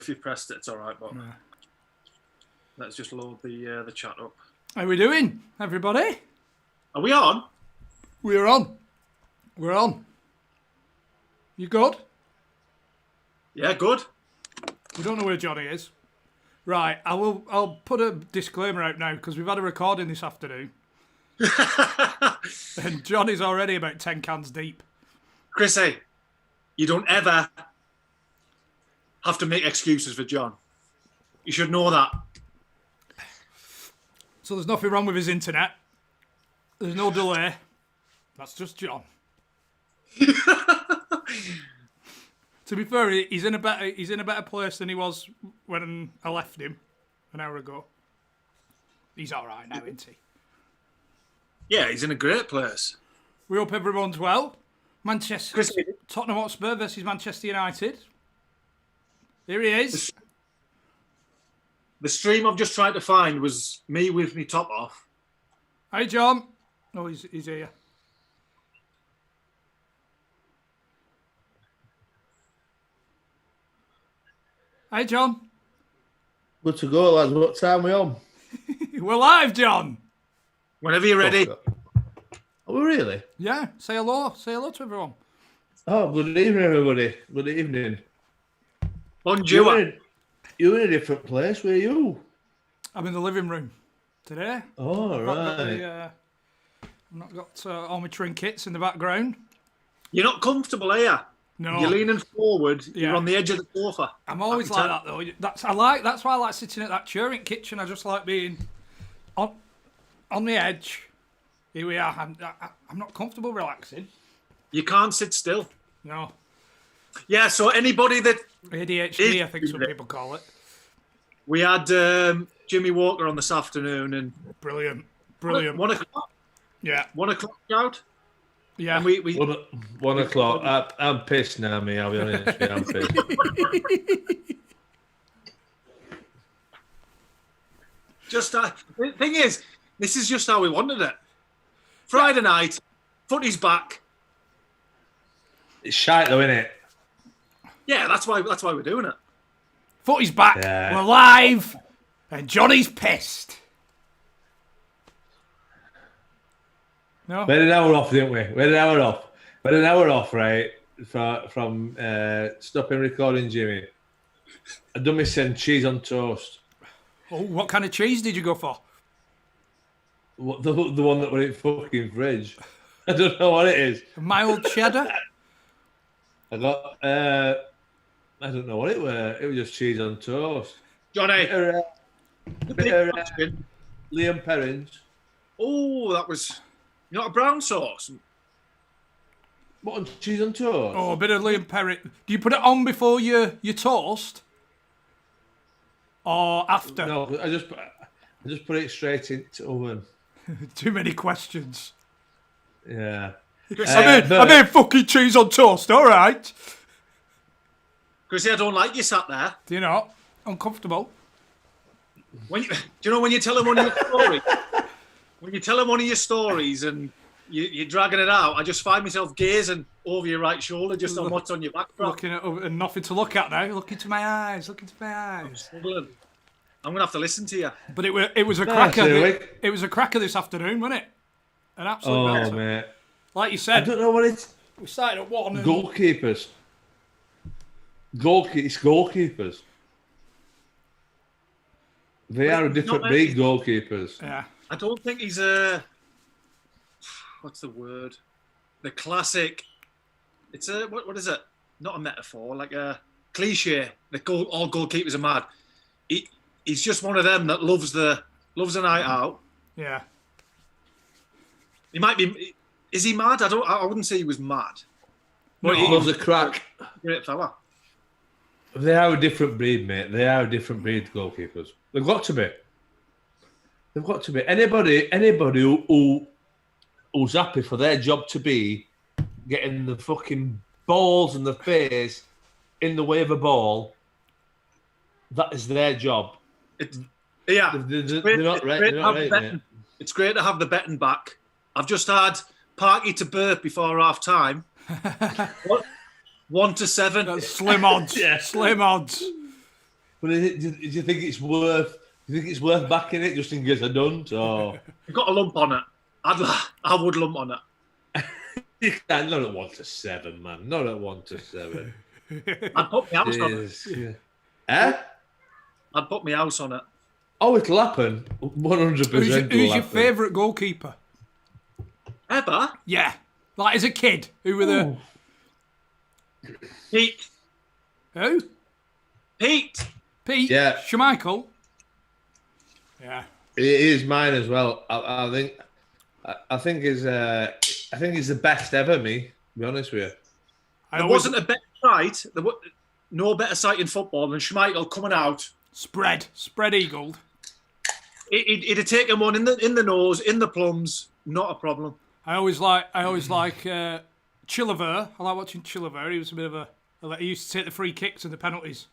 if you pressed it, it's all right. But let's just load the chat up. How are we doing, everybody? Are we on? We're on. We're on. You good? Yeah, good. We don't know where Johnny is. Right, I'll put a disclaimer out now because we've had a recording this afternoon. And Johnny's already about 10 cans deep. Chrissy, you don't ever have to make excuses for John. You should know that. So there's nothing wrong with his internet. There's no delay. That's just John. To be fair, he's in a better place than he was when I left him an hour ago. He's all right now, isn't he? Yeah, he's in a great place. We hope everyone's well. Chris, Tottenham Hotspur versus Manchester United. Here he is. The stream I've just tried to find was me with my top off. Hey, John. Oh, he's here. Hey, John. Good to go, lads. What time are we on? We're live, John. Whenever you're ready. Are we really? Yeah. Say hello. Say hello to everyone. Oh, good evening, everybody. Good evening. Bonjour. You're in a different place. Where are you? I'm in the living room today. Oh, right. I've not got all my trinkets in the background. You're not comfortable, are you? No. You're leaning forward. Yeah. You're on the edge of the sofa. I'm always like that, though. That's why I like sitting at that chair in kitchen. I just like being on the edge. Here we are. I'm not comfortable relaxing. You can't sit still. No. Yeah, so anybody that... ADHD, I think some people call it. We had Jimmy Walker on this afternoon. And Brilliant. 1 o'clock? Yeah. 1 o'clock out? Yeah. And we 1 o'clock. I'm pissed now, me. I'll be honest with you. I'm pissed. The thing is, this is just how we wanted it. Friday night, footy's back. It's shite though, isn't it? Yeah, that's why we're doing it. Footy's back. Yeah. We're live. And Johnny's pissed. No. We had an hour off, didn't we? We had an hour off, right? From stopping recording Jimmy. I done me send cheese on toast. Oh, what kind of cheese did you go for? What, the one that was in fucking fridge. I don't know what it is. Mild cheddar? I got I don't know what it was. It was just cheese on toast. Johnny. Liam Perrins. Oh, that was not a brown sauce. What, on cheese on toast? Oh, a bit of Liam Perry. Do you put it on before you toast? Or after? No, I just put it straight into oven. Too many questions. Yeah. I made fucking cheese on toast, all right. Because I don't like you sat there. Do you know? Uncomfortable. Do you know when you tell them one of your stories? When you tell them one of your stories and you're dragging it out, I just find myself gazing over your right shoulder just on what's on your back, bro. Looking at and nothing to look at now. Look into my eyes. I'm struggling. I'm gonna have to listen to you. But it was a cracker. It was a cracker this afternoon, wasn't it? An absolute belter. Mate. Like you said. I don't know what it's. We started at 1. Goalkeepers. It's goalkeepers. They are a different breed, goalkeepers. Yeah. I don't think he's what's the word? The classic. It's a what is it? Not a metaphor, like a cliche. All goalkeepers are mad. He's just one of them that loves a night out. Yeah. He might be. Is he mad? I wouldn't say he was mad. But he loves a crack. Great fella. They are a different breed, mate. They are a different breed, goalkeepers. They've got to be. They've got to be. Anybody who's happy for their job to be getting the fucking balls and the face in the way of a ball, that is their job. They're not right, mate. It's great to have the betting back. I've just had Parky to burp before half time. 1-7. That's slim odds. Yeah. Slim odds. But do you think it's worth? Do you think it's worth backing it just in case I don't? Or You've got a lump on it. I would lump on it. you can't. Not at 1-7, man. Not at 1-7. I'd put my house on it. Yeah. Eh? I'd put my house on it. Oh, it'll happen. 100%. Who's your favourite goalkeeper? Ever? Yeah. Like as a kid, who were the... Pete. Who? Pete. Pete? Yeah. Schmeichel? Yeah. It is mine as well. I think he's the best ever. Me, to be honest with you. There wasn't a better sight. There was no better sight in football than Schmeichel coming out. Spread eagled. He'd have taken one in the nose, in the plums. Not a problem. I always like Chiliver. I like watching Chiliver. He was a bit of a. He used to take the free kicks and the penalties.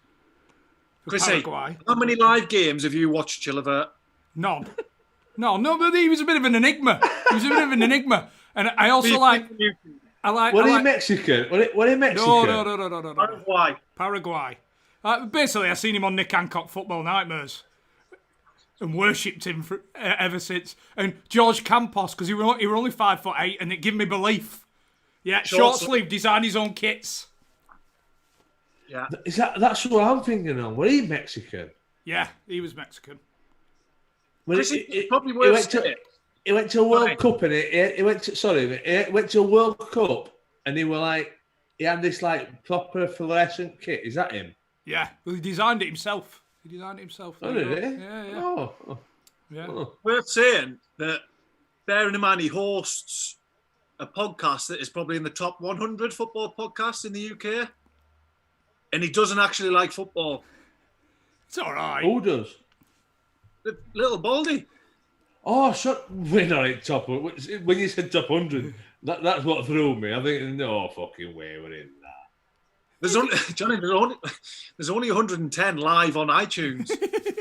Chrissy, Paraguay. how many live games have you watched, Chiliver? None. No, but he was a bit of an enigma. And I also like. What are you Mexican? What are you Mexican? No. Paraguay. Basically, I've seen him on Nick Hancock Football Nightmares and worshipped him ever since. And George Campos, because he were only 5'8", and it gave me belief. Yeah, short sleeve, design his own kits. Yeah, That's what I'm thinking of. What are you Mexican? Yeah, he was Mexican. Well, probably worth he went to a World Cup and he went to a World Cup and he had this like proper fluorescent kit. Is that him? Yeah, well, he designed it himself. Oh, did he? Yeah. Oh. Yeah. Oh. Worth saying that, bearing in mind he hosts a podcast that is probably in the top 100 football podcasts in the UK, and he doesn't actually like football. It's all right. Who does? The little Baldy. Oh, we're not in top. When you said top 100, that's what threw me. I think no fucking way we're in that. There's only 110 live on iTunes.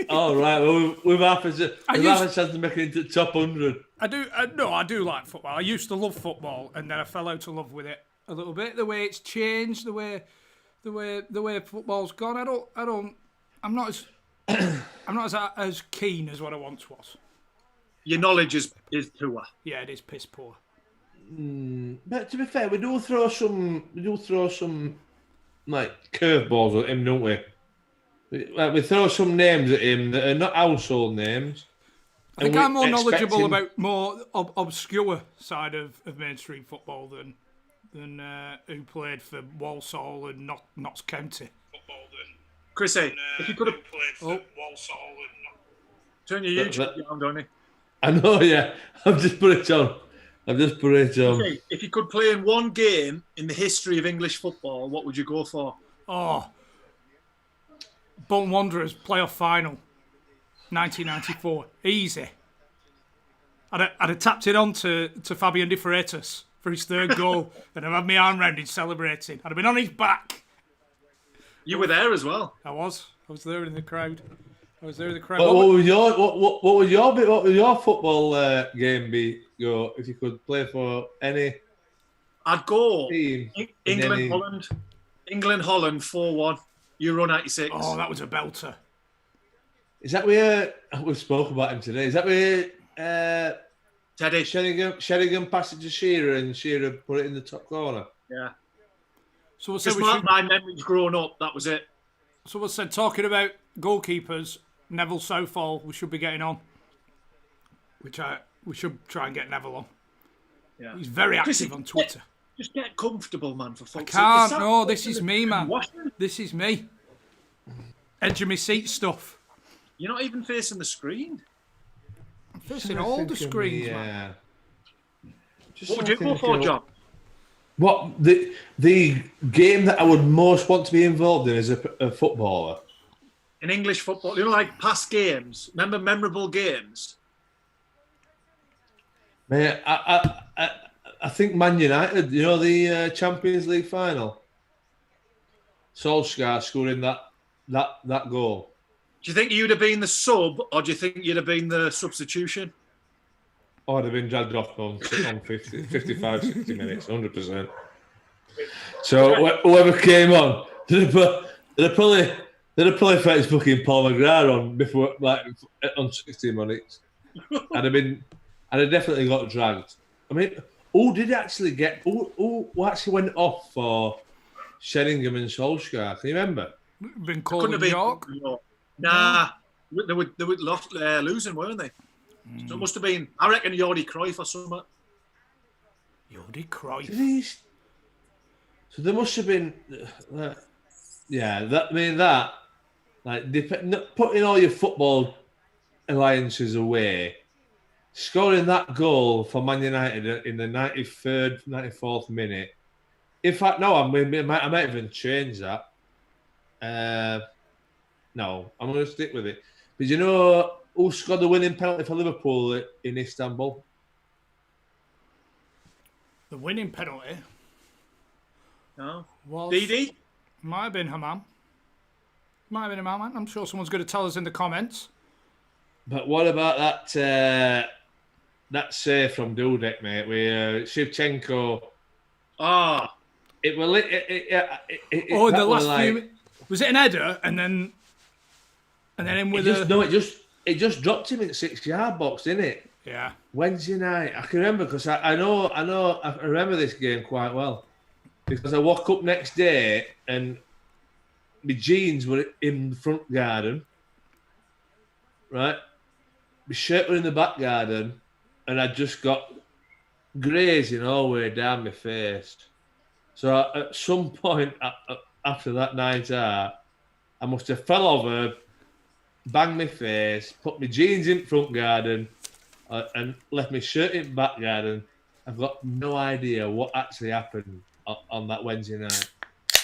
Oh right, well we've half a chance to make it into top 100. I do like football. I used to love football, and then I fell out of love with it a little bit. The way it's changed, the way football's gone. I'm not as keen as what I once was. Your knowledge is poor. Yeah, it is piss poor. But to be fair, we do throw some like curveballs at him, don't we? We throw some names at him that are not household names. I think I'm more knowledgeable about more obscure side of mainstream football than who played for Walsall and Notts County. Chrissy, if you could have played for Walsall and turn your YouTube on, don't you? I know, yeah. I've just put it on. Okay, if you could play in one game in the history of English football, what would you go for? Oh, Bolton Wanderers playoff final, 1994. Easy. I'd have tapped it on to Fabian De Freitas for his third goal, and I'd had my arm round him celebrating. I'd have been on his back. You were there as well. I was there in the crowd. What would your football game be? If you could play for any? I'd go team England, Holland 4-1. Euro 96. Oh, that was a belter. Is that where we spoke about him today? Is that where Teddy Sheringham passed it to Shearer and Shearer put it in the top corner? Yeah. So we'll just my memories growing up. That was it. So we said, talking about goalkeepers, Neville Southall, we should be getting on. We should try and get Neville on. Yeah. He's very active on Twitter. Just get comfortable, man, for fuck's sake. I can't. No, this is me, man. This is me. Edge of my seat stuff. You're not even facing the screen. I'm facing all the screens, man. What would you go for, John? What the game that I would most want to be involved in as a footballer? In English football, like past games. Remember memorable games? Man, I think Man United. The Champions League final. Solskjaer scoring that goal. Do you think you'd have been the sub, or do you think you'd have been the substitution? I'd have been dragged off on 55, 60 minutes, 100%. So whoever came on, they'd probably Then I probably felt fucking Paul McGrath on before, like on 60 minutes. I'd have definitely got dragged. I mean, who did actually get? Who actually went off for Sheringham and Solskjaer? Can you remember? Been called in York. Nah, they were losing, weren't they? So it must have been. I reckon Jordi Cruyff or something. Jordi Cruyff. So there must have been. That. Like putting all your football alliances away, scoring that goal for Man United in the 93rd, 94th minute. In fact, no, I might even change that. No, I'm going to stick with it. But you know who scored the winning penalty for Liverpool in Istanbul? The winning penalty? No. Was... DD? Might have been Hammam. Might have been Hammam. I'm sure someone's going to tell us in the comments. But what about that save from Dudek, mate, with Shevchenko? Ah. It was... in the last few... Was it an header and then in with it just dropped him in the 6-yard box, didn't it? Yeah. Wednesday night. I can remember because I remember this game quite well. Because I woke up next day and my jeans were in the front garden. Right? My shirt were in the back garden and I just got grazing all the way down my face. So at some point after that night out, I must have fell over, banged my face, put my jeans in front garden, and left my shirt in back garden. I've got no idea what actually happened on that Wednesday night.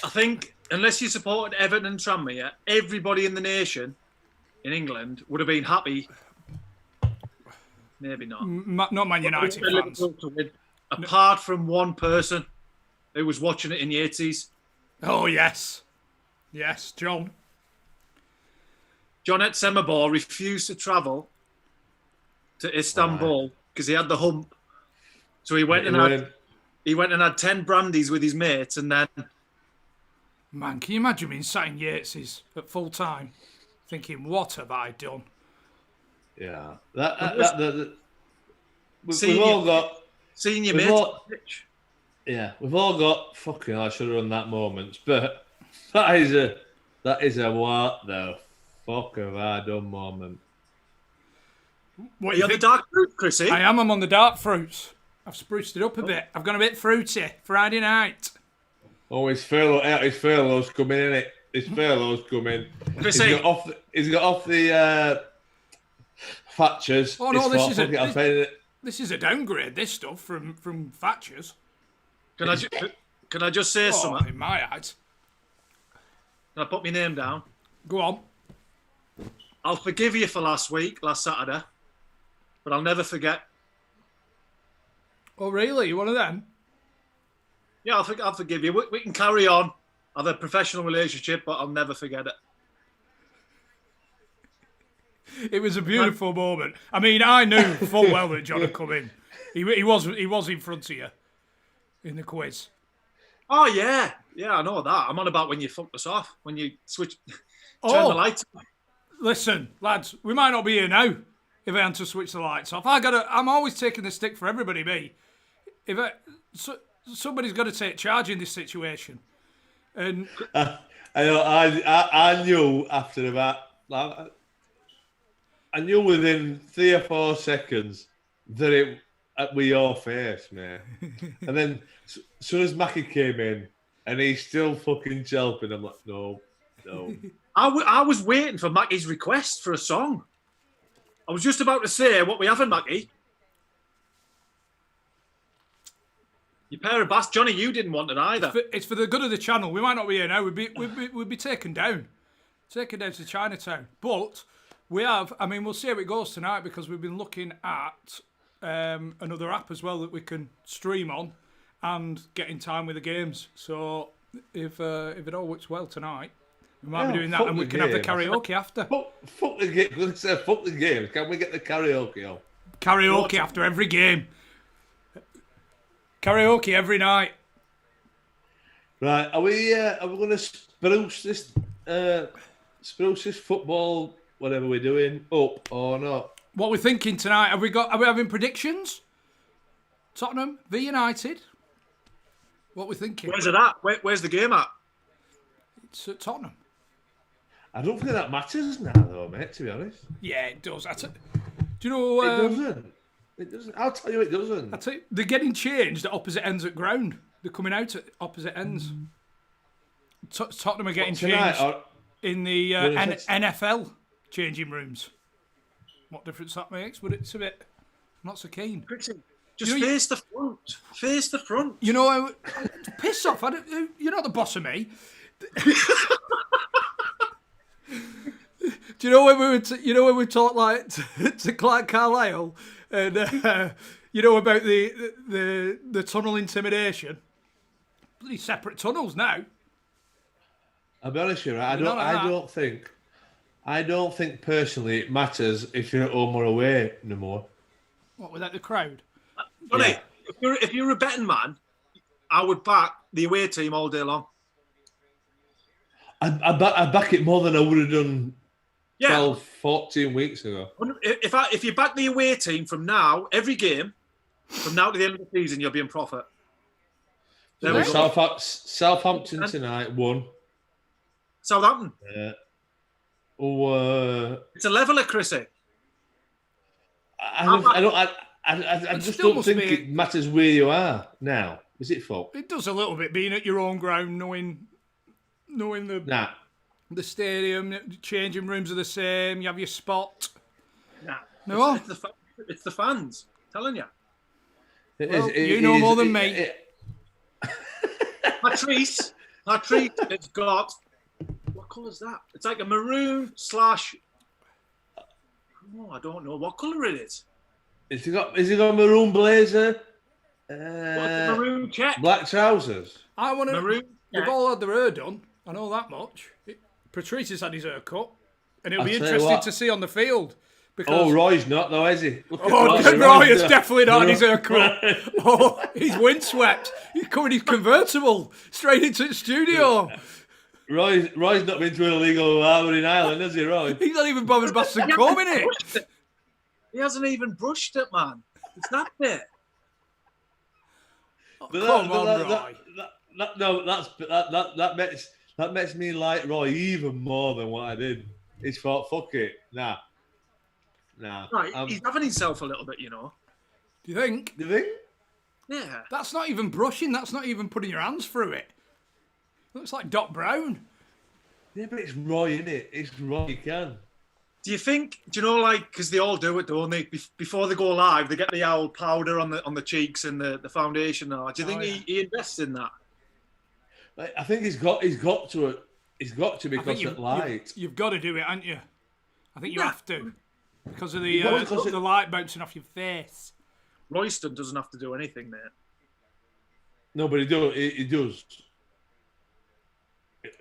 I think, unless you supported Everton and Tranmere, everybody in the nation, in England, would have been happy. Maybe not. Not Man United fans. Apart from one person who was watching it in Yates's. Oh, yes. Yes, John. John Etsemabor refused to travel to Istanbul because he had the hump. So he went and had 10 brandies with his mates and then... Man, can you imagine being sat in Yates's at full time thinking, what have I done? Yeah. We've all got... Seeing your mates. Yeah, we've all got fucking I should have done that moments, but that is a what the fuck have I done moment. What, are you on the dark fruit, Chrissy? I am. I'm on the dark fruits. I've spruced it up a bit. I've gone a bit fruity. Friday night. Oh, his furlough's coming, isn't it? His furlough's coming. Chrissy. He's got off the Thatcher's. Oh no, this is a downgrade. This stuff from Thatcher's. Can I just say something? In my eyes. Can I put my name down? Go on. I'll forgive you for last Saturday, but I'll never forget. Oh, really? You one of them? Yeah, I'll forgive you. We can carry on, have a professional relationship, but I'll never forget it. It was a beautiful moment. I mean, I knew full well that John had come in. He was in front of you in the quiz. Oh, yeah. Yeah, I know that. I'm on about when you fucked us off, when you turn the lights on. Listen, lads, we might not be here now if I had to switch the lights off. I'm always taking the stick for everybody, me. Somebody's got to take charge in this situation. And I knew after about... I knew within 3 or 4 seconds that it were your face, mate. And then as soon as Mackie came in and he's still fucking chelping, I'm like, no. I was waiting for Mackie's request for a song. I was just about to say what we having, Mackie. You pair of bastards. Johnny, you didn't want it either. It's for the good of the channel. We might not be here now. We'd be taken down. Taken down to Chinatown. But we have, I mean, we'll see how it goes tonight because we've been looking at another app as well that we can stream on and get in time with the games. So if it all works well tonight, we might be doing that and we can have the karaoke after. Fuck the game. Let's say fuck the game. Can we get the karaoke on? Karaoke after every game. Karaoke every night. Right, are we going to spruce this Spruce's football, whatever we're doing, up or not? What we're thinking tonight? Are we having predictions? Tottenham v United. What we're thinking? Where's it at? Where's the game at? It's at Tottenham. I don't think that matters now, though, mate. To be honest. Yeah, it does. Do you know? It doesn't. It doesn't. I'll tell you, it doesn't. I tell you, they're getting changed at opposite ends at ground. They're coming out at opposite ends. Tottenham are getting changed in the NFL changing rooms. What difference that makes? But it's a bit not so keen. Just face the front. Face the front. You know, piss off. You're not the boss of me. Do you know when we talked like to Clark Carlisle and you know about the tunnel intimidation? Bloody separate tunnels now. I'll be honest with you, I don't think personally it matters if you're at home or away no more. What, without the crowd? Johnny, if you're a betting man, I would back the away team all day long. I back it more than I would have done 12, 14 weeks ago. If you back the away team from now, every game, from now to the end of the season, you'll be in profit. There we go. Southampton tonight won. Southampton. It's a leveler, Chrissy. I just don't think it matters where you are now. Is it, folk? It does a little bit, being at your own ground, knowing the stadium, the changing rooms are the same. You have your spot. No, it's the fans. I'm telling you. You know more than me. Patrice has got. What colour is that? It's like a maroon / Oh, I don't know what colour it is. Has he got a maroon blazer? Maroon check. Black trousers. I want to. They've all had their hair done. I know that much. Patrice has had his hair cut, and it'll be interesting to see on the field. Because... Roy's not though, is he? Roy has definitely not had his hair cut. He's windswept. He's coming his convertible straight into the studio. Roy's not been to a illegal harbour in Ireland, has he, Roy? He's not even bothered Boston coming it. He hasn't even brushed it, man. It's not there. Come on, Roy. That makes me like Roy even more than what I did. He's thought, fuck it, nah. Right, he's having himself a little bit, you know. Do you think? Yeah. That's not even brushing. That's not even putting your hands through it. Looks like Doc Brown. Yeah, but it's Roy, innit? It's Roy, you can. Do you know, like, because they all do it, don't they? Before they go live, they get the old powder on the cheeks and the foundation. Do you think he invests in that? I think he's got to because of light. You've got to do it, haven't you? I think you have to because of the light bouncing off your face. Royston doesn't have to do anything, mate. No, but he does.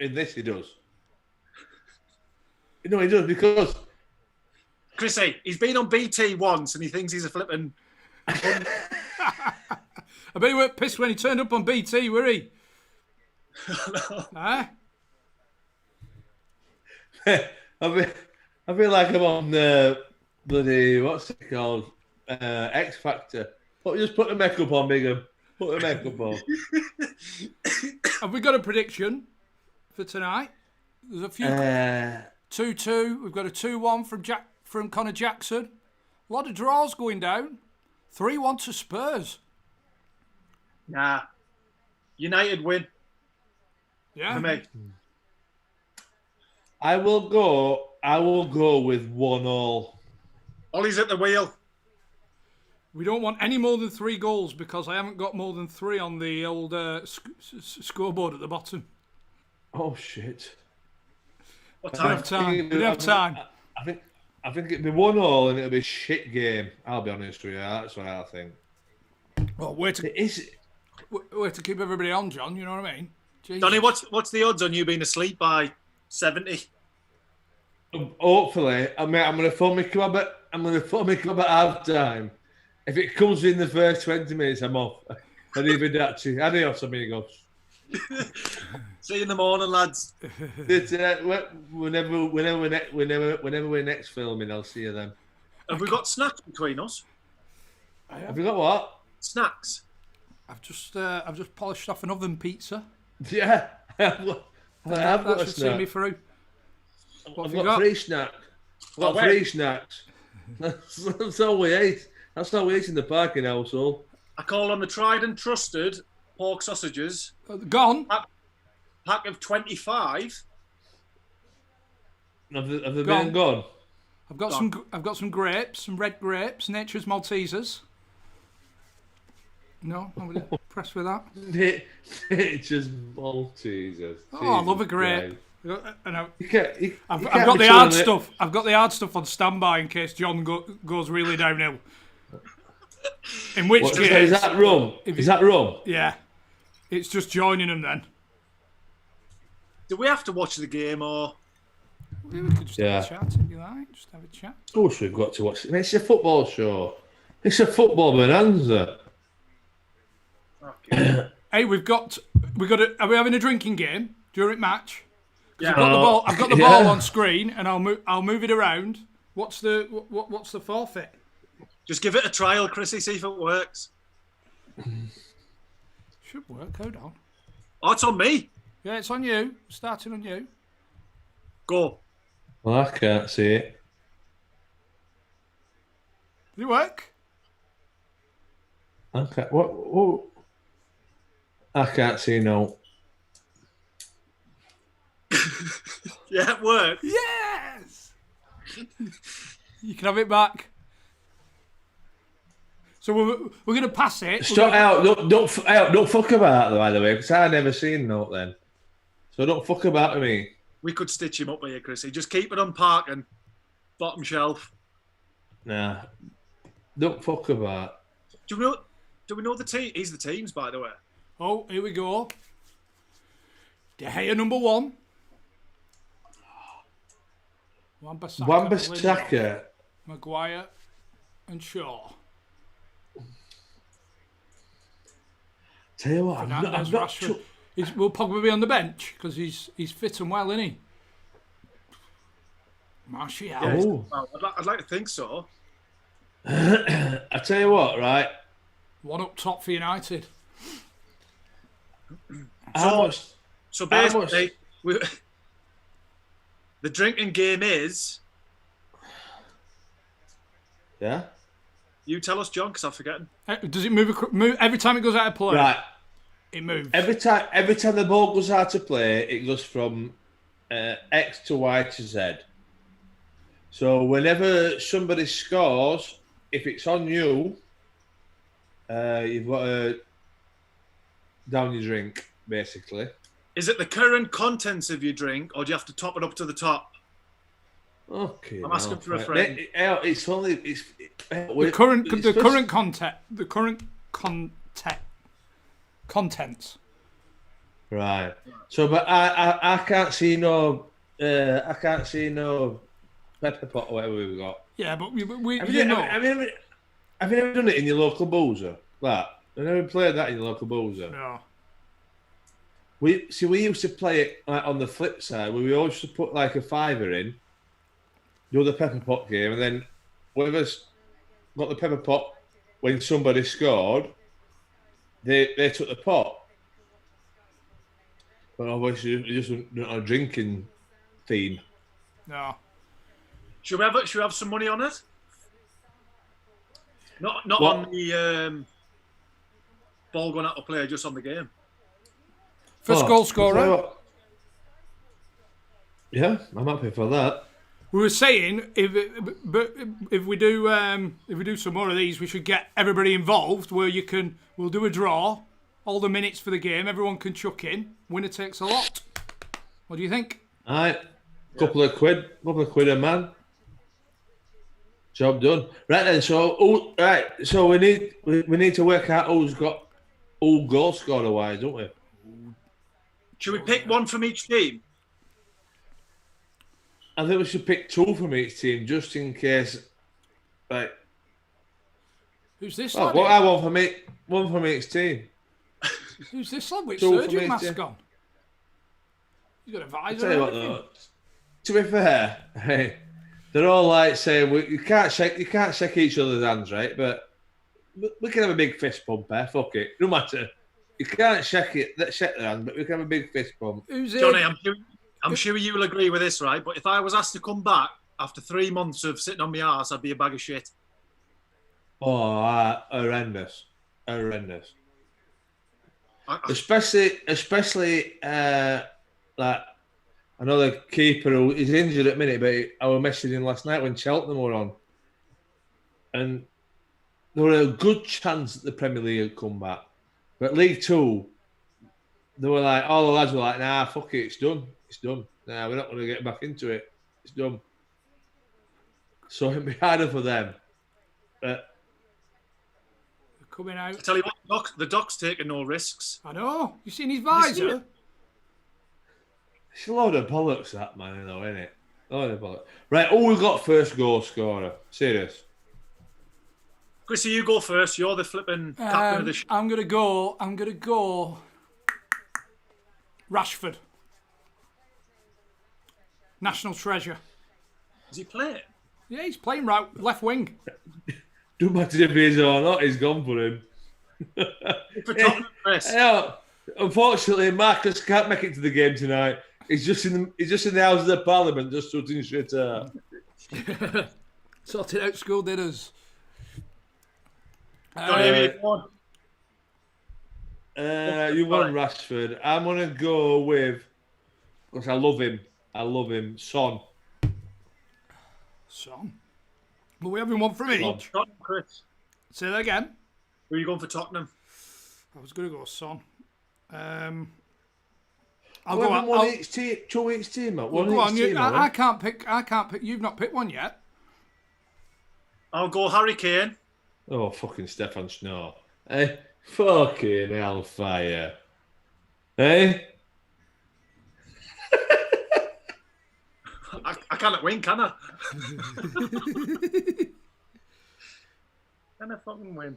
In this, he does. No, he does because. Chrissy, he's been on BT once and he thinks he's a flipping. I bet he weren't pissed when he turned up on BT, were he? No. Huh? I feel like I'm on bloody what's it called? X Factor. Just put the makeup on, Bigham. Put the makeup on. Have we got a prediction for tonight? There's a few. 2-2. We've got a 2-1 from Connor Jackson. A lot of draws going down. 3-1 to Spurs. Nah. United win. Yeah. For me. I will go with 1-1. Ollie's at the wheel. We don't want any more than 3 goals because I haven't got more than 3 on the old scoreboard at the bottom. Oh shit! What time? We don't have time. I think it'll be 1-1 and it'll be a shit game. I'll be honest with you. That's what I think. Well, way to keep everybody on, John. You know what I mean? Jesus. Donny, what's the odds on you being asleep by 70? Hopefully, I'm going to phone my club at half time. If it comes in the first 20 minutes, I'm off. Arrivederci. Adios, amigos. See you in the morning, lads. Whenever we're next filming, I'll see you then. Have we got snacks between us? Have you got what? Snacks. I've just polished off an oven pizza. Yeah, I've got That a should see me snack. through. What I've have you got got? 3 snacks. I've got 3 snacks. That's all we ate. That's all we ate in the parking household. I call on the tried and trusted pork sausages. Gone. Pack of 25. Have they been gone? I've got some grapes, some red grapes, Nature's Maltesers. No, I'm really impressed with that. Nature's Maltesers. Oh, I love a grape. And I've can't got be the hard telling it. stuff. I've got the hard stuff on standby in case John goes really downhill. In which case, is that rum? Is that rum? Yeah, it's just joining them then. Do we have to watch the game or? We could just have a chat if you like. Just have a chat. Of course, we've got to watch it. It's a football show. It's a football bonanza. Okay. Hey, we've got. Are we having a drinking game during match? Yeah. I've got the ball on screen, and I'll move it around. What's the forfeit? Just give it a trial, Chrissy. See if it works. Should work. Hold on. Oh, it's on me. Yeah, it's on you. Starting on you. Go. Well, I can't see it. Did it work? Okay. What? I can't see no. Yeah, it worked. Yes. You can have it back. So we're going to pass it. Stop out! Don't fuck about by the way, because I never seen no then. So don't fuck about with me. We could stitch him up here, Chrissy. Just keep it on parking. Bottom shelf. Nah, don't fuck about. Do we know the team? He's the teams, by the way. Oh, here we go. De Gea number 1. Wan-Bissaka. Maguire and Shaw. Tell you what, Fernandes, Rashford. Will Pogba be on the bench? Because he's fit and well, isn't he? Martial. Yeah, well, I'd like to think so. I tell you what, right? One up top for United. So basically, the drinking game is. Yeah. You tell us, John, because I'm forgetting. Does it move every time it goes out of play? Right. It moves. Every time the ball goes out of play, it goes from X to Y to Z. So whenever somebody scores, if it's on you, you've got to down your drink, basically. Is it the current contents of your drink, or do you have to top it up to the top? Okay. I'm asking for a friend. It's only the current contents. Right. So, but I can't see no. I can't see no pepper pot or whatever we've got. Yeah, but we have you ever done it in your local boozer? That have you ever played that in your local boozer? No. We used to play it like on the flip side, where we always used to put like a $5 in, do the pepper pot game, and then whoever's got the pepper pot when somebody scored, they took the pot. But obviously, it's just not a drinking theme. No. Should we have some money on it? Not on the ball going out to play, just on the game. First goal scorer. Yeah, I'm happy for that. We were saying if we do some more of these, we should get everybody involved. Where we'll do a draw, all the minutes for the game. Everyone can chuck in. Winner takes a lot. What do you think? All right, couple of quid a man. Job done. Right then. So So we need to work out who's got all goal scorer wise, don't we? Should we pick one from each team? I think we should pick 2 from each team, just in case. Like, who's this? well, I want one from each team. Who's this lad with Two for surgeon me, mask yeah. on? He's got a I'll visor tell you and what, everything. though. To be fair, hey, they're all like saying you can't shake each other's hands, right? But we can have a big fist pump, Fuck it, no matter. You can't shake their hand, but we can have a big fist pump. Who's Johnny, I'm sure you will agree with this, right? But if I was asked to come back after 3 months of sitting on my arse, I'd be a bag of shit. Oh, horrendous. Especially like I know the keeper who is injured at the minute, but I was messaging him last night when Cheltenham were on, and there were a good chance that the Premier League would come back, but League Two, they were like all the lads were like, "Nah, fuck it, it's done. Nah, we're not going to get back into it. It's done." So it'd be harder for them. But coming out. I tell you what, the Doc's taking no risks. I know. You seen his visor? it's a load of bollocks, that man, you know, isn't it? A load of bollocks. Right, we got first goal scorer. Serious. Chrissy, you go first. You're the flipping captain of the ship. I'm gonna go. Rashford. National treasure. Does he play it? Yeah, he's playing right left wing. Don't matter if he's or not, he's gone for him. For Tottenham, Chris. Yeah, unfortunately, Marcus can't make it to the game tonight. He's just in the Houses of Parliament, just sorting shit out. Sorting out school dinners. You won Rashford. I'm gonna go with, because I love him. Son. But we having one from each. Tottenham, Chris. Say that again. Who are you going for Tottenham? I was gonna go Son. I'll go on. One each team. Two each team. One go on. team. I can't pick. You've not picked one yet. I'll go Harry Kane. Oh, fucking Stefan Schnorr. Hey, fucking hellfire. Hey? I cannot win, can I? Can I fucking win?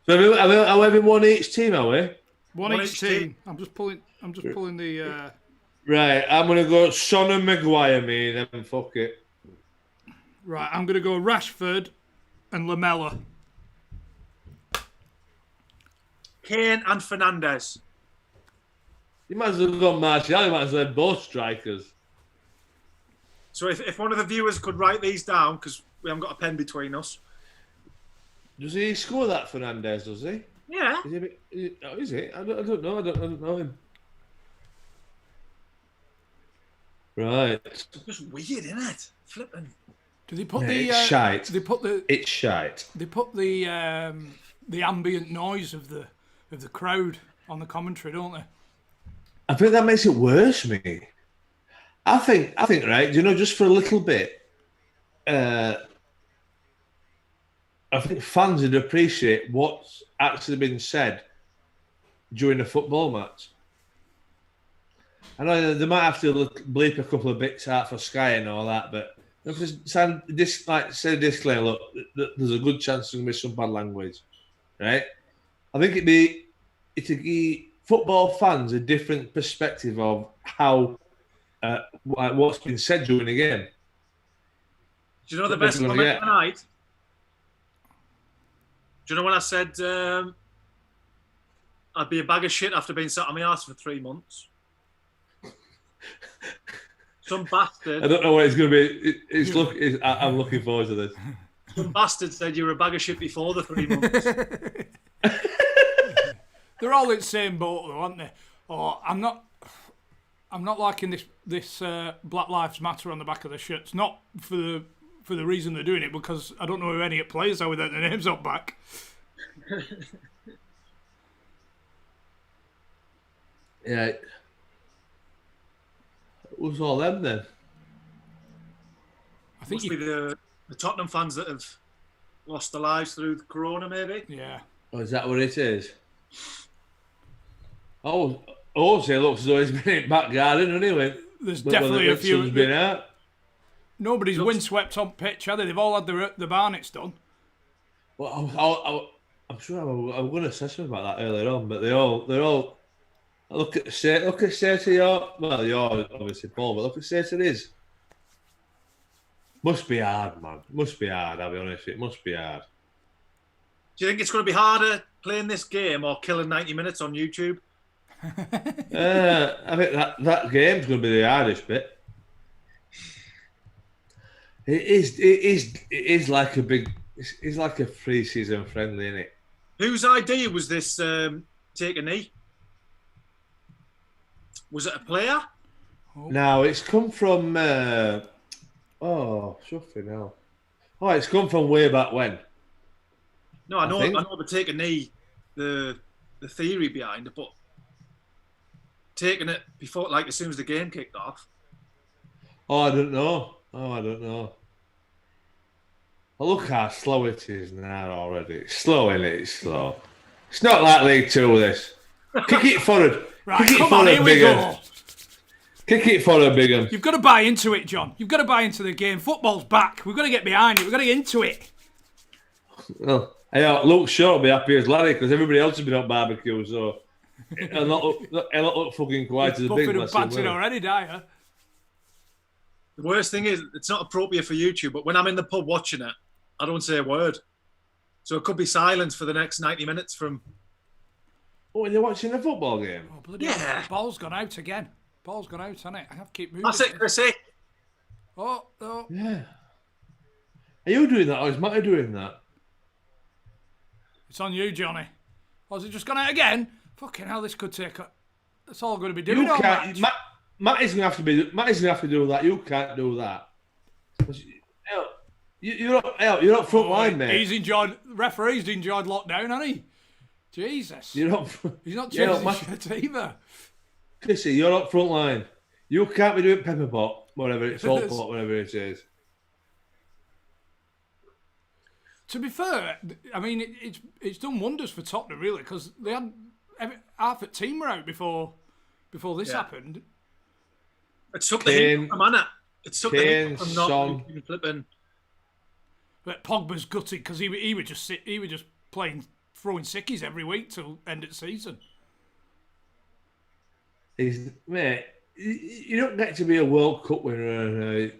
So are we having one each team, are we? One each team. I'm just pulling the... Right, I'm going to go Son and Maguire, me, then fuck it. Right, I'm going to go Rashford and Lamella. Kane and Fernandes. You might as well have gone Martial, you might as well have both strikers. So if one of the viewers could write these down, because we haven't got a pen between us. Does he score that, Fernandes, does he? Yeah. Is he? I don't know. I don't know him. Right. It's just weird, isn't it? Flipping. Do they put it's shite. It's shite. They put the ambient noise of the crowd on the commentary, don't they? I think that makes it worse, me. I think, right, just for a little bit, I think fans would appreciate what's actually been said during a football match. I know they might have to bleep a couple of bits out for Sky and all that, but say a disclaimer, look, there's a good chance there's going to be some bad language, right? I think it'd give football fans a different perspective of how what's been said during the game. Do you know the best comment tonight? Do you know when I said I'd be a bag of shit after being sat on my arse for 3 months? Some bastard. I don't know what it's going to be. I'm looking forward to this. Some bastard said you were a bag of shit before the 3 months. They're all in the same boat, though, aren't they? Oh, I'm not liking this Black Lives Matter on the back of the shirts. Not for the reason they're doing it, because I don't know who any players are without their names on back. Yeah. It was all them then. I think must be the Tottenham fans that have lost their lives through the corona, maybe. Yeah. Oh, is that what it is? Oh, so it looks as though he's been in back garden, anyway. There's definitely a few. Been out. Nobody's windswept on pitch, have they? They've all had the Barnets done. Well, I'm sure I'm going to say something about that earlier on, but they're all. Look at Satan, you're obviously Paul, but look at Satan is. Must be hard, man. Must be hard. I'll be honest. It must be hard. Do you think it's going to be harder playing this game or killing 90 minutes on YouTube? I think that game's going to be the hardest bit. It is like a big. It's like a pre-season friendly, isn't it? Whose idea was this? Take a knee. Was it a player? No, it's come from. Something else. Oh, it's come from way back when. No, I know the take a knee, the theory behind it, but taking it before, like, as soon as the game kicked off. Oh, I don't know. Oh, look how slow it is now already. It's slow, isn't it? It's slow. It's not like League Two, this. Kick it forward. Right, come on, here we go. Kick it forward, Bigham. You've got to buy into it, John. You've got to buy into the game. Football's back. We've got to get behind it. We've got to get into it. Well, Luke Shaw will be happy as Larry because everybody else has been on barbecue, so he'll not look fucking quiet as a big Buffett and panting already, Dyer. The worst thing is, it's not appropriate for YouTube, but when I'm in the pub watching it, I don't say a word. So it could be silence for the next 90 minutes from... Oh, when you're watching a football game? Oh, bloody hell. Ball's gone out again. Ball's gone out, hasn't it? I have to keep moving. That's it, Chrissy. Oh. Yeah. Are you doing that or is Matty doing that? It's on you, Johnny. Or has it just gone out again? Fucking hell, this could take a... That's all going to be doing all match. Matty's going to have to do that. You can't do that. You're up front line, mate. Referee's enjoyed lockdown, hasn't he? Jesus. He's not changing shit either. Chrissy, you're up front line. You can't be doing pepper pot, whatever it's salt pot, whatever it is. To be fair, I mean, it's done wonders for Tottenham, really, because they had half the team were out before this happened. It took the hit from Anna. It took the hit from not flipping. But Pogba's gutted because he was just playing, throwing sickies every week till end of the season. Mate, you don't get to be a World Cup winner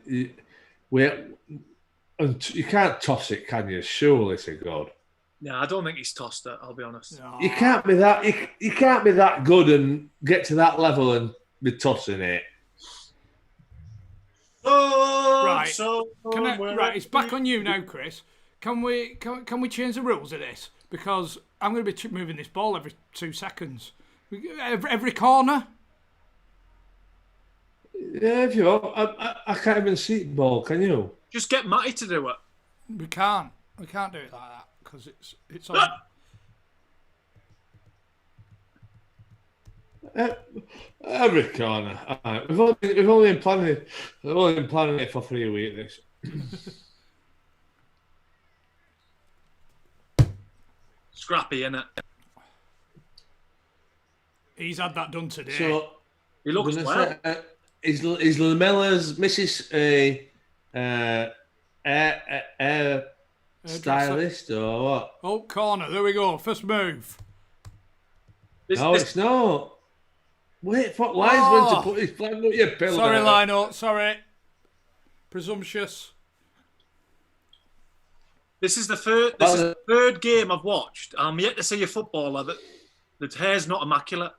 and you can't toss it, can you? Surely to God. No, I don't think he's tossed it. I'll be honest. No. You can't be that. You can't be that good and get to that level and be tossing it. Right. Right. It's back on you now, Chris. Can we change the rules of this? Because I'm going to be moving this ball every 2 seconds. Every corner. Yeah, if you want. I can't even see the ball. Can you? Just get Matty to do it. We can't. We can't do it like that because it's on. Every corner. Right. We've only been planning it for 3 weeks. Scrappy, innit? He's had that done today. So he looks well. Is Lamella's Mrs. a stylist or what? Oh, corner. There we go. First move. It's not. Wait, fuck, linesman to put his flag up your pillow. Sorry, Lino. Sorry. Presumptuous. This is the third game I've watched. I'm yet to see a footballer that hair's not immaculate.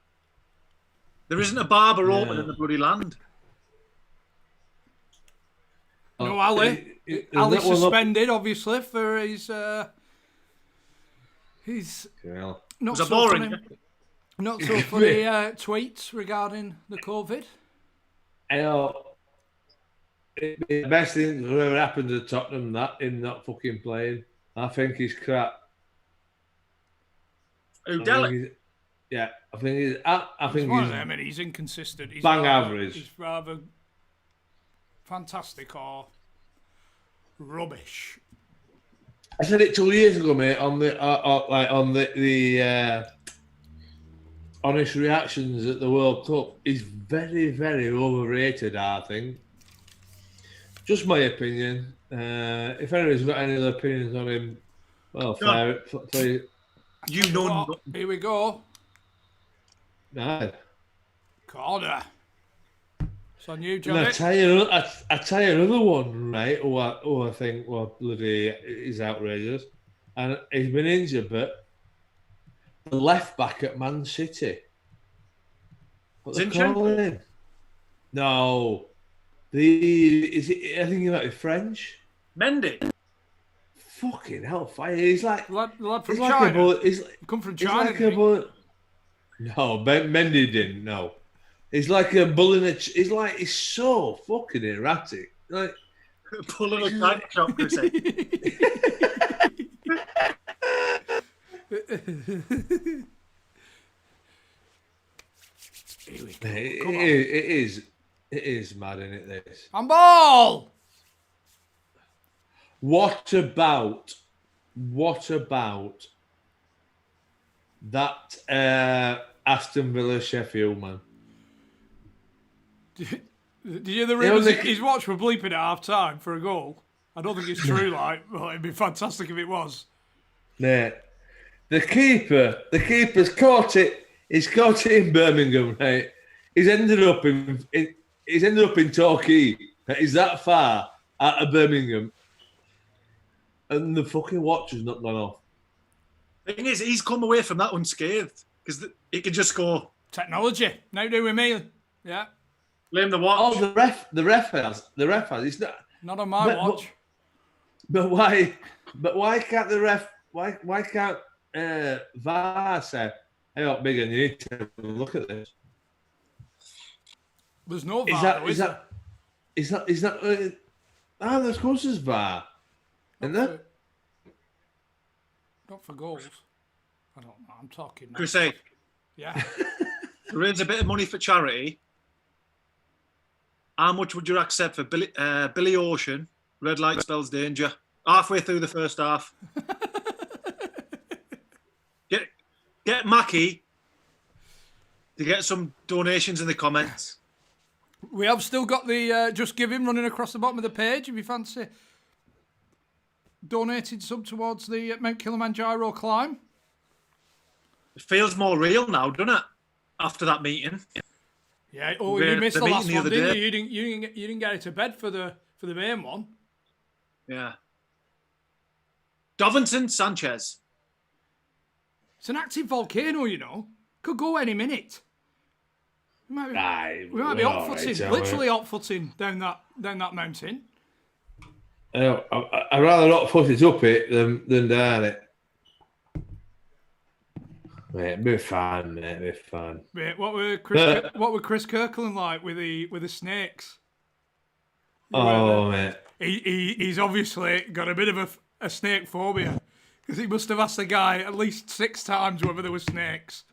There isn't a barber open in the bloody land. No, Ali. Ali suspended, obviously, for his not was so boring. Not so funny tweets regarding the COVID. The best thing that ever happened to Tottenham in not fucking playing. I think he's crap. Udell. Yeah, I think he's one of them, and he's inconsistent. He's average. He's rather fantastic or rubbish. I said it 2 years ago, mate. On the honest reactions at the World Cup, he's very, very overrated. I think. Just my opinion. If anyone's got any other opinions on him, well, You know Oh, nothing. here we go. No. Corner. It's on you, And Johnny. I tell you another one, right? Who I think, well, bloody is outrageous, and he's been injured, but the left back at Man City. What they call him? No, I think he might be French. Mendy. Fucking hellfire! He's like The lad from he's like China. a bullet. He's Come from he's China. like a bullet. No, Mendy didn't. No, he's like a bull in a. He's so fucking erratic. Like Pulling a tank shot, Chris. It is mad, isn't it? This. Handball. What about that Aston Villa Sheffield man? Did you hear the rumours his watch were bleeping at half time for a goal? I don't think it's true, well, it'd be fantastic if it was. Nah. The keeper's caught it. He's caught it in Birmingham, right? He's ended up in Torquay. He's that far out of Birmingham, and the fucking watch has not gone off. Thing is, he's come away from that unscathed because he could just go. Technology. Now do with me. Yeah. Blame the watch. Oh, the ref has. It's not on my watch. But why? But why can't the ref? Why can't VAR say, "Hey, up, big, and you need to look at this"? There's no VAR. Is that? Of course there's VAR. Isn't there? Not for goals. I don't know. I'm talking. Chris, yeah. To raise a bit of money for charity. How much would you accept for Billy Ocean? Red light spells danger. Halfway through the first half. Get Mackie to get some donations in the comments. We have still got the Just Give Him running across the bottom of the page if you fancy donated some towards the Mount Kilimanjaro climb. It feels more real now, doesn't it? After that meeting. Yeah. Oh, you missed the last one, didn't you? You didn't get it to bed for the main one. Yeah. Davinson Sanchez. It's an active volcano, you know. Could go any minute. We might be hot-footing, literally hot-footing down that mountain. I'd rather not foot it up it than down it. Mate, it'd be fun, mate. It'd be fun. Mate, what were Chris Kirkland like with the snakes? Mate. He's obviously got a bit of a snake phobia because he must have asked the guy at least 6 times whether there were snakes.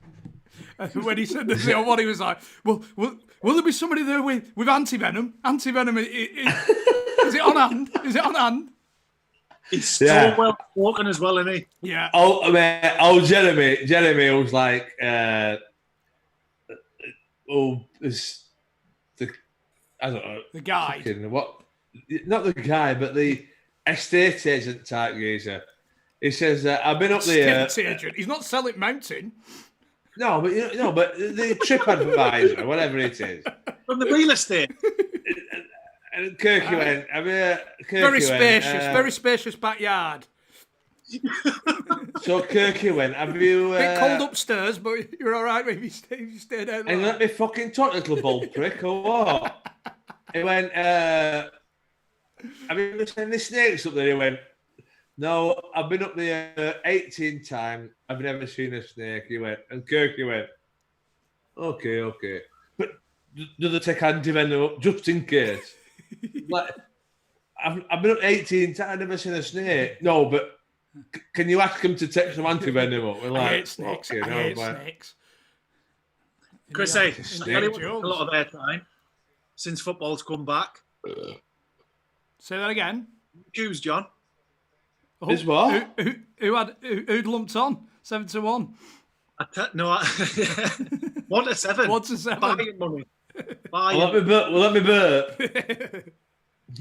And when he said the one, he was like, "Well, will there be somebody there with anti-venom? Anti-venom, is it on hand? Is it on hand?" He's so well spoken as well, isn't he? Yeah. Jeremy was like, I don't know. The guy. What? Not the guy, but the estate agent type geezer. He says, "I've been up there." Estate agent. He's not selling mountain. No, but the trip advisor, whatever it is, from the real estate. And Kirky went. Very spacious backyard. So Kirky went. Have you? Bit cold upstairs, but you're all right if you stayed out. And let me fucking talk, little bald prick, or what? He went. Have you been seeing the snakes up there? He went. No, I've been up there 18 times. I've never seen a snake. He went, and Kirky went, okay. But do they take anti-venom up just in case? Like, I've been up 18 times. I've never seen a snake. No, but can you ask them to take some anti-venom up? We're like, I hate snakes. I hate snakes. Chris, a lot of airtime since football's come back. Say that again. Choose, John. Oh, is what? Who'd lumped on? 7-1. 1-7. 1-7. Buying money. Let me burp.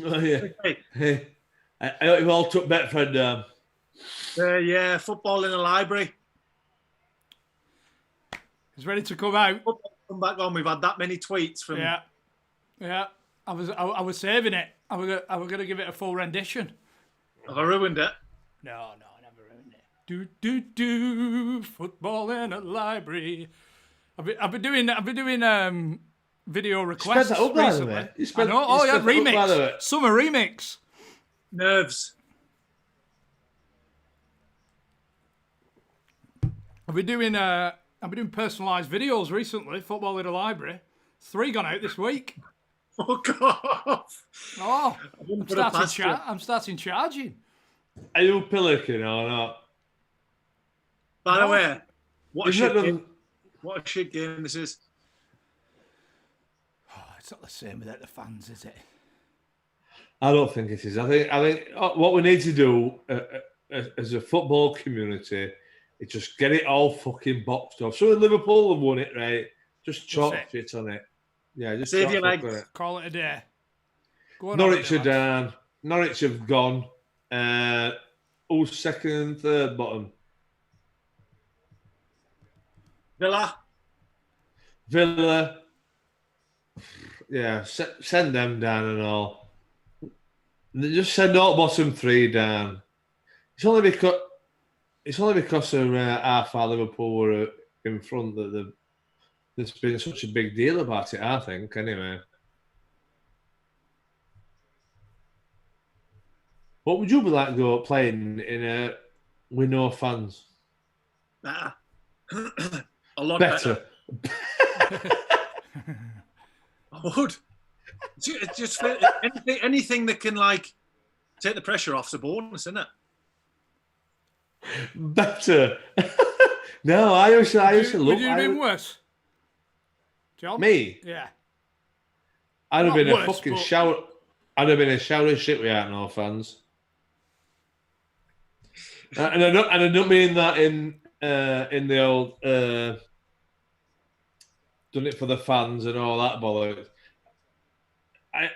Oh, yeah. Hey. I hope you've all took Betfred down. Yeah, football in the library. He's ready to come out. Come back on. We've had that many tweets from. Yeah. I was saving it. I was gonna give it a full rendition. Have I ruined it? No, I never ruined it. Do football in a library. I've been doing video requests recently. I know. Oh yeah, remix. Summer remix. Nerves. I've been doing personalised videos recently. Football in a library. 3 gone out this week. Fuck off. Oh, I'm starting charging. Are you pillicking or not? By the way, what a shit game this is. Oh, it's not the same without the fans, is it? I don't think it is. I think what we need to do as a football community is just get it all fucking boxed off. So Liverpool have won it, right? Just chalk shit on it. Yeah, just save your legs. Call it a day. Norwich are down. Norwich have gone. Who's second and third bottom? Villa. Yeah, send them down and all. Just send all bottom 3 down. It's only because of how far Liverpool were in front that there's been such a big deal about it, I think, anyway. What would you be like playing in a with no fans? A lot better. I would. Just anything that can like take the pressure off is a bonus, isn't it? Better. No, I used to look. Would you have been worse? John? Me? Yeah. I'd have been a fucking shower. I'd have been a shower shit without no fans. And I don't mean that in the old done it for the fans and all that bollocks.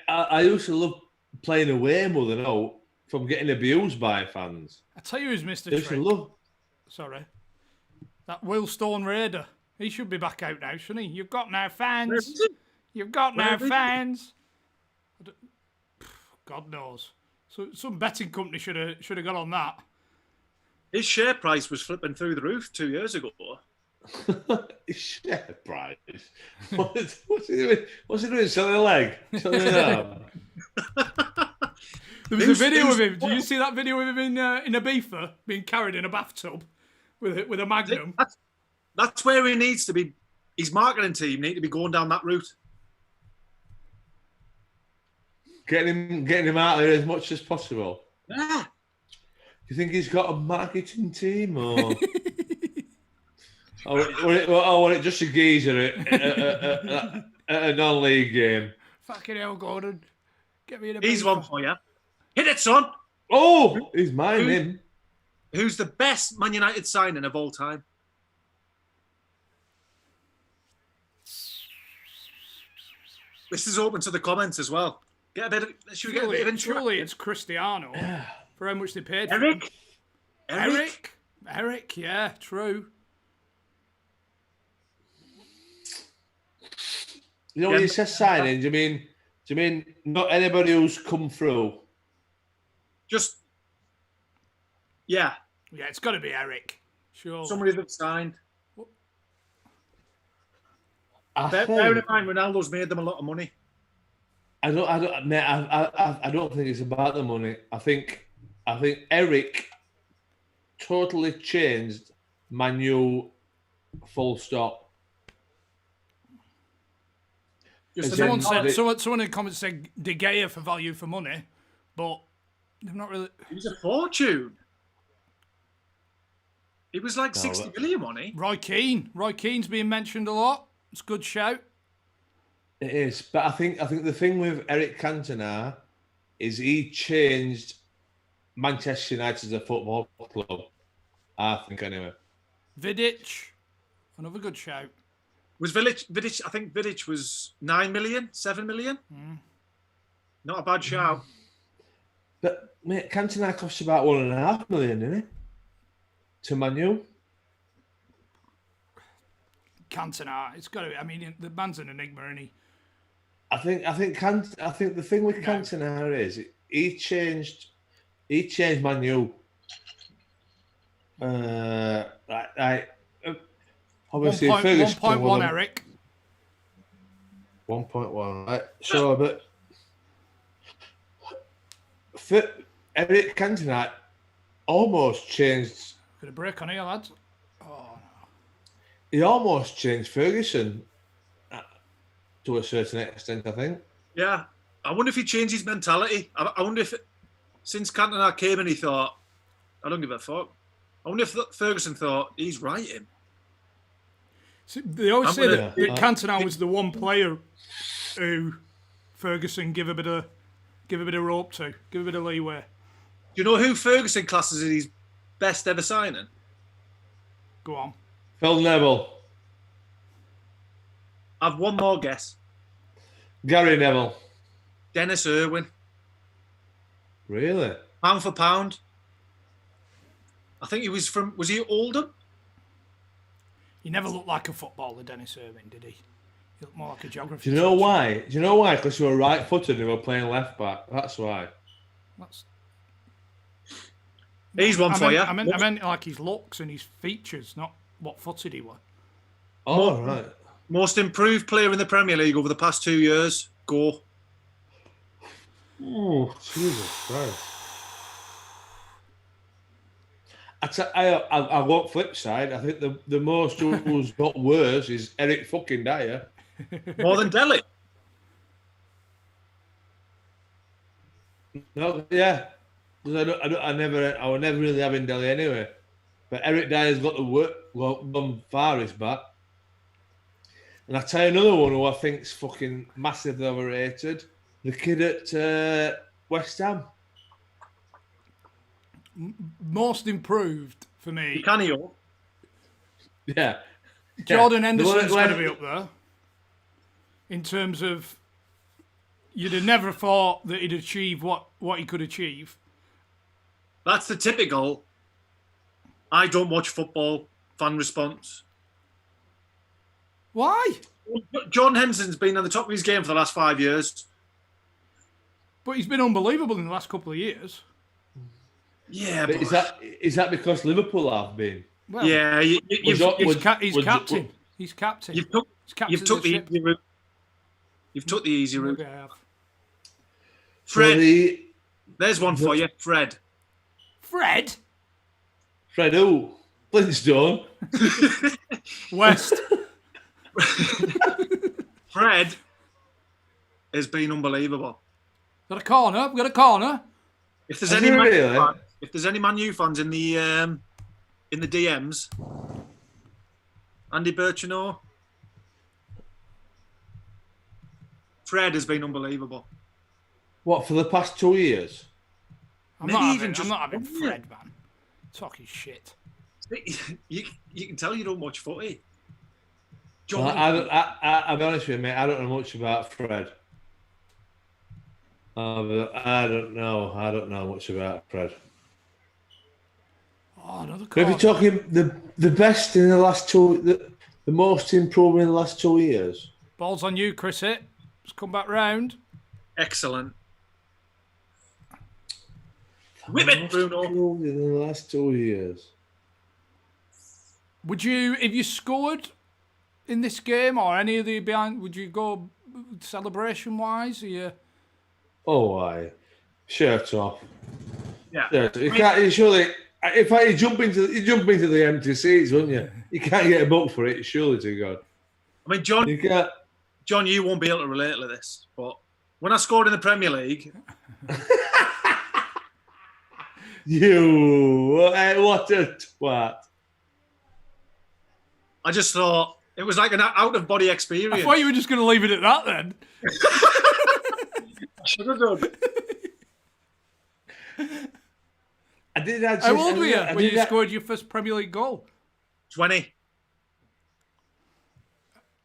I used to love playing away more than out from getting abused by fans. I tell you who's missed a trick. Sorry. That Will Stone Raider. He should be back out now, shouldn't he? You've got no fans. You've got no fans. God knows. So some betting company should have got on that. His share price was flipping through the roof 2 years ago. His share price? What's he doing? What's he doing? Selling a leg? Selling an arm? There was a video of him. Did you see that video of him in Ibiza being carried in a bathtub with a Magnum? That's where he needs to be. His marketing team need to be going down that route. Getting him out there as much as possible. Yeah. Do you think he's got a marketing team or? or it just a geezer at a non-league game? Fucking hell, Gordon. Get me in a He's one for you. Hit it, son. Oh, he's mine, him. Who's the best Man United signing of all time? This is open to the comments as well. Should we get a bit of interaction? Surely it's Cristiano. For how much they paid for him. Eric, yeah, true. You know when you say signing, do you mean not anybody who's come through? Just yeah. Yeah, it's got to be Eric. Sure. Somebody that signed. Bear in mind, Ronaldo's made them a lot of money. I don't think it's about the money. I think Eric totally changed Man U. Full stop. Someone in the comments said De Gea for value for money, but they've not really. He was a fortune. He was like 60 million, wasn't he? Roy Keane's being mentioned a lot. It's a good shout. It is, but I think the thing with Eric Cantona is he changed Manchester United as a football club. I think anyway. Vidic, another good shout. Was Vidic? I think Vidic was 9 million, 7 million. Not a bad shout. But mate, Cantona costs about 1.5 million, didn't he? To Man U. Cantona. It's got to be. I mean, the man's an enigma, isn't he? I think the thing with Cantona is he changed Man U. Obviously, 1.1, Eric. 1.1, right? So, but Eric Cantona almost changed. Got a break on here, lads. Oh no. He almost changed Ferguson to a certain extent, I think. Yeah. I wonder if he changed his mentality. I wonder if, since Cantona came and he thought, I don't give a fuck. I wonder if Ferguson thought, he's right, him. See, they always say that Cantona was the one player who Ferguson give a bit of rope to, give a bit of leeway. Do you know who Ferguson classes as his best ever signing? Go on. Phil Neville. I've one more guess. Gary Neville. Dennis Irwin. Really? Pound for pound. I think he was he Oldham? He never looked like a footballer, Dennis Irwin, did he? He looked more like a geography. Do you know why? Do you know why? Because you were right-footed and you were playing left-back. That's why. He's one for you. I meant like his looks and his features, not what footed he was. Oh, right. Most improved player in the Premier League over the past 2 years. Go. Oh, Jesus Christ. I won't flip side. I think the most who's got worse is Eric fucking Dyer. More than Delhi. No, yeah. Because I was never really having Delhi anyway. But Eric Dyer's got the work gone farthest back. And I tell you another one who I think's fucking massively overrated. The kid at West Ham. Most improved for me. Canio. Yeah. Jordan Henderson's got to be up there. In terms of, you'd have never thought that he'd achieve what he could achieve. That's the typical, I don't watch football fan response. Why? John Henderson's been on the top of his game for the last 5 years. But he's been unbelievable in the last couple of years. Yeah, but is that because Liverpool have been? Well, yeah, he's captain. He's captain. You've took the easy route. You've took the easy route. Fred, there's one for you, Fred. Fred who? Flintstone. West. Fred has been unbelievable. Got a corner. We've got a corner. If there's any Man U fans in the DMs, Andy Birchenough, Fred has been unbelievable. What, for the past 2 years? I'm not having Fred, man. Talking shit. You can tell you don't watch footy. Well, I'll be honest with you, mate. I don't know much about Fred. I don't know much about Fred. Oh, another call. If you're talking the best in the last the most improved in the last 2 years. Ball's on you, Chris. Just come back round. Excellent. Whip it, Bruno. In the last 2 years. Would you, if you scored in this game or any of the behind, would you go celebration-wise? Oh, aye. Shirt off. Yeah. You can't. You surely. In fact, you jump into the empty seats, wouldn't you? You can't get a book for it. Surely to God. I mean, John. You can't. John, you won't be able to relate to this, but when I scored in the Premier League. What a twat. I just thought it was like an out-of-body experience. I thought you were just going to leave it at that then. I should have done. I did actually. How old were you when you scored your first Premier League goal? 20.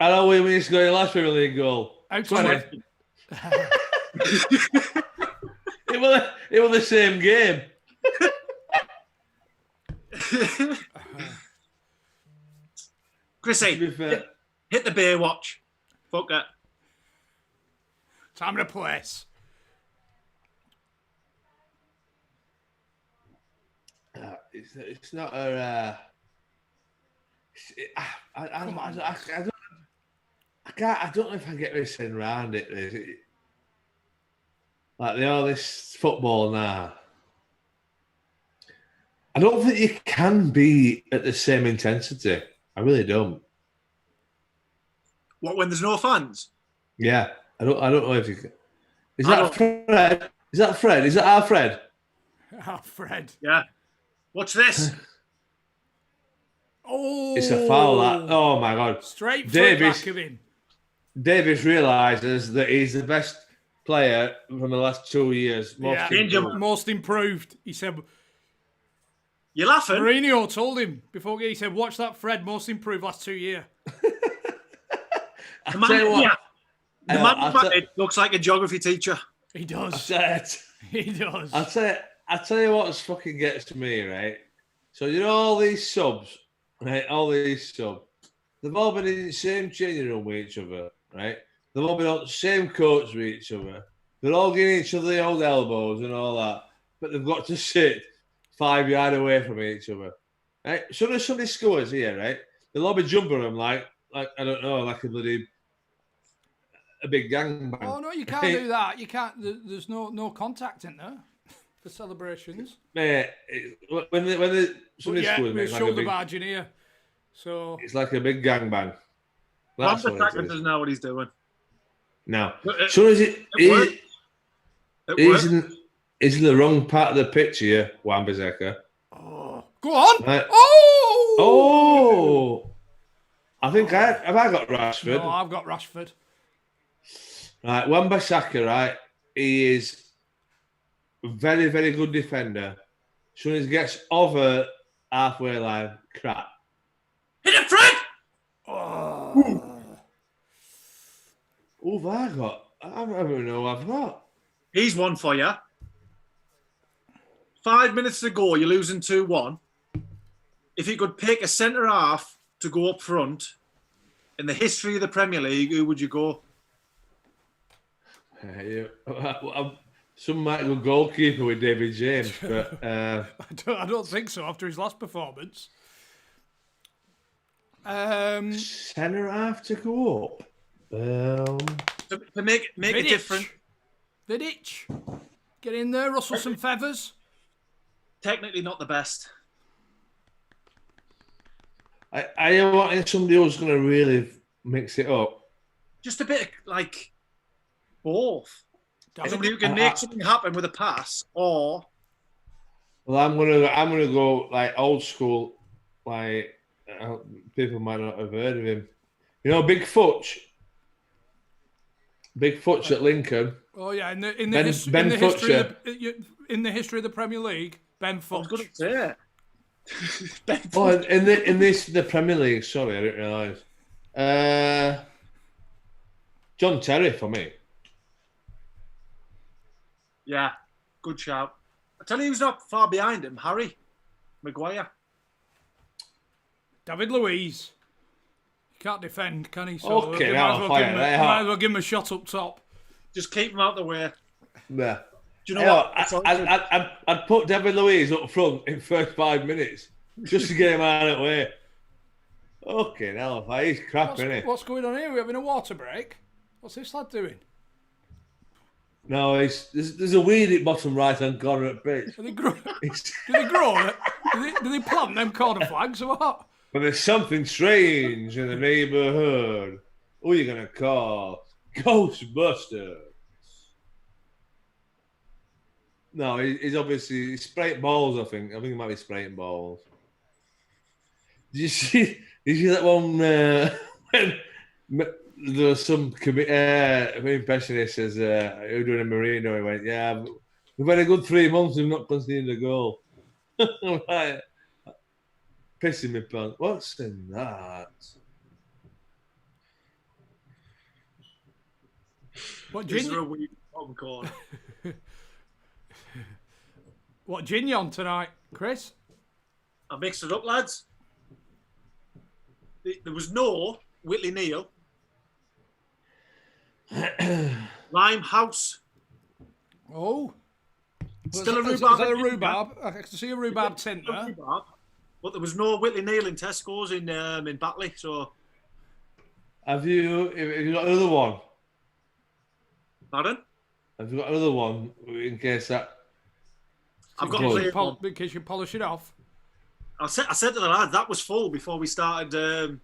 How long were you when you scored your last Premier League goal? 20. It was the same game. Chrissy, hit the beer watch. Fuck it. Time and a place. It's not a. I don't know if I get this thing around it. Like all this football now. I don't think you can be at the same intensity. I really don't. What, when there's no fans? Yeah, I don't know if you can. Is that Fred? Is that Fred? Is that our Fred? Our Fred. Yeah. Watch this. Oh, It's a foul. That. Oh my God! Straight back of him. Davis realises that he's the best player from the last 2 years. Most improved. He said. You're laughing? Mourinho told him before he said, "Watch that, Fred. Most improved last 2 years." The man looks like a geography teacher. He does. He does. I'll tell you what fucking gets to me, right? So you know all these subs, right? All these subs. They've all been in the same changing room with each other, right? They've all been on the same coach with each other. They're all giving each other the old elbows and all that, but they've got to sit 5 yards away from each other, right? So there's somebody scores here, right? They'll all be jumping them like I don't know, like a big gangbang. Oh no, you can't do that. You can't. There's no contact in there for celebrations. Mate, when somebody scores, with shoulder barge in here, so it's like a big gangbang. That's what doesn't know what he's doing. No, so is it? He's in the wrong part of the pitch here, Wan-Bissaka. Oh, go on! Right. Oh! I think have I got Rashford? No, I've got Rashford. Right, Wan-Bissaka, right? He is a very, very good defender. As soon as he gets over halfway line, crap. Hit it, Fred! Who have I got? I don't know who I've got. He's one for you. 5 minutes to go, you're losing 2-1. If you could pick a centre half to go up front in the history of the Premier League, who would you go? Some might go goalkeeper with David James, but I don't think so after his last performance. Centre half to go up. To make it different. Vidic. Get in there, rustle some feathers. Technically not the best. I want somebody who's going to really mix it up. Just a bit like both. Somebody who can make something happen with a pass, or. Well, I'm gonna go like old school, like people might not have heard of him. You know, Big Futch at Lincoln. Oh yeah, in the history of the Premier League, Ben Futch. I was going to say it. Ben Futch. Oh, in the Premier League. Sorry, I didn't realise. John Terry for me. Yeah, good shout. I tell you who's not far behind him, Harry Maguire. David Luiz. He can't defend, can he? So okay, might as well give him a shot up top. Just keep him out the way. Yeah. Do you know what? I'd put David Luiz up front in first 5 minutes just to get him out of the way. Okay, now he's crap, isn't he? What's going on here? We're having a water break. What's this lad doing? No, there's a weed at bottom right hand corner at pitch. Do they grow? Do they plant them corner flags or what? But there's something strange in the neighbourhood. Who are you gonna call? Ghostbusters. No, he's obviously spraying balls. I think he might be spraying balls. Did you see that one when there was some impressionist says who were doing a Marino? He went, "Yeah, we've had a good 3 months. We've not conceded a goal." Right. Pissing me pants. What's in that? What gin? What gin you on tonight, Chris? I mixed it up, lads. There was no Whitley Neal. Limehouse. Oh. Still a Is rhubarb. that a rhubarb? I can see a rhubarb tint there. Rhubarb, but there was no Whitley Neal in Tesco's in Batley. So, have you got another one? Pardon? Have you got another one in case that? I've got to play one. In case you polish it off. I said to the lad that was full before we started.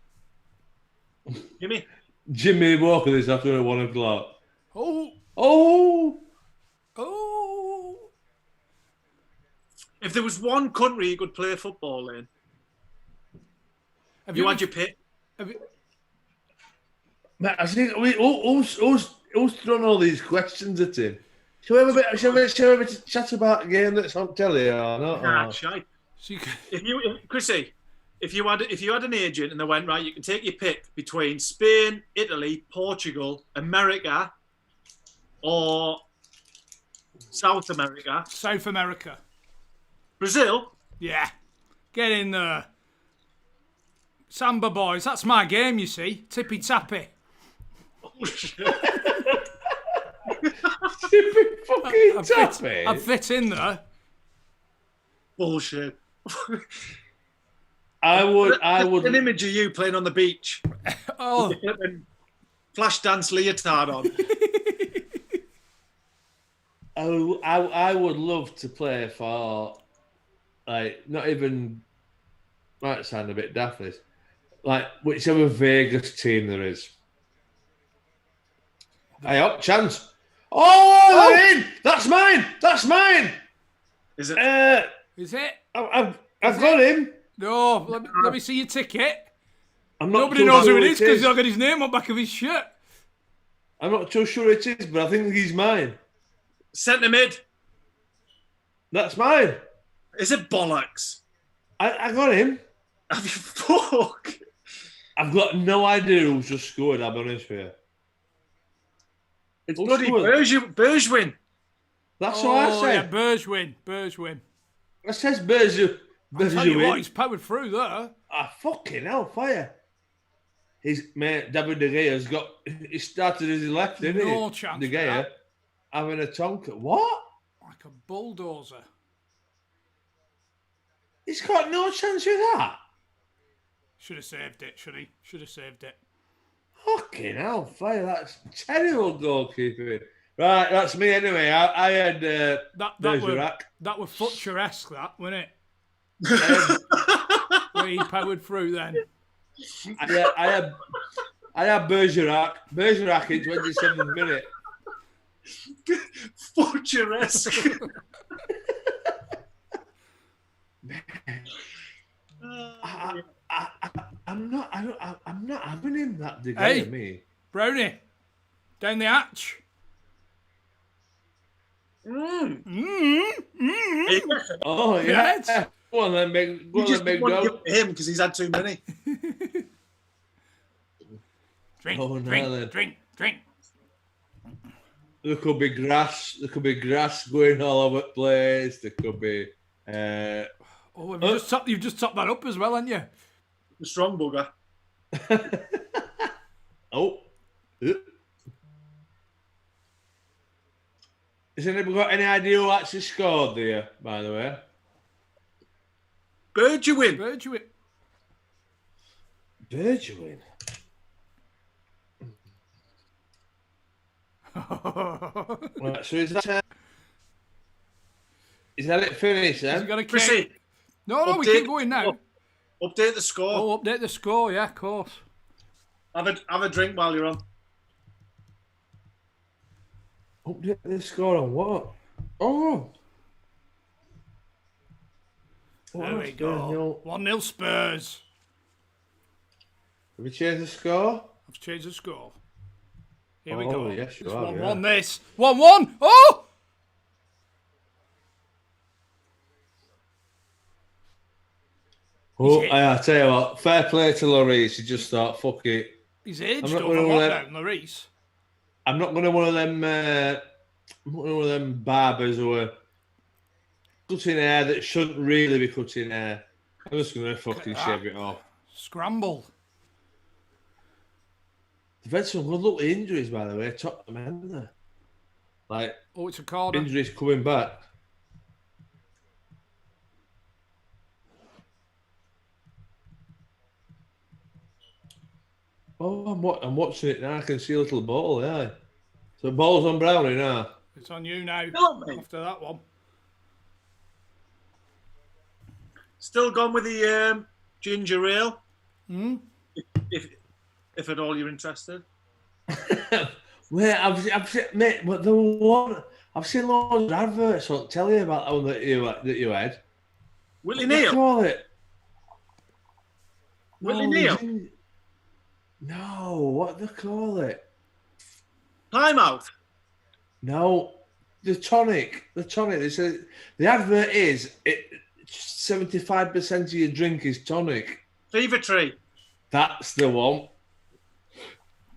Jimmy Walker this afternoon at 1 o'clock. Oh. If there was one country you could play football in, you had your pick. Mate, I think who's thrown all these questions at him? Shall we have a bit of chat about a game that's on telly or not? Nah, shite. Chrissy, if you had an agent and they went, right, you can take your pick between Spain, Italy, Portugal, America, or South America. South America. Brazil? Yeah. Get in there. Samba boys, that's my game, you see. Tippy tappy. Oh, shit. Tippy fucking tappy? I'd fit in there. Bullshit. I would. An image of you playing on the beach. Oh. Flash dance leotard on. I would love to play for, like, not even, might sound a bit daft, this, like, whichever Vegas team there is. Hey, up, chance. Oh, they're in! That's mine! Is it? Is it? I've got him. No, let me see your ticket. Nobody knows who it is because he's not got his name on the back of his shirt. I'm not too sure it is, but I think he's mine. Centre mid. That's mine. Is it bollocks? I got him. Have you fuck? I've got no idea who's just scored, I'll be honest with you. It's bloody Bergwijn. That's what I said. Yeah, Bergwijn. It says Bergwijn. I'll tell you what, he's powered through there. Ah, fucking hell, fire. His mate, David De Gea's got... He started as he left, didn't he? No chance De Gea having a tonker. What? Like a bulldozer. He's got no chance with that. Should have saved it, should he? Should have saved it. Fucking hell, fire. That's terrible goalkeeping. Right, that's me anyway. I had Bergerac. That was Futcher-esque, that, wasn't it? Where he powered through then. I had Bergerac. Bergerac in 27th minute. Futcher-esque. I'm not having him that De Gea, Hey, me. Brownie, down the hatch. Oh, yeah. Yes. Go on then, big go. Give it to him because he's had too many. Drink. There could be grass. There could be grass going all over the place. There could be. You've just topped that up as well, haven't you? The strong bugger. Oh. Has anybody got any idea who actually scored there, by the way? Bergwijn. Right, so is that it finished then? Has he got a Chrissy, kick? No, we keep going now. Update the score. Oh, update the score, yeah, of course. Have a drink while you're on. Update the score on what? Oh. There we go. 1-0 Spurs. Have we changed the score? I've changed the score. Here we go. Yes, you it's are, 1-1 this. 1-1. Oh! Oh, I tell you what, fair play to Lloris. He just thought, fuck it. He's aged over lockdown, Lloris. I'm not going to one of them barbers who are cutting hair that shouldn't really be cutting hair. I'm just going to fucking shave it off. Scramble. They've had some good little injuries, by the way. Tottenham, haven't they? Like, it's a corner. injuries coming back. Oh, I'm watching it now. I can see a little ball, yeah. So ball's on Brownie now. It's on you now. After that one. Still gone with the ginger ale. Mm. If at all you're interested. Mate, I've seen, mate, but the one I've seen loads of adverts on telly about that one that you had. Willie What do Neal. they call it? Willie Neal. No, what do they call it? Plymouth. No, the tonic. They said the advert is 75% of your drink is tonic. Fever Tree. That's the one.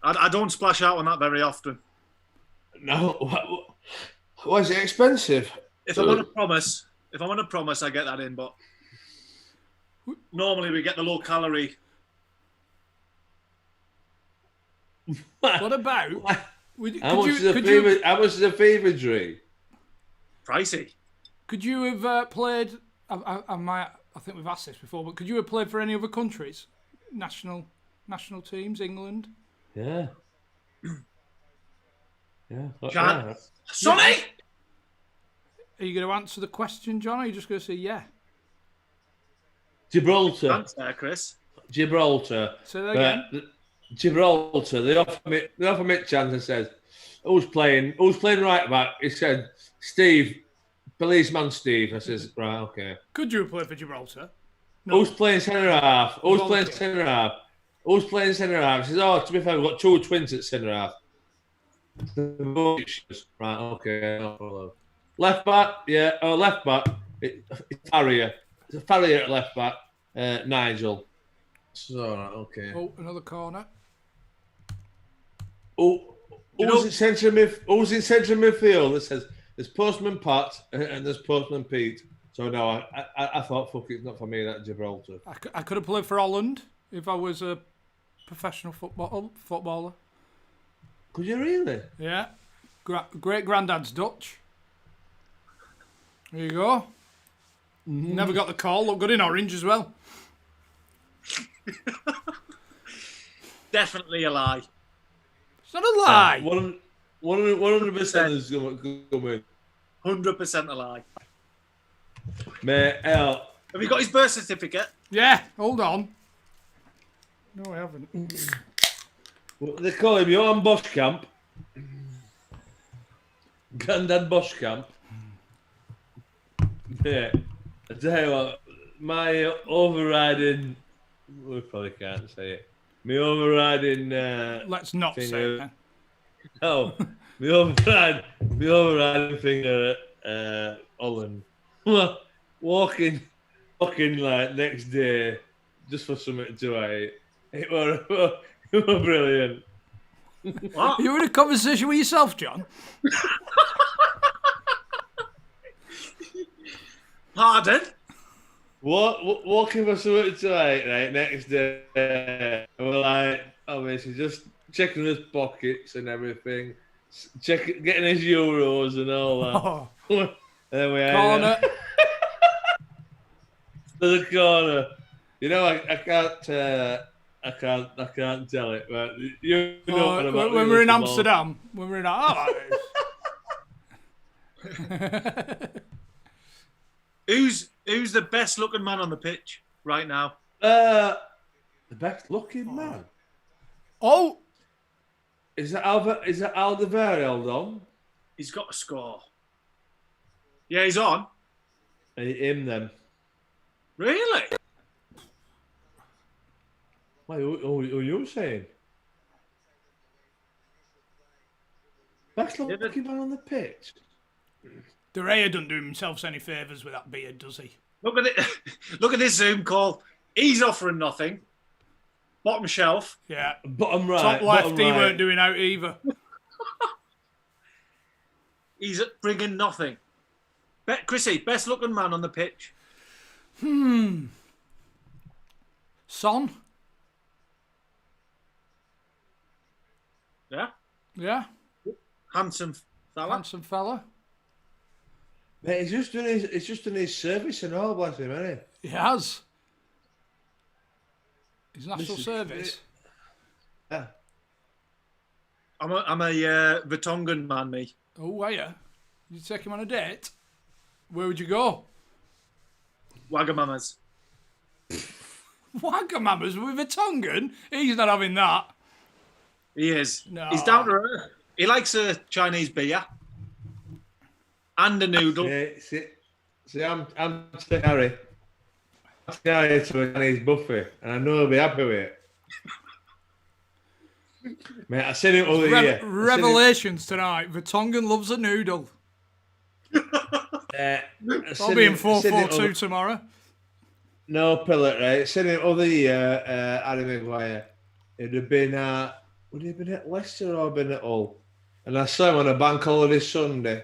I don't splash out on that very often. No, why is it expensive? If I'm on a promise, I get that in. But normally we get the low calorie. What about? How much is a fever tree? Pricey. Could you have played? I think we've asked this before, but could you have played for any other countries? National teams, England. Yeah. Yeah. John. Sonny! Are you going to answer the question, John, or are you just going to say yeah? Gibraltar. Answer, Chris. Gibraltar. Say that again. Gibraltar. They offer me a chance and says, who's playing right back? He said, Steve, policeman Steve. I says, right, okay. Could you have played for Gibraltar? No. Who's playing centre half? Who's playing centre half? He says, oh, to be fair, we've got two twins at centre half. Right, okay. No, left back, yeah. Oh, left back. It's Farrier. It's a Farrier at left back. Nigel. So, right, okay. Oh, another corner. Who's in centre midfield? It says there's Postman Pat and there's Postman Pete. So no, I thought, fuck it, it's not for me, that Gibraltar. I could have played for Holland if I was a professional footballer. Could you really? Yeah. Great granddad's Dutch. There you go. Mm-hmm. Never got the call. Look good in orange as well. Definitely a lie. It's not a lie. 100% is going to in. 100% a lie. Mate, have you got his birth certificate? Yeah, hold on. No, I haven't. Well, they call him Johan Boskamp. Granddad Boskamp. Yeah. I tell you what, my overriding... We probably can't say it. My overriding... Let's not say it. No. my overriding thing at Holland. Walking like next day just for something to eat. It were brilliant. What? You were in a conversation with yourself, John? Pardon? Walking for something to eat, right, next day. We're like, obviously, just checking his pockets and everything. Getting his euros and all that. Oh. There we are. Corner. To the corner. You know, I can't tell it, but you know what about when we're in Amsterdam. When we're in Who's the best looking man on the pitch right now? The best looking man. Oh, Is that Alderweireld on? He's got a score. Yeah, he's on. Him then. Really? Why, who are you saying? Best looking man on the pitch. De Gea doesn't do himself any favours with that beard, does he? Look at it. Look at this Zoom call. He's offering nothing. Bottom shelf. Yeah. Bottom right. Top left, he weren't doing out either. He's bringing nothing. Chrissy, best looking man on the pitch. Son? Yeah. Yeah. Handsome fella. Handsome fella. Mate, he's just done his service and all, bless him, hasn't He has. His national This is- service. he? Yeah. I'm a Vertonghen man, me. Oh, are you? You take him on a date? Where would you go? Wagamama's. Wagamama's with a Tongan? He's not having that. He is. No. He's down to earth. He likes a Chinese beer and a noodle. Yeah, see, I'm taking Harry. I'm taking Harry to a Chinese buffet, and I know he'll be happy with it. Mate, I said it all the year. Revelations tonight. Vertonghen loves a noodle. I'll be in 4-4-2 tomorrow. No, Pillar, right? I said it all the year, Harry Maguire. It'd have been would he have been at Leicester or been at Hull? And I saw him on a bank holiday Sunday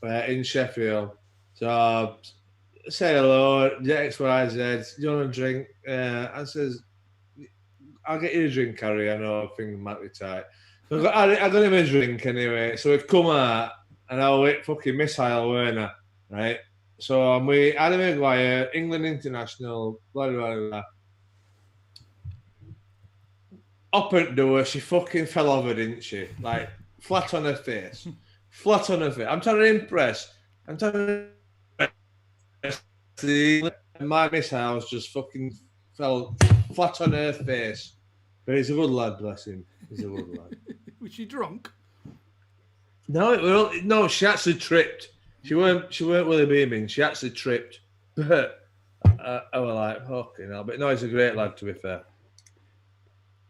in Sheffield. So I say hello, XYZ, do you want a drink? I says, I'll get you a drink, Harry. I know things might be tight. So I got him a drink anyway. So we come out and I was with fucking missile, weren't I? Right? So I'm with Harry Maguire, England international, blah, blah, blah. Up at the door, she fucking fell over, didn't she? Like, flat on her face. Flat on her face. I'm trying to impress. My missiles just fucking fell flat on her face. But he's a good lad, bless him. He's a good lad. Was she drunk? No, she actually tripped. She weren't really beaming. She actually tripped. But I was like, fucking hell. But no, he's a great lad, to be fair.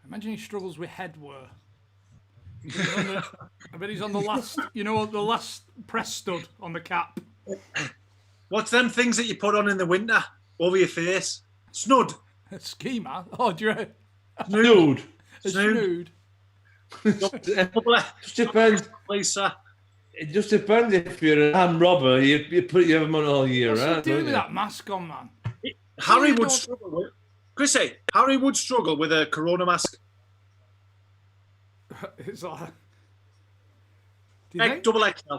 Imagine he struggles with head wear. I bet he's on the last, the last press stud on the cap. What's them things that you put on in the winter over your face? Snud. A ski man? Oh, do you Snood. A snood. Just depends. Please, sir. It just depends if you're an armed robber. You have them on all year What's round. he doing with that mask on, man? Harry would struggle with... Chrissy, Harry would struggle with a corona mask. It's like... Do you think? Double XL.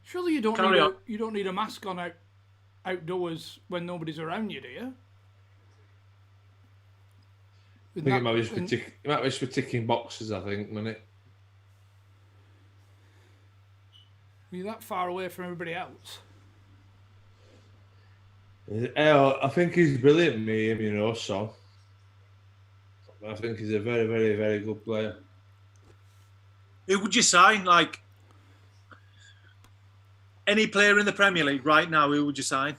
Surely you don't Carry on. you don't need a mask on outdoors when nobody's around you, do you? I think it might be just for ticking boxes, I think, isn't it? You're that far away from everybody else. I think he's brilliant, me, so. I think he's a very, very, very good player. Who would you sign? Like, any player in the Premier League right now, who would you sign?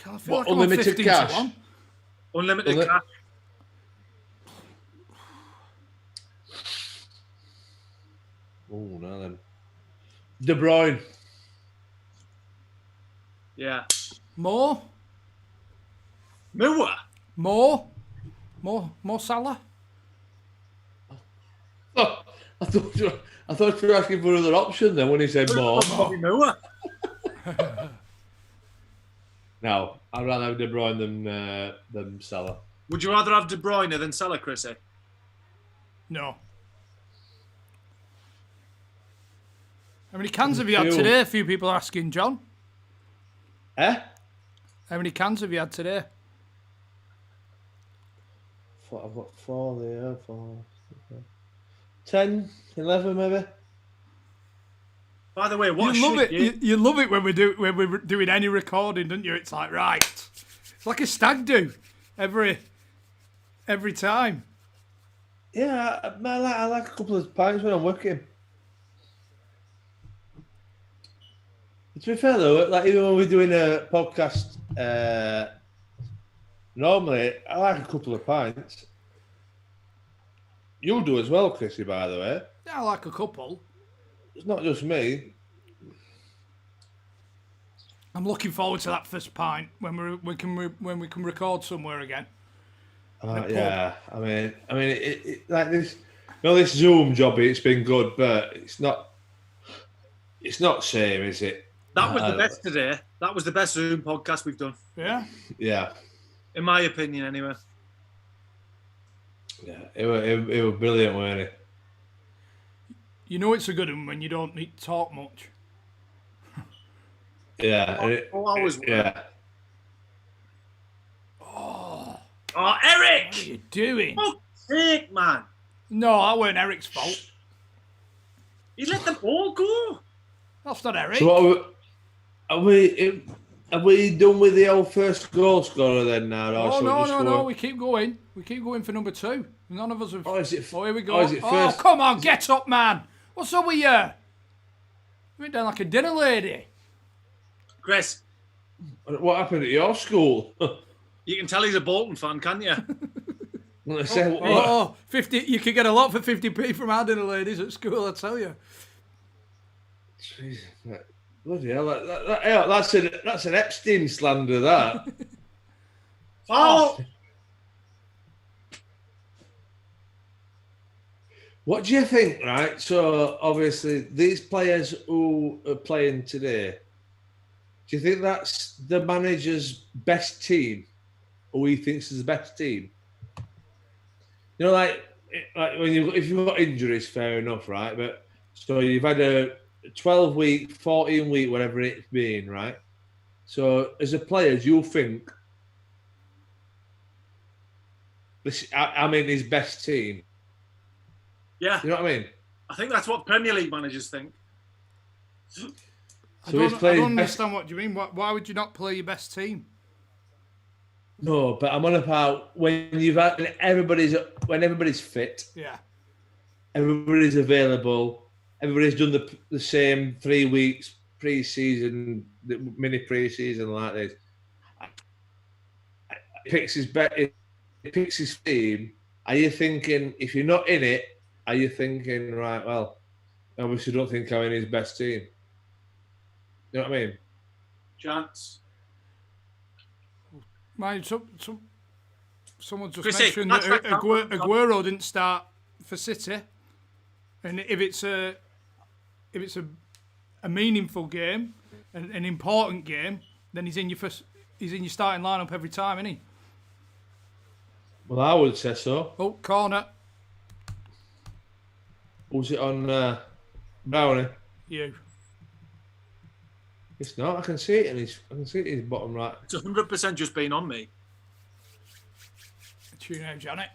I feel like unlimited cash? Unlimited cash. Oh, now then. De Bruyne. Yeah. More Salah. Oh, I thought you were asking for another option then when he said more. Moore. No, I'd rather have De Bruyne than Salah. Would you rather have De Bruyne than Salah, Chrissy? No. How many cans have you had today? A few people are asking, John. Eh? How many cans have you had today? I've got 4 there. 10, 11 maybe. By the way, what you love it. You love it when we're doing any recording, don't you? It's like right. It's like a stag do every time. Yeah, I like a couple of pints when I'm working. To be fair though, like even when we're doing a podcast, normally I like a couple of pints. You do as well, Chrissy, by the way. Yeah, I like a couple. It's not just me. I'm looking forward to that first pint when we can record somewhere again. Yeah, I mean, it, like this. No, this Zoom job, it's been good, but it's not same, is it? That was the best today. That was the best Zoom podcast we've done. Yeah. Yeah. In my opinion, anyway. Yeah, it was brilliant, weren't it? You know it's a good one when you don't need to talk much. Yeah, hours worth. yeah. Oh, What Eric! are you doing? Fuck's sake, man. No, that weren't Eric's fault. He let the ball go. That's not Eric. So what are we done with the old first goal scorer then now? Oh, So no. We keep going. We keep going for number 2. None of us have. Oh, is it? Oh, here we go. Oh, is it first? Come on, get up, man. What's up with you? You went down like a dinner lady. Chris, What happened at your school? you can tell he's a Bolton fan, can't you? 50. You could get a lot for 50p from our dinner ladies at school, I tell you. Jeez, bloody hell! That's an Epstein slander. That. Oh! What do you think? Right. So obviously, these players who are playing today, do you think that's the manager's best team, or he thinks is the best team? You know, like when if you've got injuries, fair enough, right? But so you've had a 12-week, 14-week, whatever it's been, right? So as a player, do you think this? I mean, his best team. Yeah. You know what I mean? I think that's what Premier League managers think. I don't understand what you mean. Why would you not play your best team? No, but I'm on about when everybody's fit. Yeah. Everybody's available. Everybody's done the same 3 weeks pre-season, mini pre-season like this. He picks his team. Are you thinking, if you're not in it, are you thinking, right, well, I obviously don't think I'm in his best team. You know what I mean? Chance. Mind someone just Chrissy, mentioned that Aguero didn't start for City, and if it's a meaningful game, an important game, then he's in your starting lineup every time, isn't he? Well, I would say so. Oh, corner. Was it on Brownie? You. It's not. I can see it in his bottom right. It's 100% just been on me. Tune out, Janet.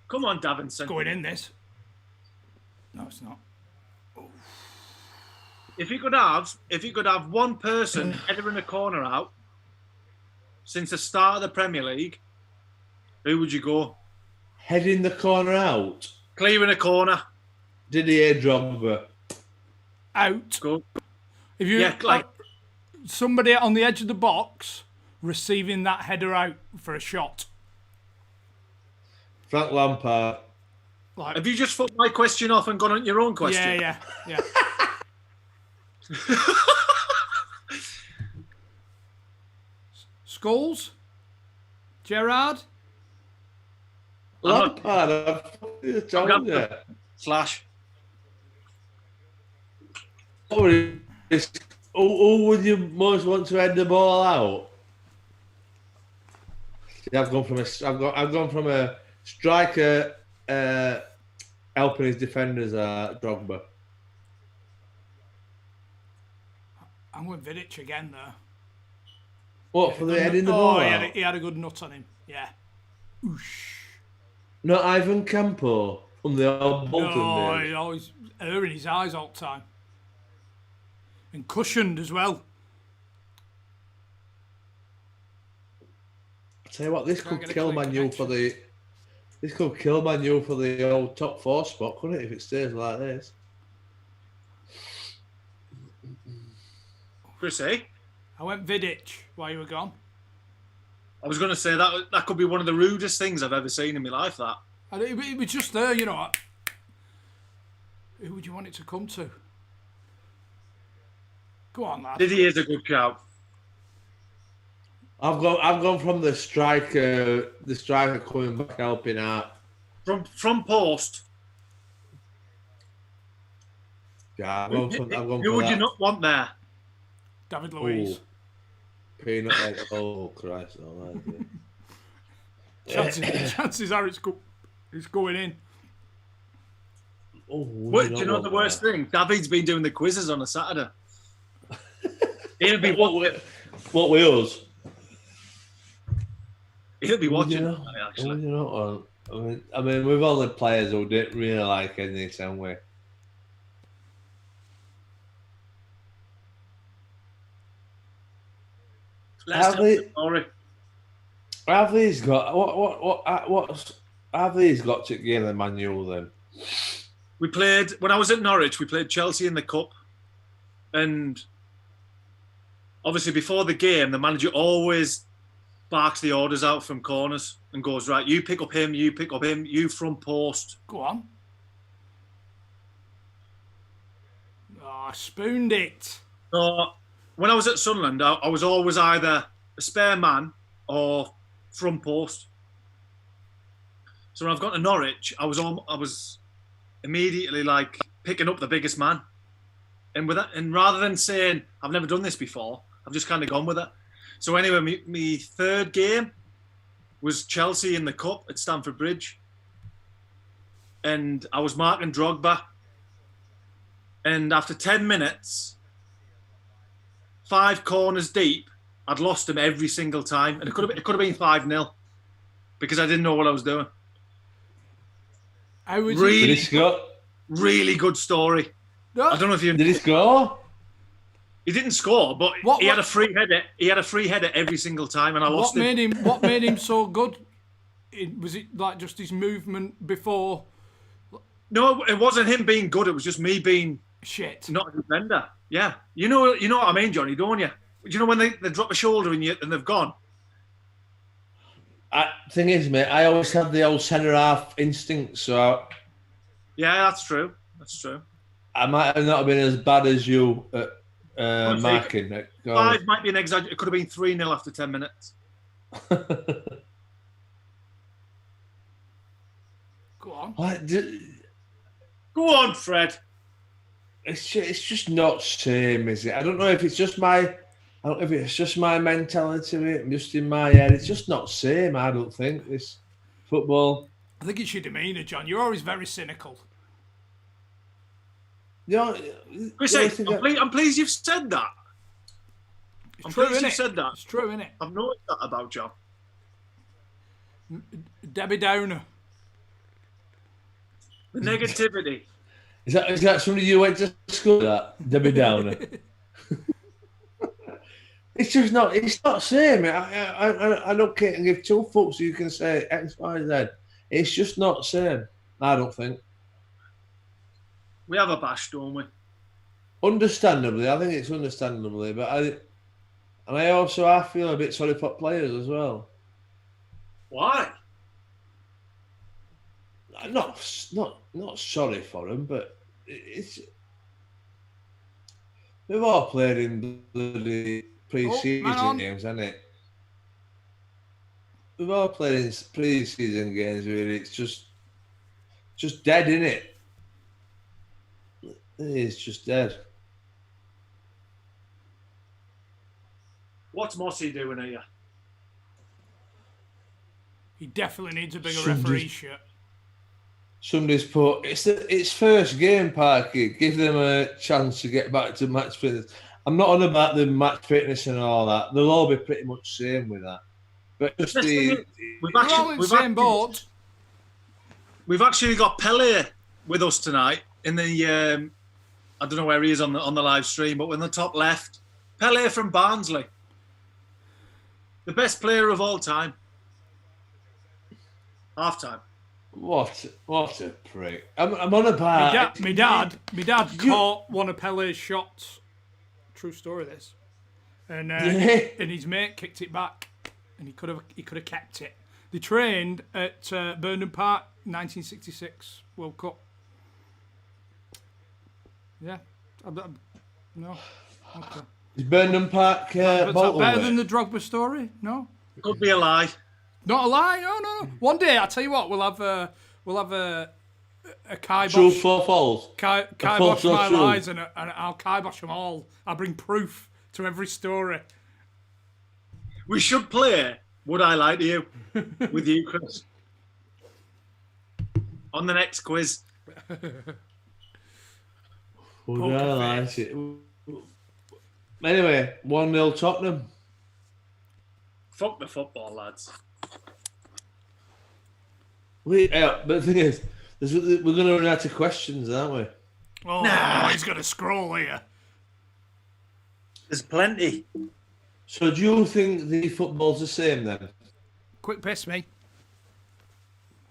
Come on, Davinson. Going in this. No, it's not. If you could have one person heading a corner out since the start of the Premier League, who would you go? Heading the corner out. Clearing a corner. Didier Drogba. Out. Go. If you somebody on the edge of the box receiving that header out for a shot. Frank Lampard. Like, have you just put my question off and gone on your own question? Yeah. Scholes? Gerrard? Lampard. I've told you. Slash. Who would you most want to head the ball out? I've gone from a striker helping his defenders, Drogba. I'm with Vidic again there. What, for the heading the ball out? He had a good nut on him. Yeah. Oosh. Not Ivan Campo from the old Bolton days. No, he's always erring his eyes all the time. And cushioned as well. I tell you what, this could kill Man U for the old top 4 spot, couldn't it, if it stays like this? Chrissy? I went Vidic while you were gone. I was going to say that could be one of the rudest things I've ever seen in my life, that. And it was just there, you know. Who would you want it to come to? Go on, lad. Didier's a good shout. I've gone from the striker coming back helping out. From post. Yeah, I've gone who would you not want there? David Luiz. Peanut head. Oh Christ! Chances are it's going in. Oh, Do you know the worst thing? David's been doing the quizzes on a Saturday. He'll be what with us? He'll be watching. Actually, I mean, we've all the players who didn't really like any this, haven't we? Let's tell the story. Have these got what? Have these got to get the manual then? We played when I was at Norwich. We played Chelsea in the cup, and obviously before the game, the manager always barks the orders out from corners and goes, right, you pick up him, you front post. Go on. Oh, I spooned it. So when I was at Sunderland, I was always either a spare man or front post. So when I've got to Norwich, I was immediately like picking up the biggest man. And with that, and rather than saying I've never done this before, I've just kind of gone with it. So anyway, my third game was Chelsea in the cup at Stamford Bridge, and I was marking Drogba. And after 10 minutes, 5 corners deep, I'd lost him every single time, and it could have been 5-0 because I didn't know what I was doing. Did he score? Really good story. No. I don't know if you did he score? He didn't score, but he had a free header. He had a free header every single time, and I lost him. What made him so good? Was it like just his movement before? No, it wasn't him being good. It was just me being shit, not a defender. Yeah, you know what I mean, Johnny, don't you? You know when they drop a shoulder and they've gone. Thing is, mate, I always had the old centre half instinct, so. Yeah, that's true. That's true. I might have not been as bad as you at marking. 5 might be an exaggeration. It could have been 3-0 after 10 minutes. Go on. Go on, Fred. It's just not same, is it? I don't know if it's just my mentality of it, just in my head. It's just not same, I don't think, this football. I think it's your demeanour, John. You're always very cynical. Chris, I'm pleased you've said that. It's true, innit? That. It's true, innit? I've noticed that about John. Debbie Downer. The negativity. Is that somebody you went to school with, that? Debbie Downer? It's not same. I don't care and give 2 fucks you can say X, Y, Z. It's just not same. I don't think. We have a bash, don't we? Understandably, I think it's understandably, but I feel a bit sorry for players as well. Why? Not sorry for them, but it's. We've all played in bloody pre-season games, haven't it? We've all played in pre-season games where it's just dead, isn't it? It's just dead. What's Mossy doing here? He definitely needs a bigger referee shirt. Somebody's put it's first game, Parky. Give them a chance to get back to match fitness. I'm not on about the match fitness and all that. They'll all be pretty much same with that. But just we've actually got Pele with us tonight in the I don't know where he is on the live stream, but in the top left, Pele from Barnsley, the best player of all time. Half time. What a prick! I'm on about. My dad caught one of Pele's shots. True story, this, and his mate kicked it back, and he could have kept it. They trained at Burnham Park, 1966 World Cup. Yeah, no. Okay. Is Burnham Park better than the Drogba story? No. Could be a lie. Not a lie. No. One day, I'll tell you what. We'll have a kibosh. True for false. Kibosh my lies, and I'll kibosh them all. I'll bring proof to every story. We should play Would I lie to you? With you, Chris. On the next quiz. Would I lie to you? Anyway, 1-0 Tottenham. Fuck the football, lads. But the thing is, we're going to run out of questions, aren't we? Oh, nah. He's going to scroll here. There's plenty. So do you think the football's the same then? Quick piss me.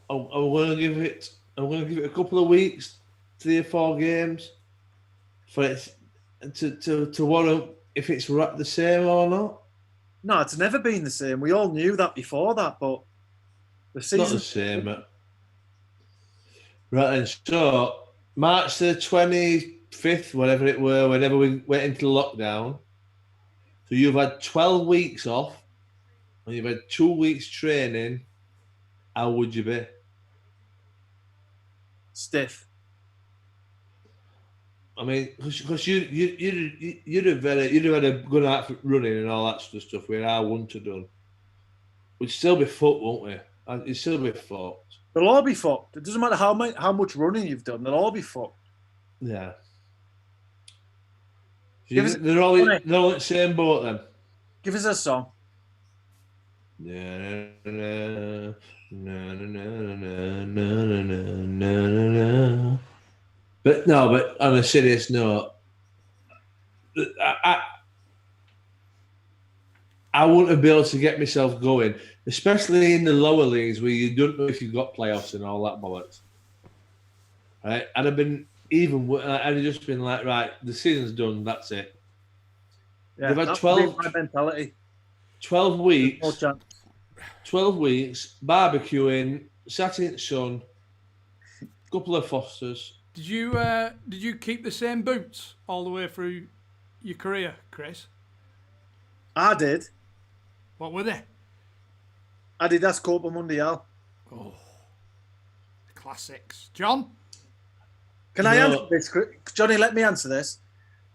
I'm going to give it a couple of weeks, 3 or 4 games, for it to warrant if it's the same or not. No, it's never been the same. We all knew that before that, but the season not the same. Right, and so March the 25th, whatever it were, whenever we went into lockdown. So you've had 12 weeks off, and you've had 2 weeks training. How would you be? Stiff. I mean, because you'd have had a good outfit running and all that sort of stuff where I wouldn't have done. We'd still be fucked, won't we? You'd still be fucked. They'll all be fucked. It doesn't matter how much running you've done. They'll all be fucked. Yeah. They're all in the same boat then. Give us a song. But on a serious note, I wouldn't be able to get myself going, especially in the lower leagues where you don't know if you've got playoffs and all that bollocks. Right? I'd have just been like, right, the season's done, that's it. Yeah, they've had that's 12 my mentality. 12 weeks. No chance. 12 weeks, barbecuing, sat in the sun, couple of Fosters. Did you keep the same boots all the way through your career, Chris? I did. What were they? Adidas Copa Mundial. Oh, classics. John? Can I answer this? Johnny, let me answer this.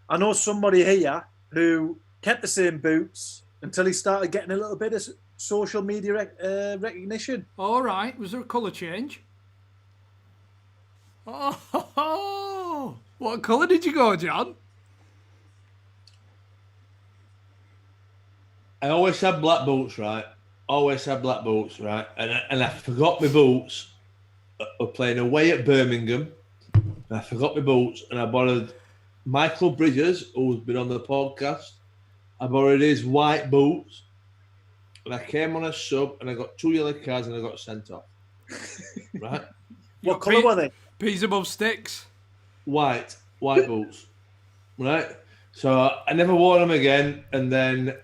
I know somebody here who kept the same boots until he started getting a little bit of social media recognition. All right. Was there a colour change? Oh, what colour did you go, John? I always had black boots, right? And I forgot my boots. I was playing away at Birmingham. And I forgot my boots, and I borrowed Michael Bridges, who's been on the podcast. I borrowed his white boots, and I came on a sub, and I got 2 yellow cards, and I got sent off. Right? What colour were they? Peas above sticks. White boots. Right? So I never wore them again, and then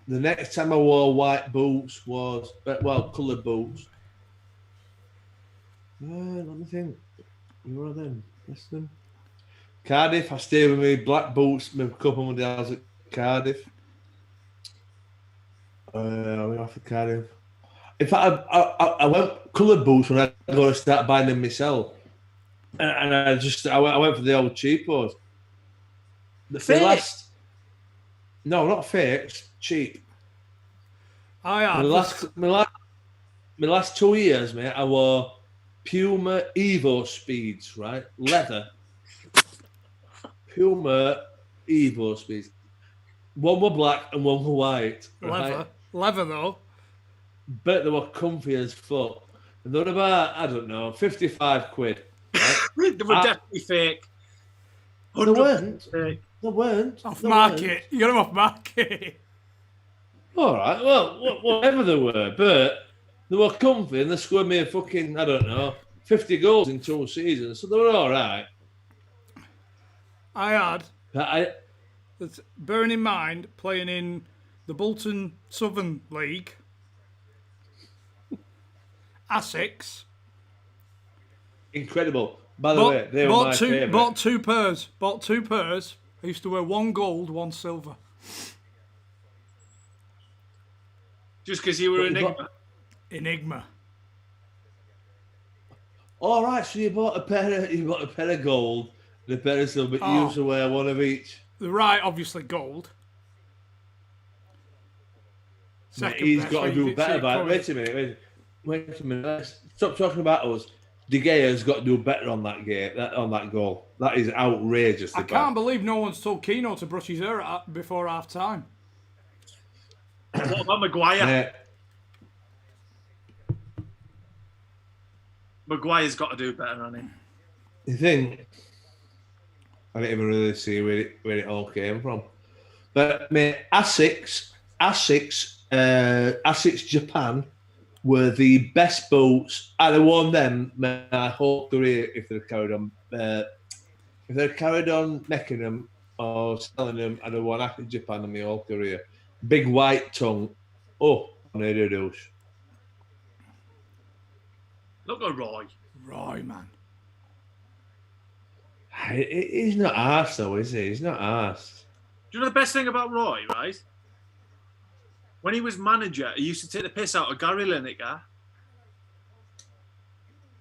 the next time I wore white boots was, coloured boots. Let me think. Where are them? That's them. Cardiff. I stayed with me black boots, my couple of days at Cardiff. I went off to Cardiff. In fact, I went coloured boots when I got to start buying them myself. And I went for the old cheapos. No, not fakes, cheap. My last 2 years, mate, I wore Puma Evo Speeds, right? Leather. Puma Evo Speeds. One were black and one were white. Right? Leather though. But they were comfy as fuck. And they were about, I don't know, 55 quid. Right? They were definitely fake. They weren't. Off market. You got them off market. All right. Well, whatever they were, but they were comfy and they scored me a fucking, I don't know, 50 goals in 2 seasons. So they were all right. Bearing in mind, playing in the Bolton Southern League, Essex. Incredible. By the way, they were my favourite. Bought two pairs. I used to wear 1 gold, 1 silver. Just because you were Enigma. All right, so you bought a pair of gold and a pair of silver, but you used to wear 1 of each. The right, obviously gold. He's got to do better. Wait a minute. Stop talking about us. De Gea's got to do better on that game, on that goal. That is outrageous. I can't believe no one's told Keano to brush his hair before half time. What about Maguire? Maguire's got to do better, hasn't he? You think? I didn't even really see where it all came from. But mate, Asics Japan were the best boots. I'd have worn them my whole career if they'd carried on. If they'd carried on making them or selling them, I'd have worn Asics Japan in my whole career. Big white tongue. Oh, I need a douche. Look at Roy. Roy, man. He's not arsed though, is he? He's not arsed. Do you know the best thing about Roy, right? When he was manager, he used to take the piss out of Gary Lineker.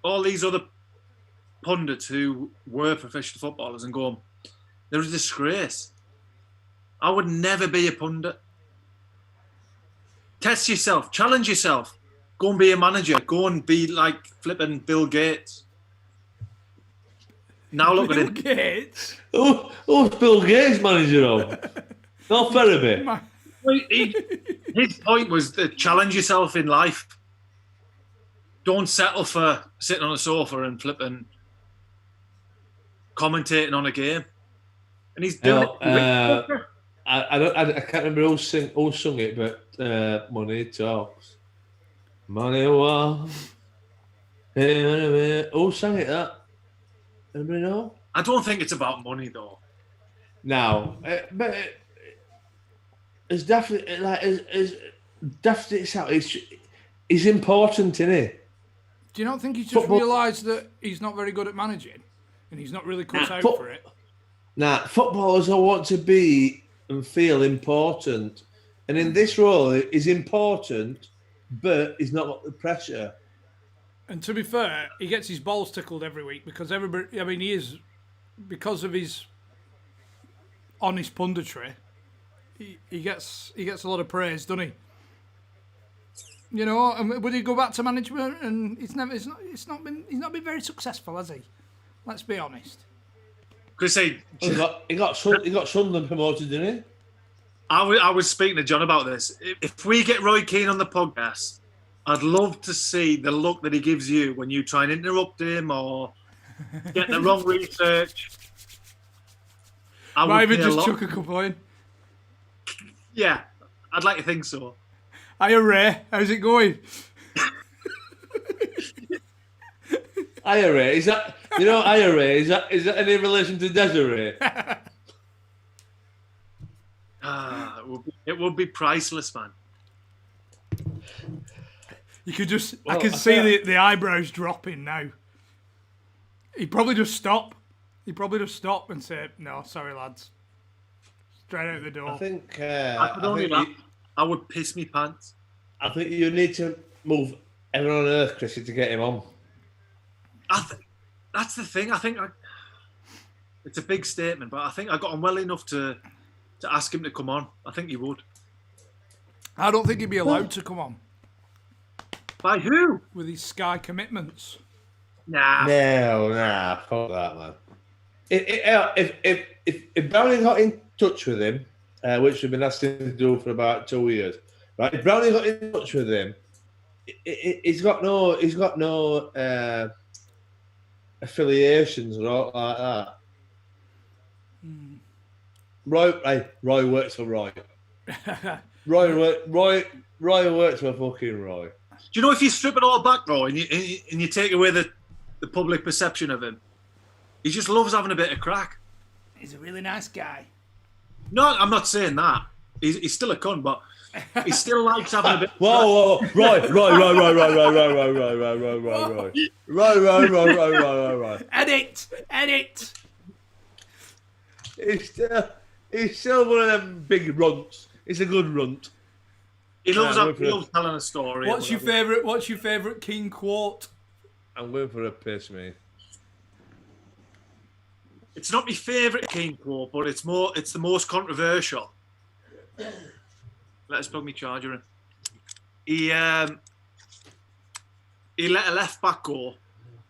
All these other pundits who were professional footballers and go, they're a disgrace. I would never be a pundit. Test yourself. Challenge yourself. Go and be a manager. Go and be like flipping Bill Gates. Now look at him. Bill Gates? Who's Bill Gates manager of? Not Ferriby. His point was to challenge yourself in life. Don't settle for sitting on a sofa and flipping, commentating on a game. And he's doing it. I can't remember who sung it, but Money Talks. Money Walks. Who sang it, that? Anybody know? I don't think it's about money, though. No, but it's definitely it's important, isn't it? Do you not think he's just realised that he's not very good at managing and he's not really cut out for it? Footballers all want to be and feel important, and in this role, he's important, but he's not got the pressure. And to be fair, he gets his balls tickled every week because everybody. I mean, he is because of his honest punditry. He gets a lot of praise, doesn't he? You know, and would he go back to management? And he's not been very successful, has he? Let's be honest. Chris, he got Sunderland promoted, didn't he? I was speaking to John about this. If we get Roy Keane on the podcast, I'd love to see the look that he gives you when you try and interrupt him or get the wrong research. Might even just chuck a couple in. Yeah, I'd like to think so. Hiya, Ray. How's it going? Hiya, Ray. Is that Hiya, Ray? Is that any relation to Desiree? It would be priceless, man. You could just, I can see the eyebrows dropping now. He'd probably just stop. And say, no, sorry, lads. Straight out the door. I think I would piss me pants. I think you need to move everyone on earth, Chrissy, to get him on. That's the thing. I think it's a big statement, but I think I got on well enough to ask him to come on. I think he would. I don't think he'd be allowed to come on. By who? With his Sky commitments. Nah. No, fuck that, man. If Brownie got in touch with him, which we've been asking him to do for about 2 years, right? If Brownie got in touch with him, he's got no affiliations or all like that. Roy works for Roy. Roy works for fucking Roy. Do you know if you strip it all back, Roy, and you take away the public perception of him, he just loves having a bit of crack. He's a really nice guy. No, I'm not saying that. He's still a cunt, but he still likes having a bit. Whoa! Roy! Edit. He's still one of them big runts. He's a good runt. He loves telling a story. What's your favourite King quote? I'm going for a piss, mate. It's not my favourite King quote, but it's the most controversial. Let's plug my charger in. he let a left back go,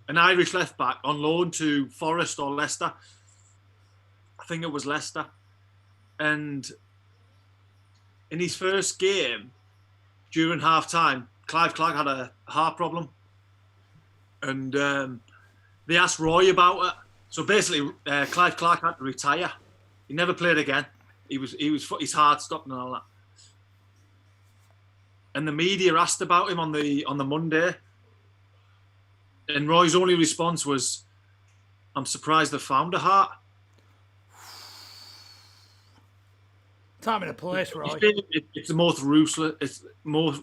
an Irish left back on loan to Forest or Leicester. I think it was Leicester. And in his first game, during half time, Clive Clark had a heart problem. And they asked Roy about it. So basically, Clive Clark had to retire. He never played again. His heart stopped and all that. And the media asked about him on the Monday. And Roy's only response was, "I'm surprised they found a heart." Time and a place, Roy. It's the most ruthless. It's more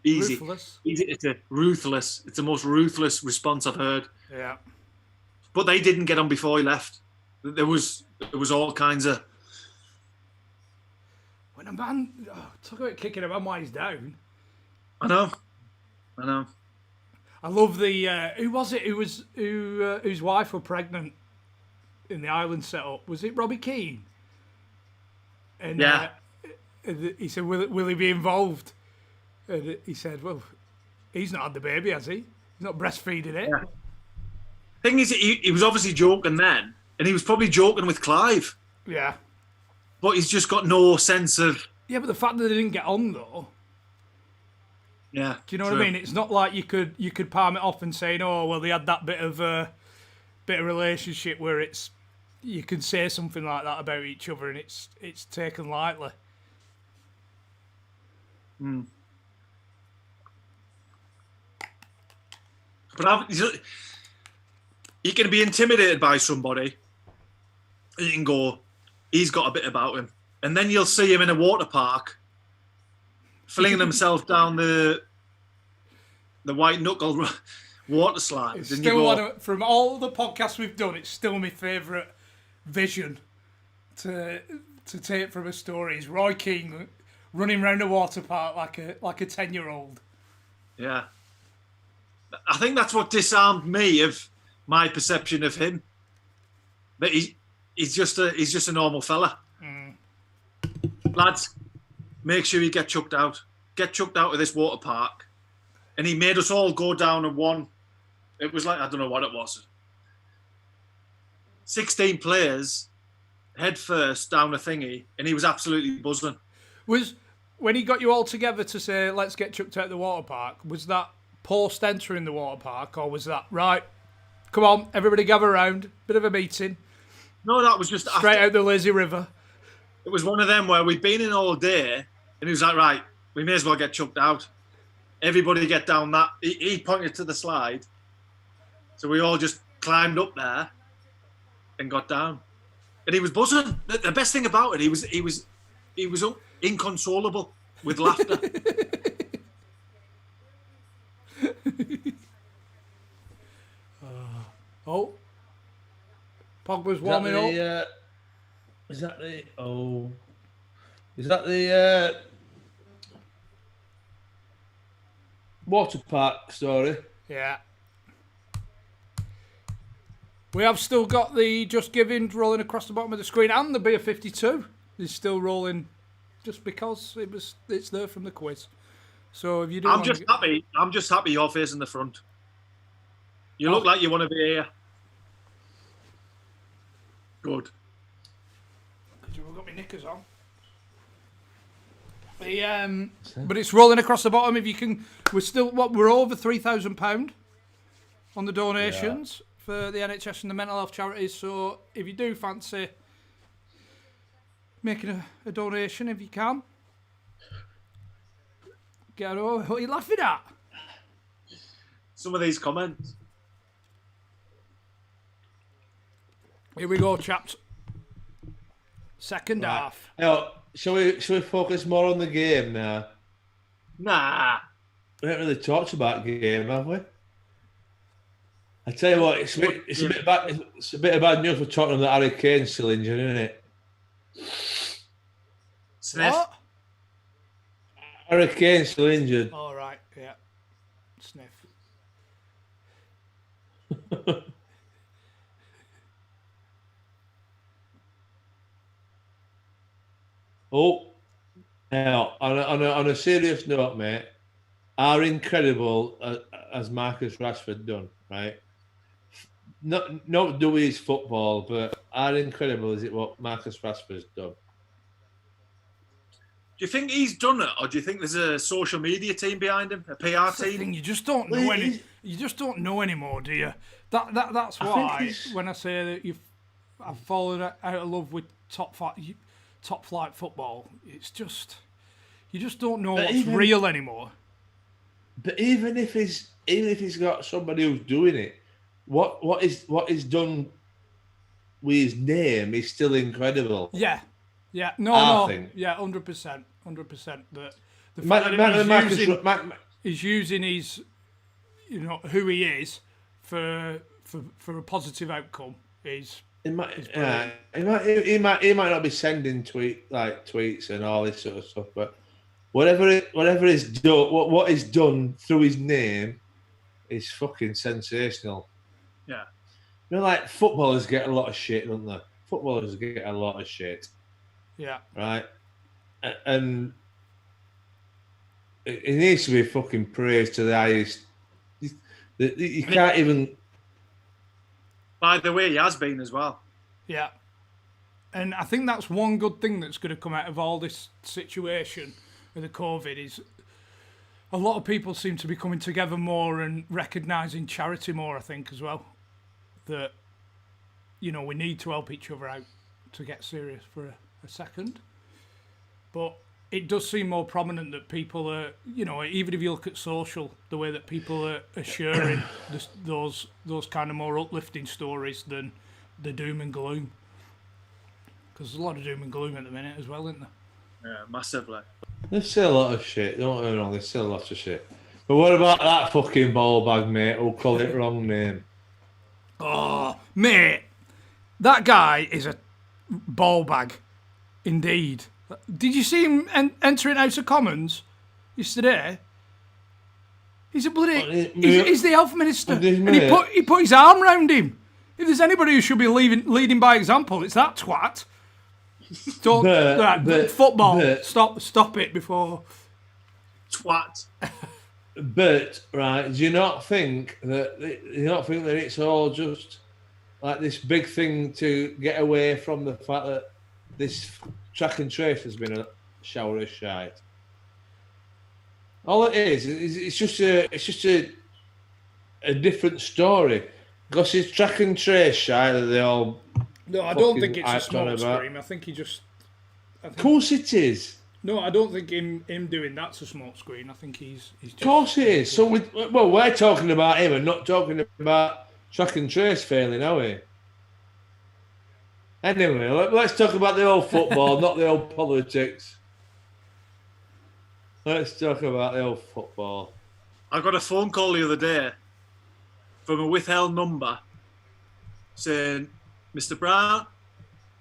easy. Ruthless. It's ruthless. It's the most ruthless response I've heard. Yeah. But they didn't get on before he left. There was all kinds of. When a man, talk about kicking a man while he's down. I know. I love the who was it? Whose wife were pregnant in the island setup? Was it Robbie Keane? And yeah. He said, "Will he be involved?" And he said, "Well, he's not had the baby, has he? He's not breastfeeding it." Yeah. Thing is, he was obviously joking then, and he was probably joking with Clive. Yeah. But he's just got no sense of. Yeah, but the fact that they didn't get on though. Yeah. Do you know what I mean? It's not like you could palm it off and say, "Oh, well, they had that bit of relationship where it's you can say something like that about each other and it's taken lightly." Mm. But you can be intimidated by somebody, and you can go, "He's got a bit about him," and then you'll see him in a water park, flinging himself down the white knuckle water slide. It's still from all the podcasts we've done, it's still my favourite vision to take from a story. Is Roy Keane running around a water park like a 10-year-old. Yeah, I think that's what disarmed me of my perception of him. That he's just a normal fella. Mm. Lads, make sure you get chucked out. Get chucked out of this water park. And he made us all go down it was like, I don't know what it was. 16 players, head first down a thingy, and he was absolutely buzzing. Was when he got you all together to say, "Let's get chucked out of the water park," was that post entering the water park, or was that, "Right, come on, everybody gather around, bit of a meeting"? No, that was just straight out the lazy river. It was one of them where we'd been in all day, and he was like, "Right, we may as well get chucked out. Everybody get down that." He pointed to the slide, so we all just climbed up there and got down. And he was buzzing. The best thing about it, he was inconsolable with laughter. Oh, Pogba's warming up. Is that the water park story? Yeah. We have still got the Just Giving rolling across the bottom of the screen, and the Beer 52 is still rolling, just because it's there from the quiz. So if you do, I'm just happy you're facing the front. You look like you want to be here. Good. I've got my knickers on. But it's rolling across the bottom. If you can, we're over £3,000 on the donations for the NHS and the mental health charities. So if you do fancy making a donation, if you can, get over. What are you laughing at? Some of these comments. Here we go, chaps. Second half. Now, shall we focus more on the game now? Nah. We haven't really talked about the game, have we? I tell you what, it's a bit of bad news for Tottenham that Harry Kane's still injured, isn't it? Sniff. What? Harry Kane's still injured. All right, yeah. Sniff. Oh, Now, on a serious note, mate, how incredible has Marcus Rashford done, right? Not do his football, but how incredible is it what Marcus Rashford's done? Do you think he's done it, or do you think there's a social media team behind him, a PR That's the team? thing, you just don't know you just don't know anymore, do you? That's why when I say that I've fallen out of love with top flight football, it's just you just don't know what's real anymore. But even if he's got somebody who's doing it, what is done with his name is still incredible. Yeah, no, yeah, 100%. That the fact that he's using his, who he is for a positive outcome is. He might not be sending tweets and all this sort of stuff, but whatever is done, what is done through his name is fucking sensational. Yeah. Like footballers get a lot of shit, don't they? Footballers get a lot of shit. Yeah. Right? And it needs to be fucking praised to the highest. You can't even... By the way, he has been as well. Yeah. And I think that's one good thing that's going to come out of all this situation with the COVID is a lot of people seem to be coming together more and recognising charity more, I think, as well. That, we need to help each other out, to get serious for a second. But it does seem more prominent that people are, even if you look at social, the way that people are sharing those kind of more uplifting stories than the doom and gloom. Because there's a lot of doom and gloom at the minute as well, isn't there? Yeah, massively. There's still a lot of shit. Don't get me wrong, there's still lots of shit. But what about that fucking ball bag, mate, who'll call it wrong name? Oh, mate, that guy is a ball bag, indeed. Did you see him entering House of Commons yesterday? He's a bloody... He's the health minister. And he put his arm round him. If there's anybody who should be leading by example, it's that twat. Football. Stop it before... Twat. But, right, do you not think that it's all just like this big thing to get away from the fact that this track and trace has been a shower of shite? All it is it's just a different story. Because it's track and trace shite that they all... No, I don't think it's a smoke screen. I think he just... Of course it is. No, I don't think him doing that's a smoke screen. I think he's just... Of course it is. So, we're talking about him and not talking about track and trace failing, are we? Anyway, let's talk about the old football, not the old politics. Let's talk about the old football. I got a phone call the other day from a withheld number saying, Mr. Brown,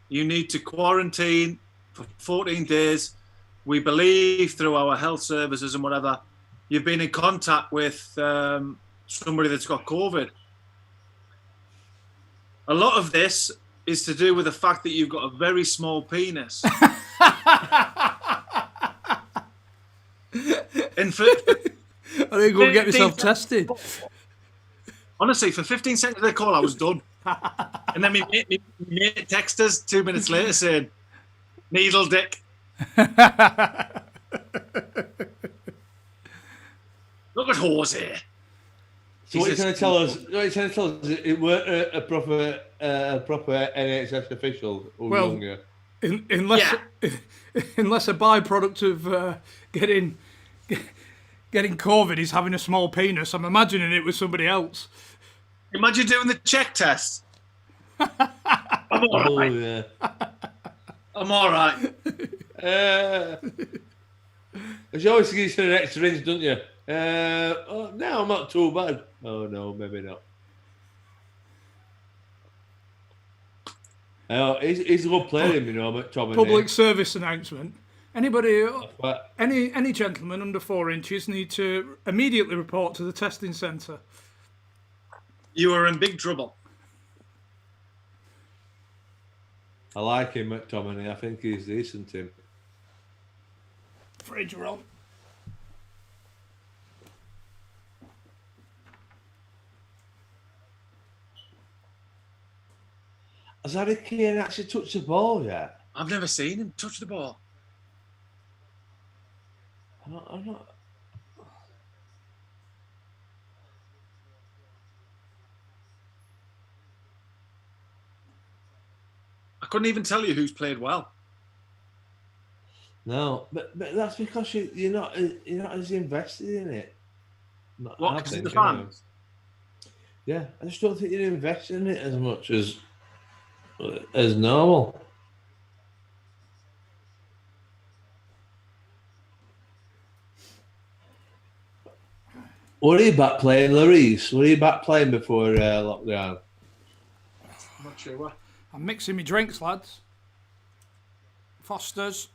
you need to quarantine for 14 days. We believe through our health services and whatever, you've been in contact with somebody that's got COVID. A lot of this is to do with the fact that you've got a very small penis. And for, I think go get myself tested. Honestly, for 15 seconds of the call, I was done. And then my mate texted us 2 minutes later saying, needle dick. Look at horse here. So what you're trying to tell us? It weren't a proper NHS official who rung you? Unless a byproduct of getting COVID is having a small penis, I'm imagining it was somebody else. Imagine doing the check test. I'm all right. Yeah. I'm all right. You always give you an extra inch, don't you? No, I'm not too bad. Oh no, maybe not. He's a good player, McTominay. Public service announcement. Anybody, any gentleman under 4 inches need to immediately report to the testing centre. You are in big trouble. I like him, McTominay. I think he's decent, him. Fridge are on. Has Harry Kane actually touched the ball yet? I've never seen him touch the ball. I'm not. I couldn't even tell you who's played well. No, but that's because you're not as invested in it. What? Because of the fans? Yeah, I just don't think you're invested in it as much as normal. Were you back playing, Larice? Were you back playing before lockdown? I'm not sure what. I'm mixing my drinks, lads. Foster's.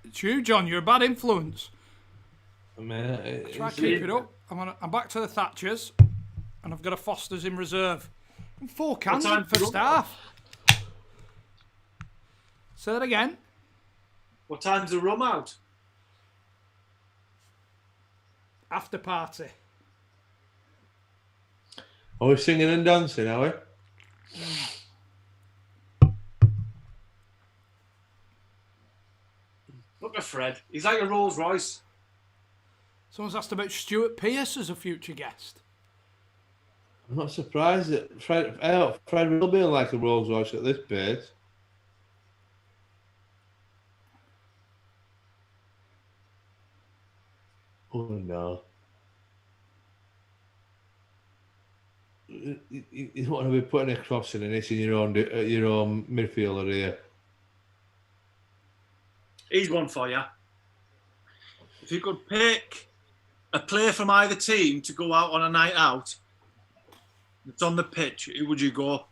It's you, John. You're a bad influence. Try to keep it up. I'm back to the Thatchers, and I've got a Foster's in reserve. 4 cans in first half. Say that again. What time's the rum out? After party. Are we singing and dancing, are we? Look at Fred. He's like a Rolls Royce. Someone's asked about Stuart Pearce as a future guest. I'm not surprised that Fred will be like a Rolls Royce at this pace. Oh no. You don't want to be putting a cross in and it's in your own midfielder here. He's one for you. If you could pick a player from either team to go out on a night out that's on the pitch, who would you go?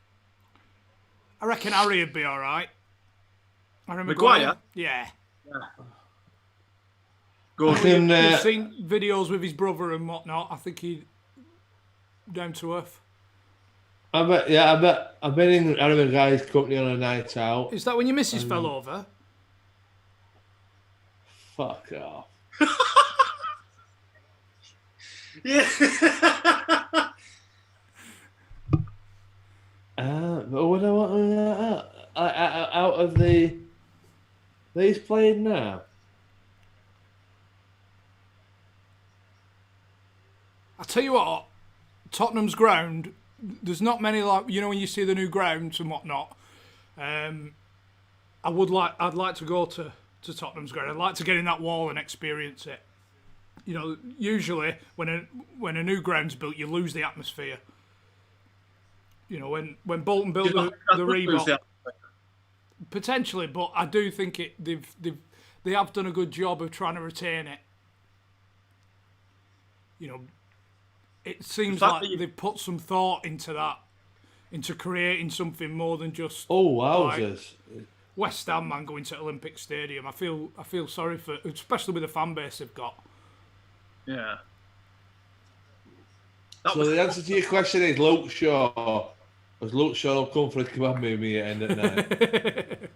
I reckon Harry would be all right. Maguire? Yeah. Go. I've seen videos with his brother and whatnot. I think he's down to earth. I bet I've been in Harry Maguire's company on a night out. Is that when your missus fell over? Fuck off. Yeah. But what I want out of these playing now. I tell you what, Tottenham's ground. There's not many like when you see the new grounds and whatnot. I'd like to go to Tottenham's ground. I'd like to get in that wall and experience it. Usually when a new ground's built, you lose the atmosphere. When Bolton built the Reebok, potentially, but I do think they have done a good job of trying to retain it. It seems like they've put some thought into that, into creating something more than just. Oh wowzers! Like West Ham, man, going to Olympic Stadium. I feel sorry for, especially with the fan base they've got. Yeah. So the answer to your question is Luke Shaw. Because Luke Shaw will come for a kebab with me at end at night.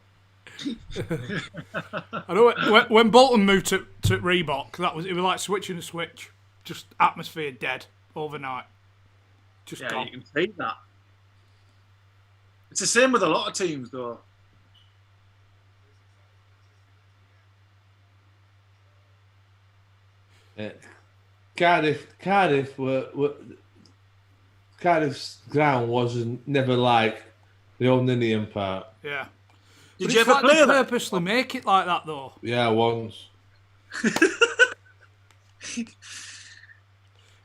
I know when Bolton moved to Reebok, it was like switching a switch. Just atmosphere dead overnight. Just gone. You can see that. It's the same with a lot of teams, though. Cardiff's ground wasn't never like the old Ninian part. Yeah. Did you ever play that? Purposely make it like that, though. Yeah, once.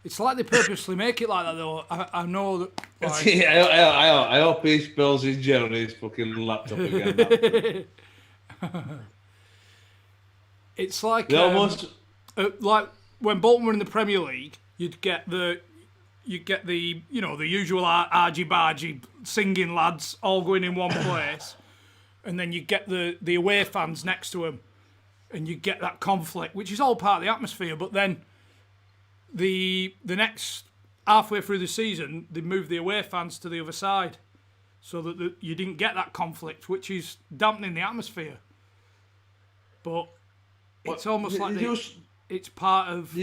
It's like they purposely make it like that, though. I know that. Like... I hope he spills his gel on his fucking laptop again. It's like almost like when Bolton were in the Premier League, you'd get the the usual argy bargy singing lads all going in one place, and then you get the away fans next to them, and you get that conflict, which is all part of the atmosphere. But then the next halfway through the season, they moved the away fans to the other side, so that you didn't get that conflict, which is dampening the atmosphere. But it's almost like it's part of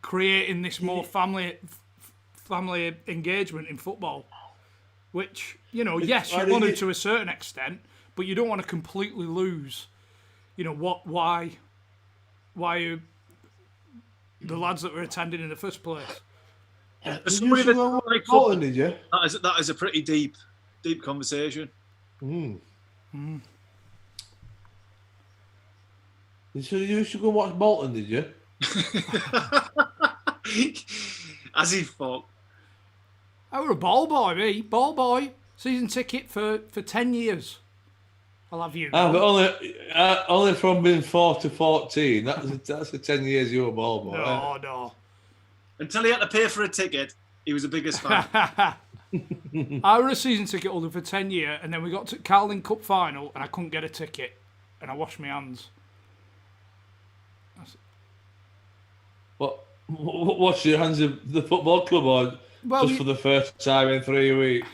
creating this more family engagement in football. Which, you know, yes, you want it to a certain extent, but you don't want to completely lose, you know, why the lads that were attending in the first place. Did you like Bolton, did you? That is a pretty deep conversation. So you used to go watch Bolton, did you? As he thought. I were a ball boy, me. Ball boy. Season ticket for 10 years. I'll have you. But only from being 4 to 14. That's the 10 years you were a ball boy. No. Until he had to pay for a ticket, he was the biggest fan. I were a season ticket holder for 10 years, and then we got to Carling Cup final, and I couldn't get a ticket, and I washed my hands. Wash your hands of the football club, or for the first time in 3 weeks?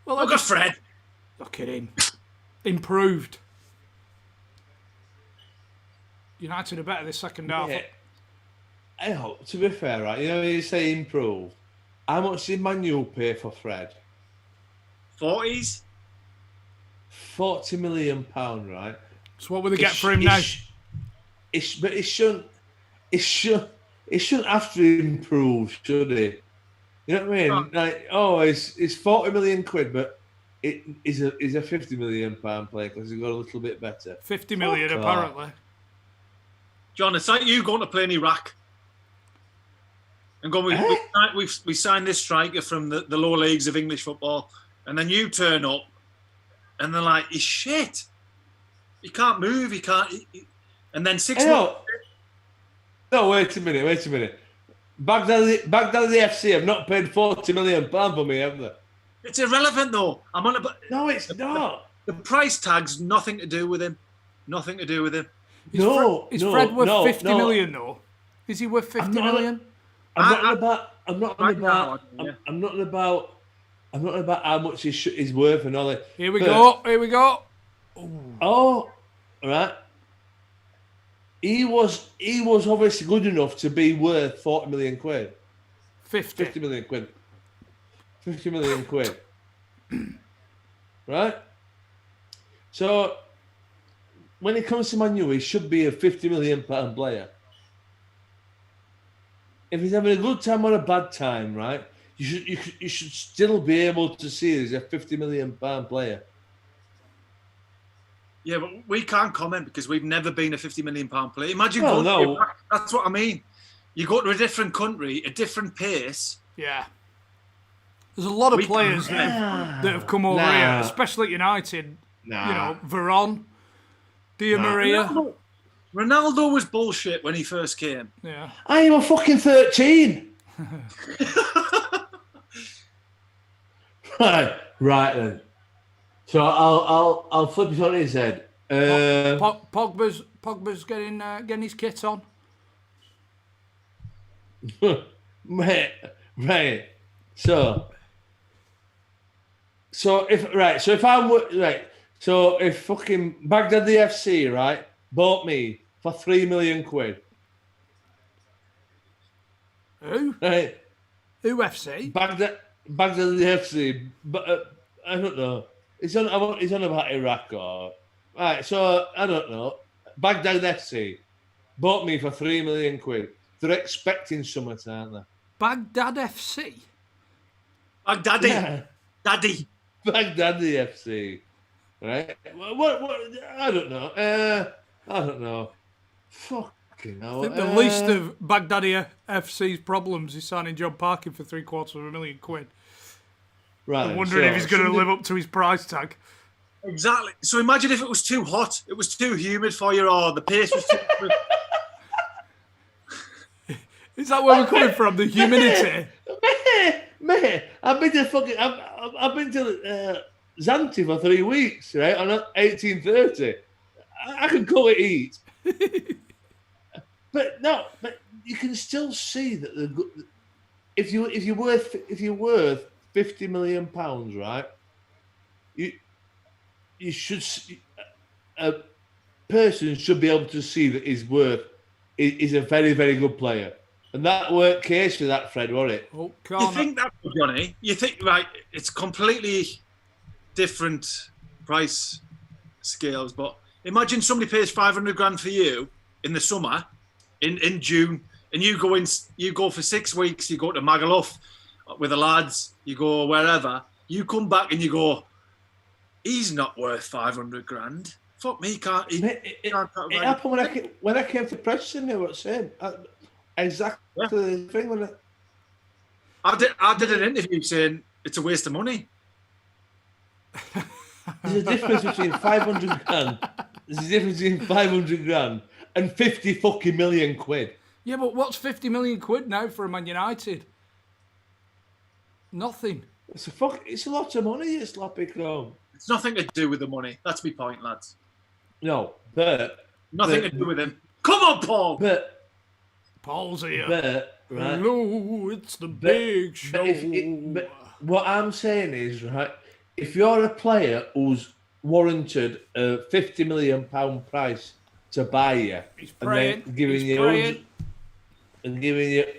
Look at Fred. Look at him. Improved. United are better this second half. Yeah. To be fair, right, you know, you say improved. How much did Man Utd pay for Fred? 40s? £40 million, right? So what will they get for him now? But it shouldn't have to improve, should it? You know what I mean? Like, it's 40 million quid, but it is a £50 million player because he got a little bit better. 50 million apparently. John, it's like you going to play in Iraq and going, we signed this striker from the lower leagues of English football, and then you turn up and they're like, he's shit. He can't move. He can't. And then 6 months. No, wait a minute. Baghdad the FC have not paid £40 million for me, have they? It's irrelevant, though. No, it's not. The price tag's nothing to do with him. Nothing to do with him. Is Fred worth 50 million, though? Is he worth 50 million? I'm not about how much he's worth and all that. Here we go. Oh, right. He was obviously good enough to be worth 40 million quid. 50 million quid. 50 million quid. Right? So, when it comes to Man Utd, he should be a £50 million player. If he's having a good time or a bad time, right, you should still be able to see it as a £50 million player. Yeah, but we can't comment because we've never been a £50 million player. Imagine going to Iraq. That's what I mean. You go to a different country, a different pace. Yeah. There's a lot of players that have come over here, especially at United. You know, Veron, Di Maria. Ronaldo was bullshit when he first came. Yeah. I am a fucking 13. Right then. So I'll flip it on his head. Pogba's getting his kit on. Right. So if fucking Baghdad the FC, right, bought me for 3 million quid. Who? Right. Who FC? Baghdad the FC, but I don't know. He's on about Iraq or right. So I don't know. Baghdad FC bought me for 3 million quid. They're expecting something, aren't they? Baghdad FC. Baghdadi. Yeah. Daddy. Baghdad the FC. Right? What? I don't know. I don't know. Fucking hell. I think the least of Baghdadi FC's problems is signing John Parkin for £750,000 quid. Right. I'm wondering if he's going to live up to his price tag. Exactly. So imagine if it was too hot, it was too humid for you, or the pace was too. Is that where we're coming from? The humidity. Mate, I've been to Zante for 3 weeks, right? On 1830. I can go and eat. But you can still see that if you're worth £50 million, right? You should person should be able to see that his worth is a very, very good player. And that weren't case for that, Fred, was it? Oh, You think that, Johnny? You think, right, it's completely different price scales, but imagine somebody pays 500 grand for you in the summer, in June, and you go for 6 weeks, you go to Magaluf with the lads, you go wherever, you come back and you go, he's not worth 500 grand. Fuck me, can't he? It happened when I came to Preston, they were saying exactly the thing. When I did an interview saying it's a waste of money. There's a difference between 500 grand. There's a difference between 500 grand and 50 fucking million quid. Yeah, but what's 50 million quid now for a Man United? Nothing. It's a lot of money, you sloppy chrome. It's nothing to do with the money. That's my point, lads. No, but nothing to do with him. Come on, Paul. But Paul's here. Right. Hello, it's the big show. But what I'm saying is, right, if you're a player who's warranted a £50 million price to buy you, and then giving you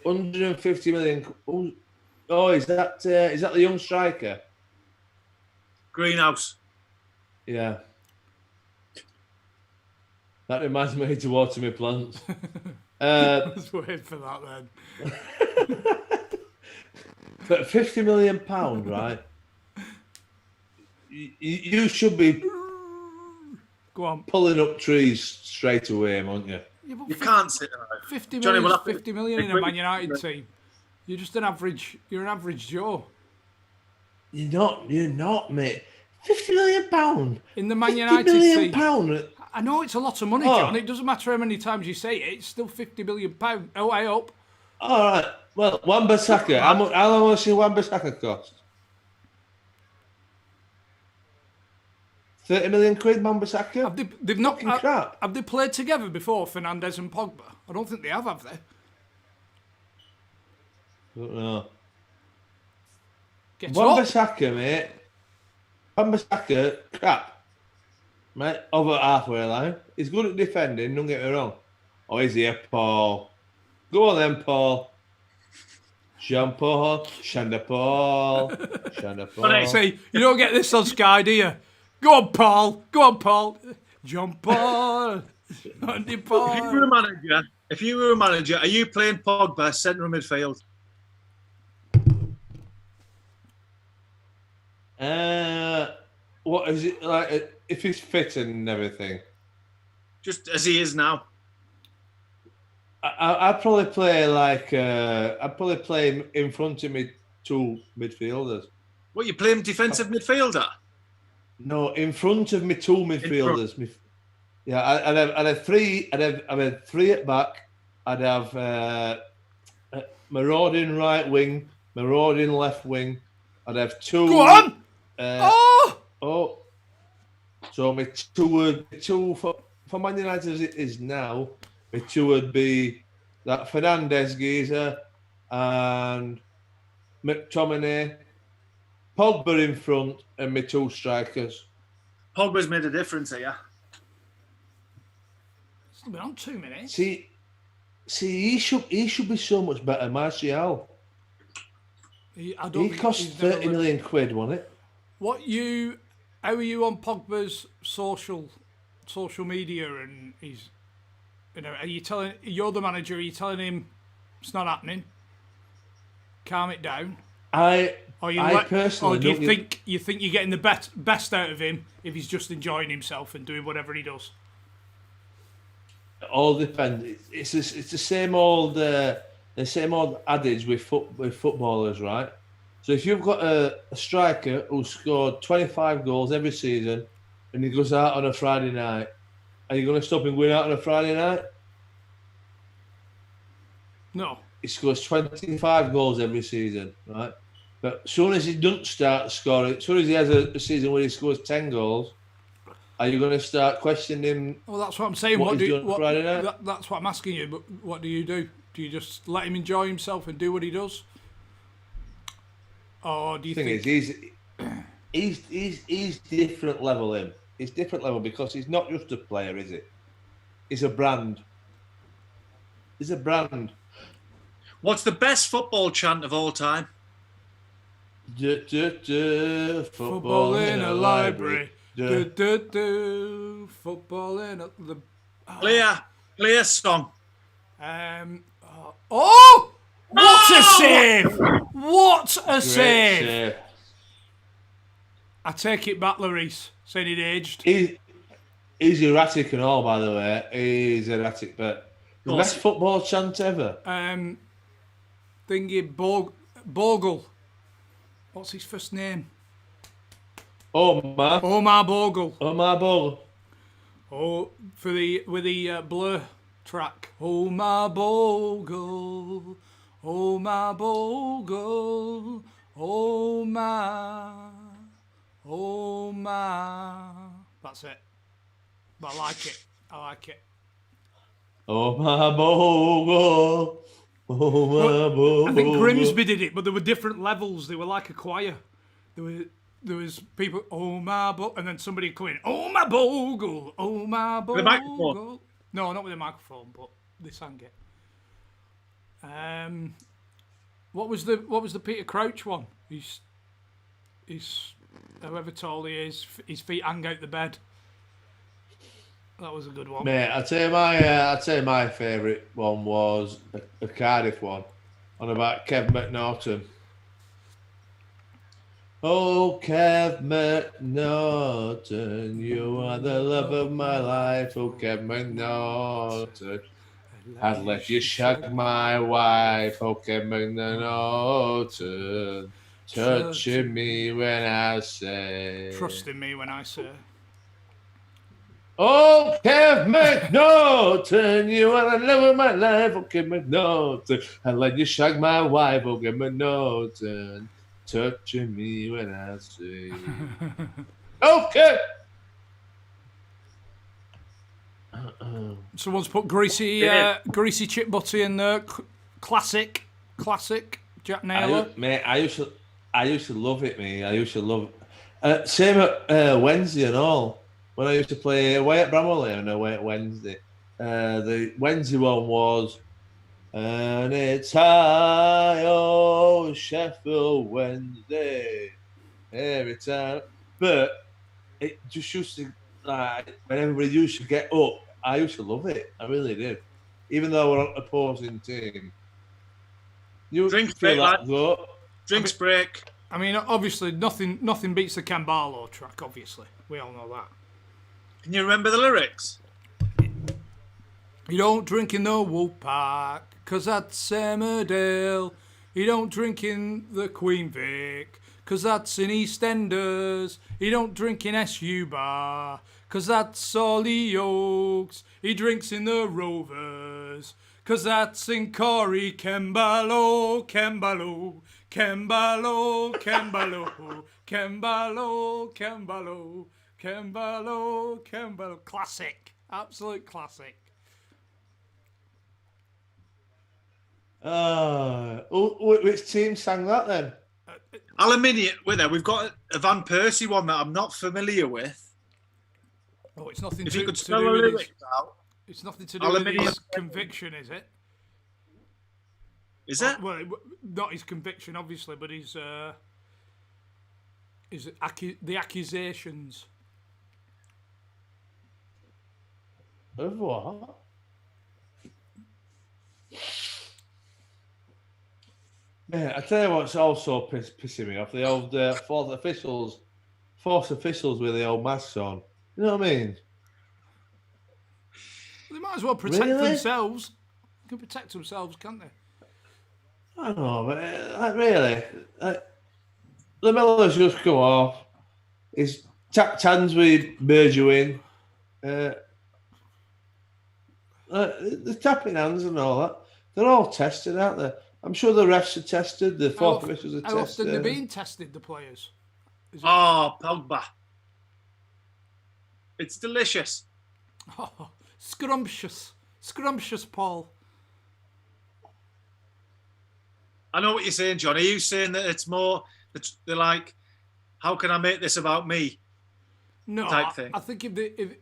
150 million. Oh, is that the young striker? Greenhouse. Yeah. That reminds me to water my plants. I was waiting for that then. But £50 million, right? You should be pulling up trees straight away, aren't you? Yeah, you can't sit there. 50 million, Johnny, 50 million in a Man United team. You're just an average. You're an average Joe. You're not, mate. £50 million in the Man United team. I know it's a lot of money, John. It doesn't matter how many times you say it. It's still £50 million. Oh, I hope. All right. Well, Wan-Bissaka. How long has Wan-Bissaka cost? 30 million quid, Wan-Bissaka? They've not. Crap. Have they played together before, Fernandes and Pogba? I don't think they have they? I don't know. Get Wan-Bissaka, mate. Wan-Bissaka, crap. Mate, over halfway line. He's good at defending, don't get me wrong. Oh, he's here, Paul. Go on then, Paul. Jean-Paul. Shanda-Paul. Shanda-Paul. See, you don't get this on Sky, do you? Go on, Paul. Go on, Paul. Jean-Paul. Andy Paul. If you were a manager, are you playing Pogba centre of midfield? What is it like? If he's fit and everything, just as he is now. I'd probably play in front of me two midfielders. What, you play him defensive midfielder? No, in front of me two midfielders. Yeah, I'd have three. I'd have three at back. I'd have marauding right wing, marauding left wing. I'd have two. Go on. So my two for Man United as it is now, my two would be that Fernandes geezer and McTominay, Pogba in front, and my two strikers. Pogba's made a difference here. It's been on 2 minutes. See, he should be so much better, Martial. He cost 30 million quid, wasn't it? How are you on Pogba's social media and he's, you're the manager, are you telling him it's not happening? Calm it down. I personally, or do you think you're getting the best out of him if he's just enjoying himself and doing whatever he does? It all depends. It's the same old adage with footballers, right? So if you've got a striker who scored 25 goals every season and he goes out on a Friday night, are you going to stop him going out on a Friday night? No. He scores 25 goals every season, right? But as soon as he doesn't start scoring, as soon as he has a season where he scores 10 goals, are you going to start questioning him? Well, that's what I'm saying. Friday night? That's what I'm asking you. But what do you do? Do you just let him enjoy himself and do what he does? Or do you think he's different level him? He's different level because he's not just a player, is it? is a brand. It's a brand. What's the best football chant of all time? Football in a library. Football in a... Clear song. Oh! What a save! What a save! I take it back, Larice. Said he'd aged. He's erratic and all, by the way. He's erratic, but the best football chant ever. Bogle. What's his first name? Omar Bogle. Omar Bogle. Oh, with the Blur track. Omar Bogle. Omar Bogle. Omar. That's it. But I like it. Omar Bogle. I think Grimsby did it, but there were different levels. They were like a choir. There was people, oh my Bogle, and then somebody come in, oh my Bogle, oh my Bogle. With a microphone? No, not with a microphone, but they sang it. What was the Peter Crouch one? He's however tall he is, his feet hang out the bed. That was a good one. Mate, I'd say my favourite one was a Cardiff one, on about Kev McNaughton. Oh, Kev McNaughton, you are the love of my life. Oh, Kev McNaughton, I'd let you shag my wife. Oh, Kev McNaughton, touching me when I say, trusting me when I say. Oh, Kev McNaughton, you are the love of my life. Oh, Kev McNaughton, I'd let you shag my wife. Oh, Kev McNaughton, touching me when I say, okay. Someone's put greasy chip butty in there. Classic Jack Naylor. I used to love it, mate. I used to love it. Same at Wednesday and all. When I used to play away at Bramwell and away at Wednesday, the Wednesday one was, and it's high, oh, Sheffield Wednesday, every time. But it just used to, like, when everybody used to get up, I used to love it. I really did. Even though we're on opposing team. You Drinks feel break, that, though? Drinks break. I mean, obviously, nothing beats the Cambarlo track, obviously. We all know that. Can you remember the lyrics? You don't drink in the Wool Park, 'cause that's Emmerdale. You don't drink in the Queen Vic, 'cause that's in EastEnders. You don't drink in SU Bar, 'cause that's Solly Oaks. He drinks in the Rovers, 'cause that's in Corrie. Cambarlo, Cambarlo, Cambarlo, Cambarlo, Cambarlo, Cambarlo. Cambarlo. Classic. Absolute classic. Which team sang that then? Aluminium. Wait there. We've got a Van Persie one that I'm not familiar with. Oh, it's nothing If to, you could to spell do the with lyrics his, out. it's nothing to do with his conviction, is it? Is it? Well, not his conviction, obviously, but his the accusations. Of what? Yeah, I tell you what's also pissing me off. The old false officials with the old masks on. You know what I mean? They might as well protect themselves. They can protect themselves, can't they? I don't know, but really, the Miller's just come off. He's tapped hands with Bergwijn. The tapping hands and all that. They're all tested, aren't they? I'm sure the refs are tested. The fourth officials are tested. How often they're being tested, the players? Oh, Pogba. It's delicious. Oh, scrumptious, Paul. I know what you're saying, John. Are you saying that it's more, they're like, how can I make this about me? No, type thing. I think if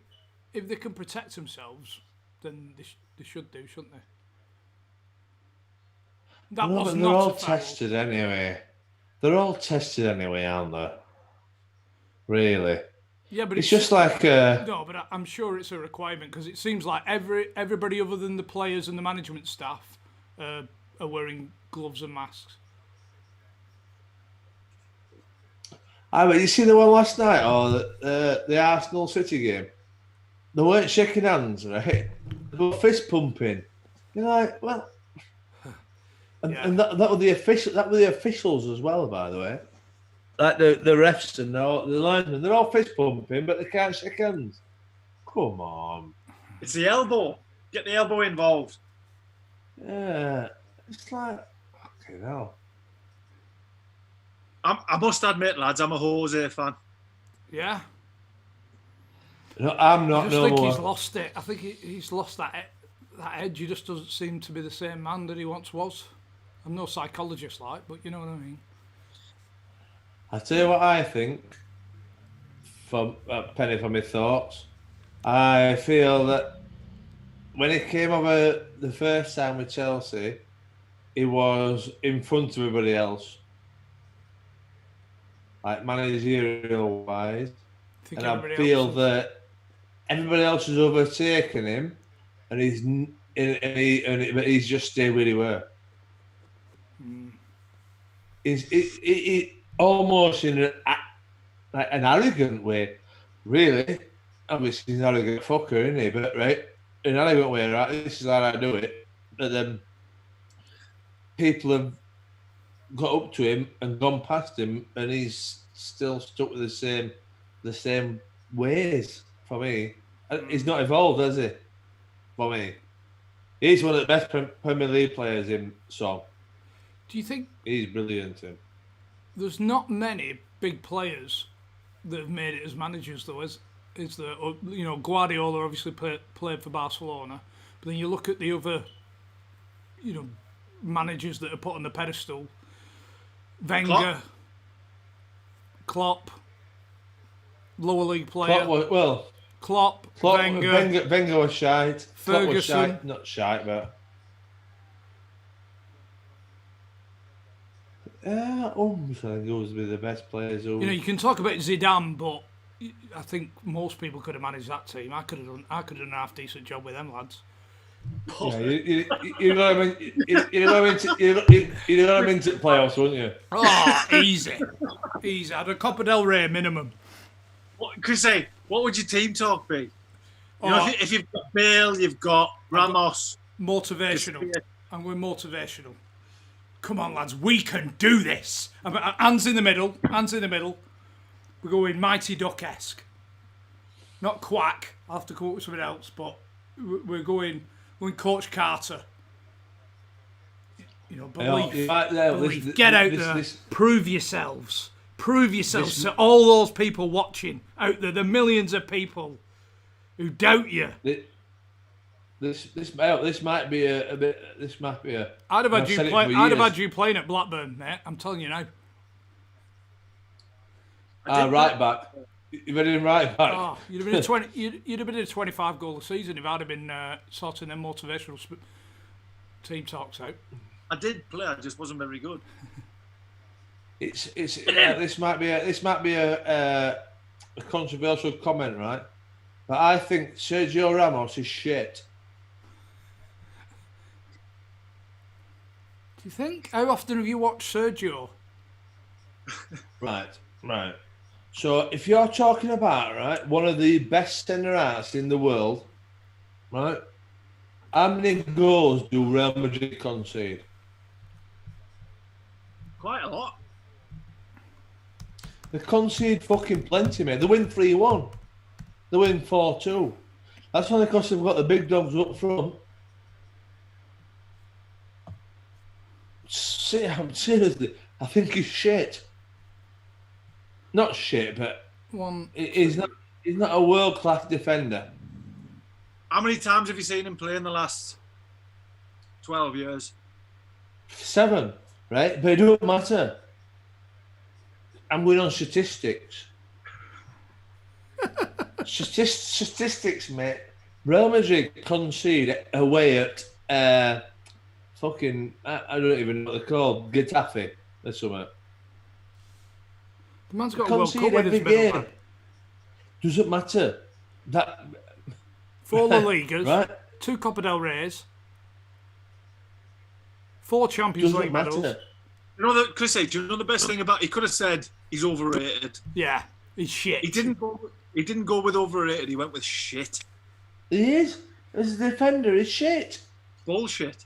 they can protect themselves, then they should do, shouldn't they? That No, was but not they're all a foul. tested anyway. They're all tested anyway, aren't they? Really? Yeah, but It's just like no, but I'm sure it's a requirement because it seems like everybody other than the players and the management staff are wearing gloves and masks. but you see the one last night, or the Arsenal City game? They weren't shaking hands, right? They were fist pumping. You're like, well, and that were the official. That were the officials as well, by the way. Like the refs and the linesmen, they're all fist pumping, but they can't shake hands. Come on. It's the elbow. Get the elbow involved. Yeah, it's like, fucking hell. I must admit, lads, I'm a Jose fan. Yeah. No, I'm not. I just think more. he's lost it. I think he's lost that edge. He just doesn't seem to be the same man that he once was. I'm no psychologist, but you know what I mean. I'll tell you what I think. From penny for my thoughts, I feel that when he came over the first time with Chelsea, he was in front of everybody else, like managerial wise, and I feel that everybody else has overtaken him, and but he's just stayed where he were. He almost in an arrogant way, really. Obviously, he's an arrogant fucker, isn't he? But right, in an arrogant way, right? This is how I do it. But then people have got up to him and gone past him, and he's still stuck with the same ways. For me, he's not evolved, has he? For me, he's one of the best Premier League players in Son. Do you think he's brilliant? There's not many big players that have made it as managers, though. Is there? You know, Guardiola obviously played for Barcelona, but then you look at the other, managers that are put on the pedestal. Wenger, Klopp, lower league player. Klopp, Wenger was shite. Ferguson, was shite. Not shite, but. I think he was the best players. You can talk about Zidane, but I think most people could have managed that team. I could have done a half decent job with them lads. Yeah, you know what I mean. You know what I mean to playoffs, wouldn't you? Oh, easy. I'd a Copa del Rey minimum. Chris, what would your team talk be? If you've got Bale, you've got Ramos. Motivational. I'm going motivational. Come on, lads, we can do this. Hands in the middle. We're going Mighty Duck-esque. Not quack. I'll have to come up with something else, but we're going Coach Carter. Believe. Get out there. Prove yourselves. Prove yourselves to all those people watching out there, the millions of people who doubt you. This might be a bit. I'd have had you playing at Blackburn, mate. I'm telling you now. Right back. You've been in right back. Oh, you'd have been a 20. You'd have been a 25 goal a season if I'd have been sorting them motivational team talks out. I did play. I just wasn't very good. This might be a controversial comment, right? But I think Sergio Ramos is shit. Do you think? How often have you watched Sergio? Right. So if you're talking about, one of the best centre-halves in the world, right, how many goals do Real Madrid concede? Quite a lot. They concede fucking plenty, mate. They win 3-1. They win 4-2. That's only because they've got the big dogs up front. Seriously, I think he's shit. Not shit, but he's not a world-class defender. How many times have you seen him play in the last 12 years? 7, right? But it don't matter. I'm going on statistics. Statistics, mate. Real Madrid concede away at fucking I don't even know what they're called, Getafe or something. The man's got a World Cup Concede with his every middle game. man. Doesn't matter. That 4 La Ligas, right? 2 Copa del Reys, 4 Champions Doesn't League matter. medals. You know that, Chris? Do you know the best thing about? He could have said he's overrated. Yeah, he's shit. He didn't go with overrated. He went with shit. He is. As a defender, he's shit. Bullshit.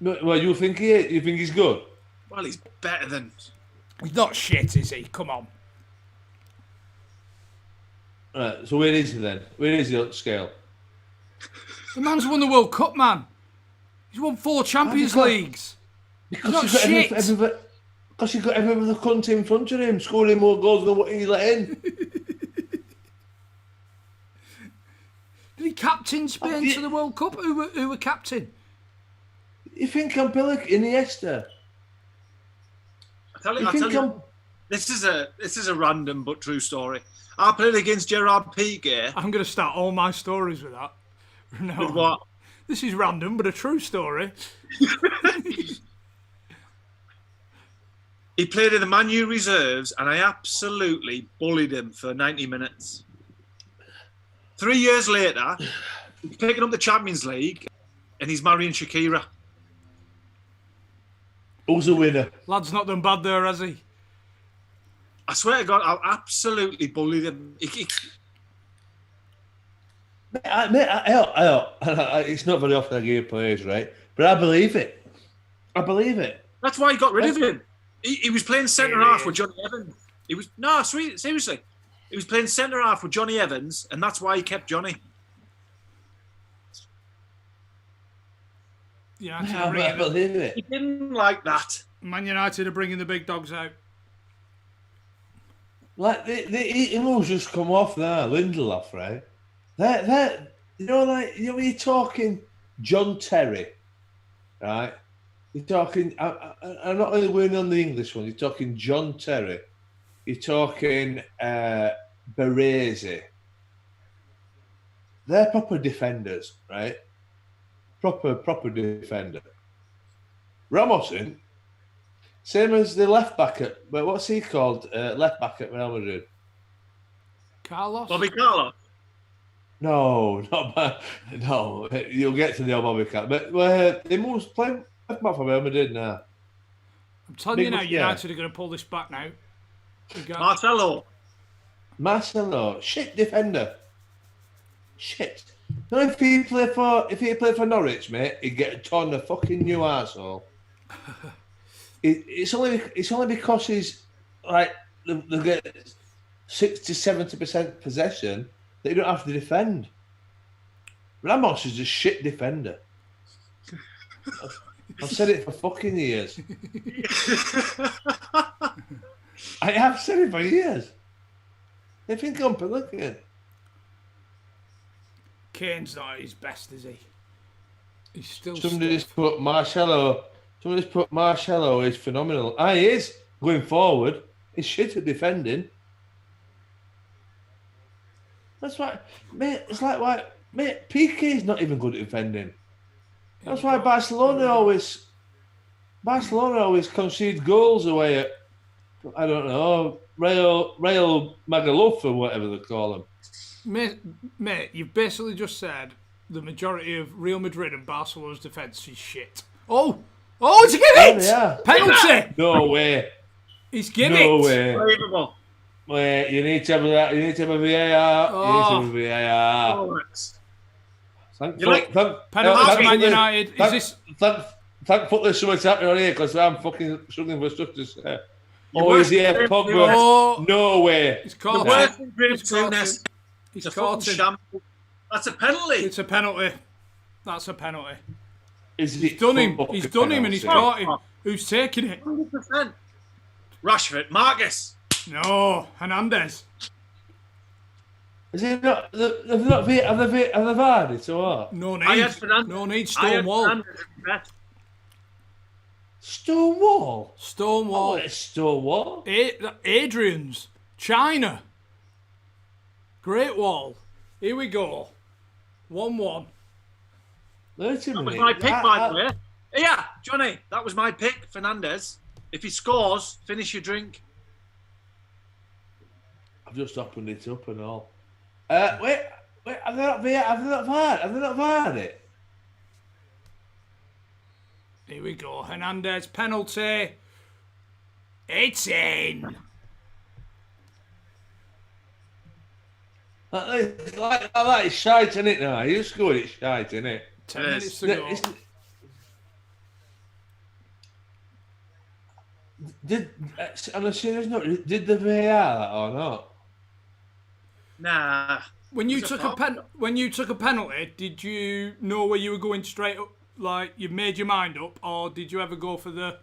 Well, you think he is? You think he's good? Well, he's better than. He's not shit, is he? Come on. Right. So where is he then? Where is he on the scale? The man's won the World Cup, man. He's won 4 Champions Leagues. Because Not he's got shit. because he's got every other cunt in front of him, scoring more goals than what he let in. Did he captain Spain to the World Cup? Who were captain? You think I'm Iniesta? I tell you, this is a random but true story. I played against Gerard Piqué. I'm going to start all my stories with that. No. With what? This is random, but a true story. He played in the Man U reserves, and I absolutely bullied him for 90 minutes. 3 years later, he's picking up the Champions League, and he's marrying Shakira. Who's the winner? Lad's not done bad there, has he? I swear to God, I absolutely bullied him. It's not very often I give players, right? But I believe it. That's why he got rid of him. He was playing centre half with Johnny Evans. Seriously. He was playing centre half with Johnny Evans, and that's why he kept Johnny. I believe it. He didn't like that. Man United are bringing the big dogs out. Like he was just come off there, Lindelof, right? That when you're talking John Terry, right? You're talking. I'm not only going on the English one. You're talking John Terry. You're talking Baresi. They're proper defenders, right? Proper defender. Ramosin, same as the left back at. But what's he called? Left back at Real Madrid. Carlos? Bobby Carlos? No, not bad. No, you'll get to the old Bobby Carlos. But they most playing left back for Real Madrid now. I'm telling you now, United are going to pull this back now. Marcelo, shit defender. Shit. No, if he played for Norwich, mate, he'd get a ton of fucking new arsehole. It's only because he's like they get 60-70% possession that you don't have to defend. Ramos is a shit defender. I've said it for fucking years. I have said it for years. They think I'm Pelican. Kane's not at his best, is he? He's still. Somebody's put Marcelo is phenomenal. He is going forward. He's shit at defending. That's why, mate. It's like why, mate. Piqué's not even good at defending. That's why Barcelona always concede goals away at, I don't know, Real Magaluf or whatever they call them. Mate, you've basically just said the majority of Real Madrid and Barcelona's defence is shit. Oh, it's a give it! Yeah. Penalty! No way. He's give No it! way. Unbelievable. Wait, you need to have that. You need to have a VAR. Oh. You need to have a VAR. Penalty to Man United. Thankfully someone's happening on here because I'm fucking struggling for stuff to say. Is he a Pogba? Oh. No way. He's caught him. He's caught him. That's a penalty. It's a penalty. That's a penalty. He's done him. He's done him and he's caught him. Who's taking it? 100%. Rashford. Marcus. No. Hernandez. Is he not? Have they VAR'd it or what? No need. No need. Stonewall. Stonewall? Stonewall. It's Stonewall. Adrian's. China. Great Wall. Here we go. 1-1. Wait a That was minute. my pick, by the way. Yeah, Johnny, that was my pick, Fernandez. If he scores, finish your drink. I've just opened it up and all. Wait, have they not VAR'd it? Here we go. Hernandez penalty. It's in. That is shite, isn't it now? You scored it shite, isn't it? 10 minutes to go. On a serious note, did the VAR that or not? Nah. When you took a penalty, did you know where you were going straight up? Like you made your mind up, or did you ever go for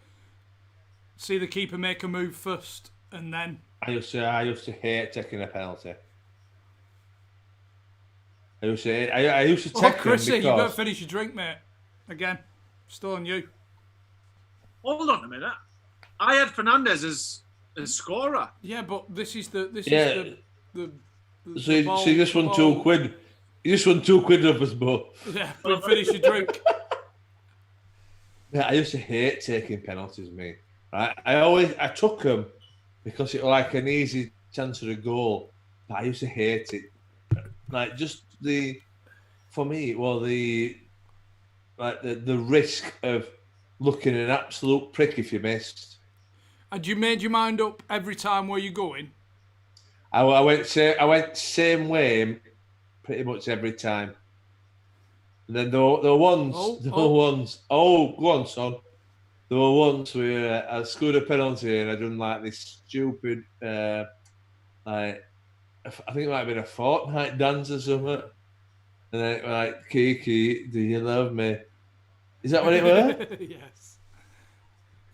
see the keeper make a move first and then? I used to hate taking a penalty. I used to take Chrissy, them because... you better finish your drink, mate. Again, still on you. Hold on a minute. I had Fernandez as scorer. Yeah, but this is the So you just won £2. You just won £2 off us both. Yeah, but finish your drink. Yeah, I used to hate taking penalties, mate. Right? I took them because it was like an easy chance of a goal. But I used to hate it. Like for me, it was the risk of looking an absolute prick if you missed. And you made your mind up every time where you're going? I went same way pretty much every time. And then there were ones. Oh, go on, son. There were ones where I scored a penalty and I done like this stupid, I think it might have been a fortnight dance or something. And then like, Kiki, do you love me? Is that what it was? Yes.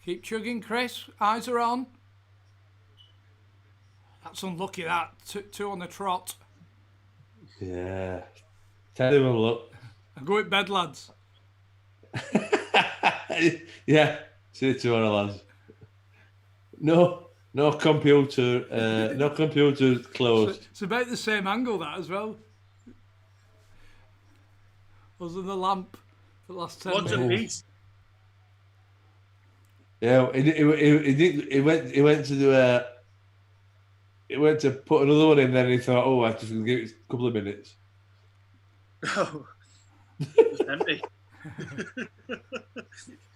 Keep chugging, Chris. Eyes are on. That's unlucky, that. Two on the trot. Yeah. Terrible look. Go at bed, lads. Yeah. See you tomorrow, lads. No computer. No computer closed. It's about the same angle, that as well. Other than the lamp for the last 10 What's a minutes. piece? Yeah, he went to do he went to put another one in, then he thought, oh, I just give it a couple of minutes. Oh, it's empty.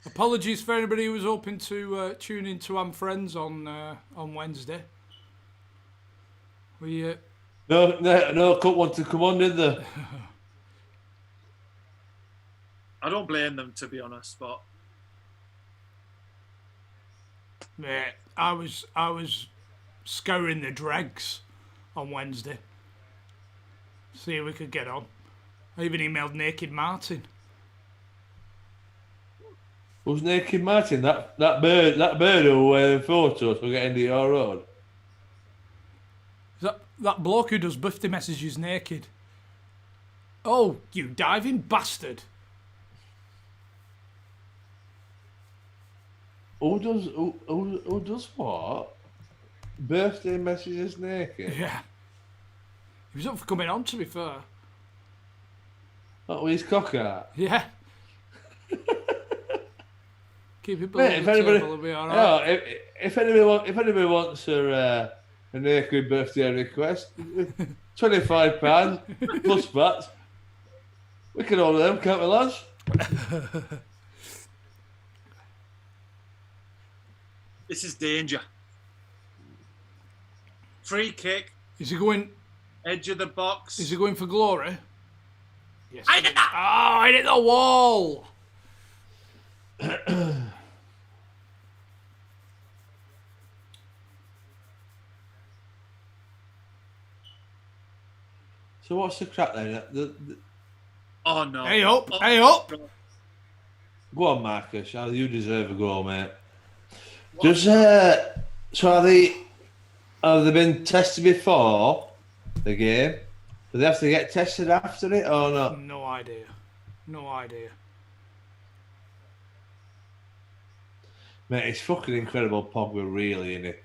Apologies for anybody who was hoping to tune in to Am Friends on Wednesday. We No, couldn't want to come on, did they? I don't blame them, to be honest, but mate, I was scouring the dregs on Wednesday. See if we could get on. I even emailed Naked Martin. Who's Naked Martin? That bird who wearing photos for getting to your road. That bloke who does birthday messages naked. Oh, you diving bastard! Who does what? Birthday messages naked? Yeah. He was up for coming on, to be fair. What, with his cock out? Yeah. Keep it below the table, it'll be all right. If anybody wants a naked birthday request, £25 plus VAT. We can order them, can't we, lads? this is danger. Free kick, Is he going? edge of the box. Is he going for glory? Yes. I did that. Oh, I hit the wall. So what's the crack then? Oh no! Hey up! Hey up! Go on, Marcus. You deserve a goal, mate. So have they been tested before the game? Do they have to get tested after it or not? No idea. No idea. Mate, it's fucking incredible, Pogba, really, isn't it?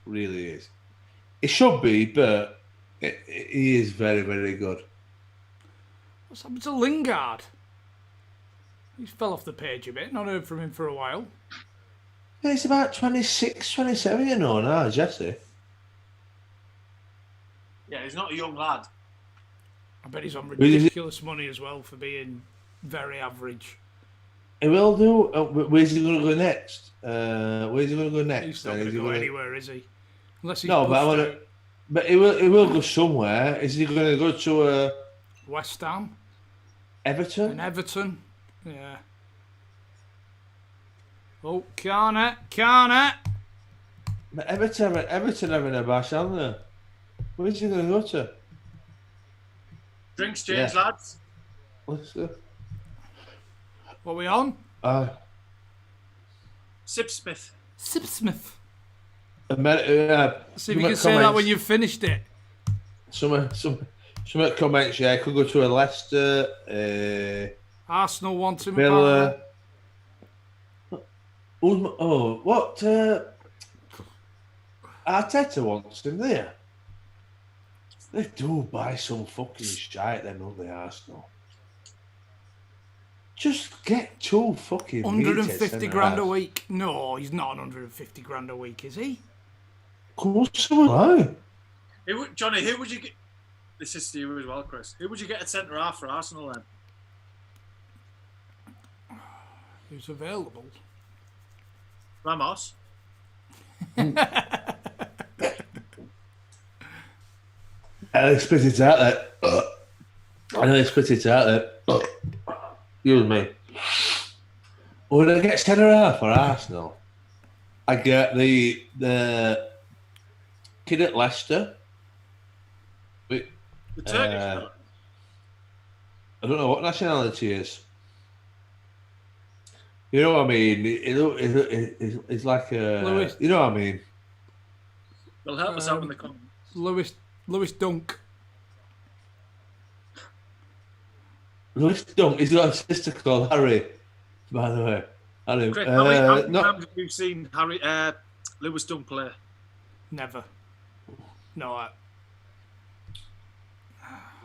Really is. It should be, but He is very, very good. What's happened to Lingard? He's fell off the page a bit. Not heard from him for a while. Yeah, he's about 26, 27, you know, now, Jesse. Yeah, he's not a young lad. I bet he's on ridiculous money as well for being very average. He will do. Where's he going to go next? Where's he going to go next? He's not going to go anywhere, is he? Unless he's no, but he will go somewhere. Is he going to go to West Ham? Everton? And Everton, yeah. Oh, can't it? But Everton having a bash, aren't they? Where's he going to go to? Drinks change, lads. Let's see. What are we on? Sipsmith. Sipsmith. See if you can say that when you've finished it. Some comments, yeah. Could go to a Leicester. Arsenal want him. Villa. What? Arteta wants him there. They do buy some fucking shite then, don't they, Arsenal? Just get 2 fucking 150 grand a week. No, he's not on 150 grand a week, is he? Of course, why? Johnny, who would you get? This is to you as well, Chris. Who would you get at centre half for Arsenal then? Who's available? Ramos. I spit it out there. Excuse me. When I get centre half for Arsenal, I get the kid at Leicester. The Turkish. I don't know what nationality he is. You know what I mean? It's like a. Lewis. You know what I mean? They'll help us out in the comments. Lewis Dunk. Lewis Dunk. He's got a sister called Harry, by the way. Harry. Chris, how many times have you seen Lewis Dunk play? Never. No.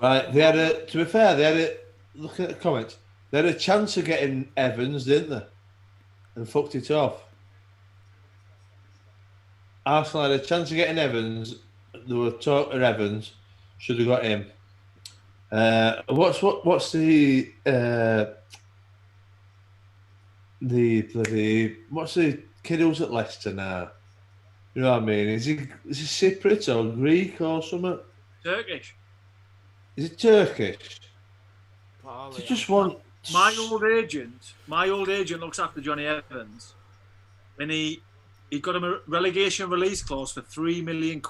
Right, to be fair, look at the comments. They had a chance of getting Evans, didn't they? And fucked it off. Arsenal had a chance of getting Evans. They were talking to Evans. Should have got him. What's the what's the kid who's at Leicester now? You know what I mean? Is he Cypriot or Greek or something? Turkish. Is it Turkish? Probably. Just want my old agent looks after Johnny Evans, and he got him a relegation release clause for £3 million.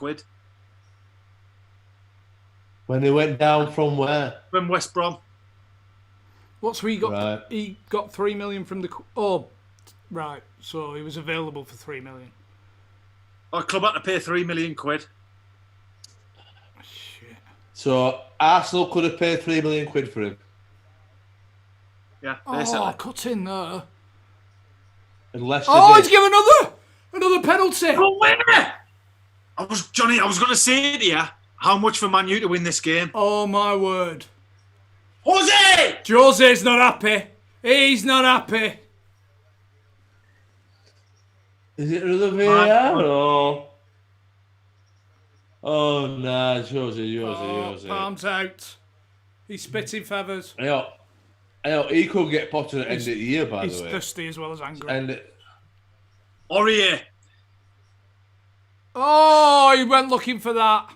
When he went down from where? From West Brom. What's he got? Right. He got 3 million from the. Oh, right. So he was available for 3 million. Our club had to pay £3 million. Shit. So Arsenal could have paid £3 million for him. Yeah, basically. Oh, cut in there. Unless he's given another penalty. Go winner! I was going to say to you, how much for Man Utd to win this game? Oh my word. Jose's not happy. He's not happy. Is it another VAR or? Oh no, Jose. Palms out. He's spitting feathers. He could get potted at the end of the year, by the way. He's thirsty as well as angry. And Aurier. Oh, he went looking for that.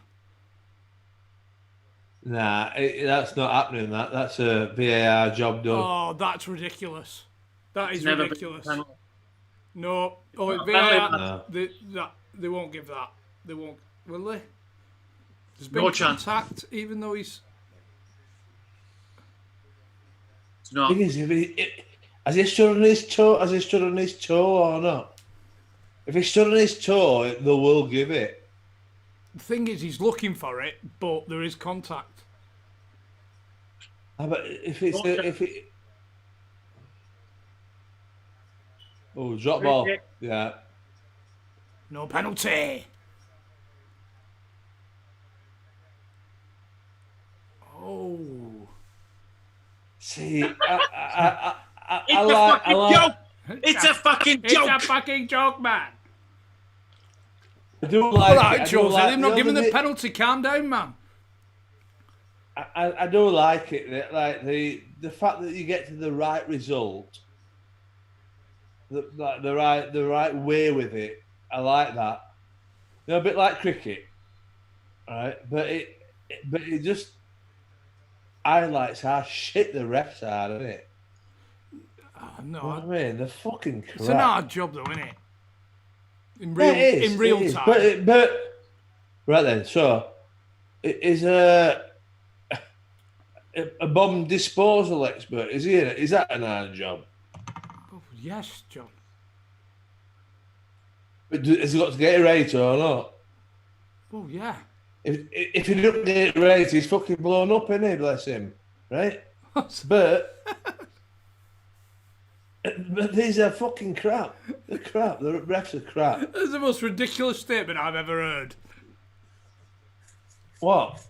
Nah, that's not happening. That's a VAR job done. Oh, that's ridiculous. That is Never ridiculous. been No. Oh, No. VAR. They won't give that. They won't. Will they? There's been No chance. contact, even though he's. It's not. Thing is, has he stood on his toe? Has he stood on his toe or not? If he stood on his toe, they will give it. The thing is, he's looking for it, but there is contact. But if it. Oh, drop ball. Yeah. No penalty. Oh. See, It's a fucking joke. It's a fucking joke. It's a fucking joke, man. I do All like right, it. I do Jose, like they've not given the penalty. Calm down, man. I do like it. Like the fact that you get to the right result, the right way with it. I like that. You know, a bit like cricket, right? But it just highlights how shit the refs are, doesn't it? Oh, no. You know what I mean, they're fucking crap. It's an hard job, though, isn't it? In real time. But right then, so is a bomb disposal expert? Is that an hard job? Oh, yes, John. But has he got to get it right or not? Oh, yeah. If he doesn't get it right, he's fucking blown up, isn't he? Bless him, right? But these are fucking crap. They're crap. The refs are crap. That's the most ridiculous statement I've ever heard. What?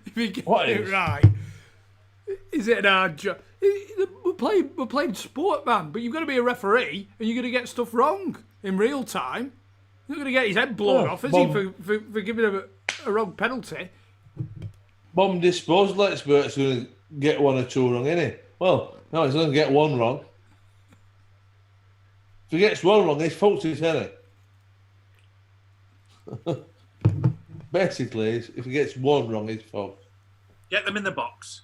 If you get What it is? right, is it an hard job? We're playing sport, man, but you've got to be a referee and you're going to get stuff wrong in real time. You're not going to get his head blown off, is he, for giving him a wrong penalty? Bomb disposal expert's going to get one or two wrong, isn't he? Well, no, he's going to get one wrong. If he gets one wrong, he's fucked his head. Basically, if he gets one wrong, he's fucked. Get them in the box.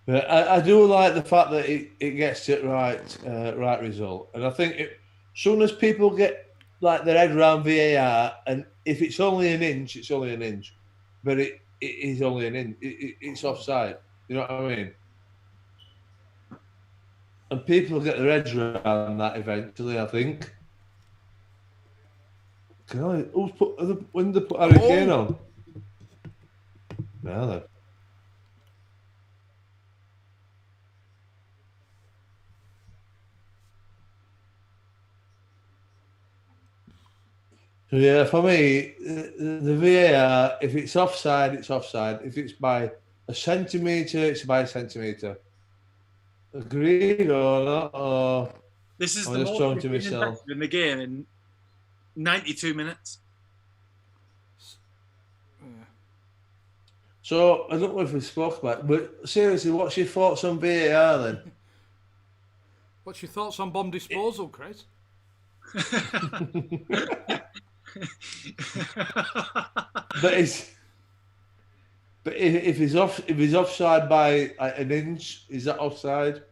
But I do like the fact that it gets it right result, and I think as soon as people get like their head around VAR, and if it's only an inch, it's only an inch, but it is only an inch. It's offside. You know what I mean? And people get their heads around that eventually, I think. When they put Harry Kane on? Now then. So yeah, for me, the VAR, if it's offside, it's offside. If it's by a centimetre, it's by a centimetre. Agreed or not? Or This is I'm the just most talking to we've been myself. invested in the game in 92 minutes. So I don't know if we spoke about it, but seriously, what's your thoughts on VAR then? What's your thoughts on bomb disposal, Chris? But if he's offside by like an inch, is that offside?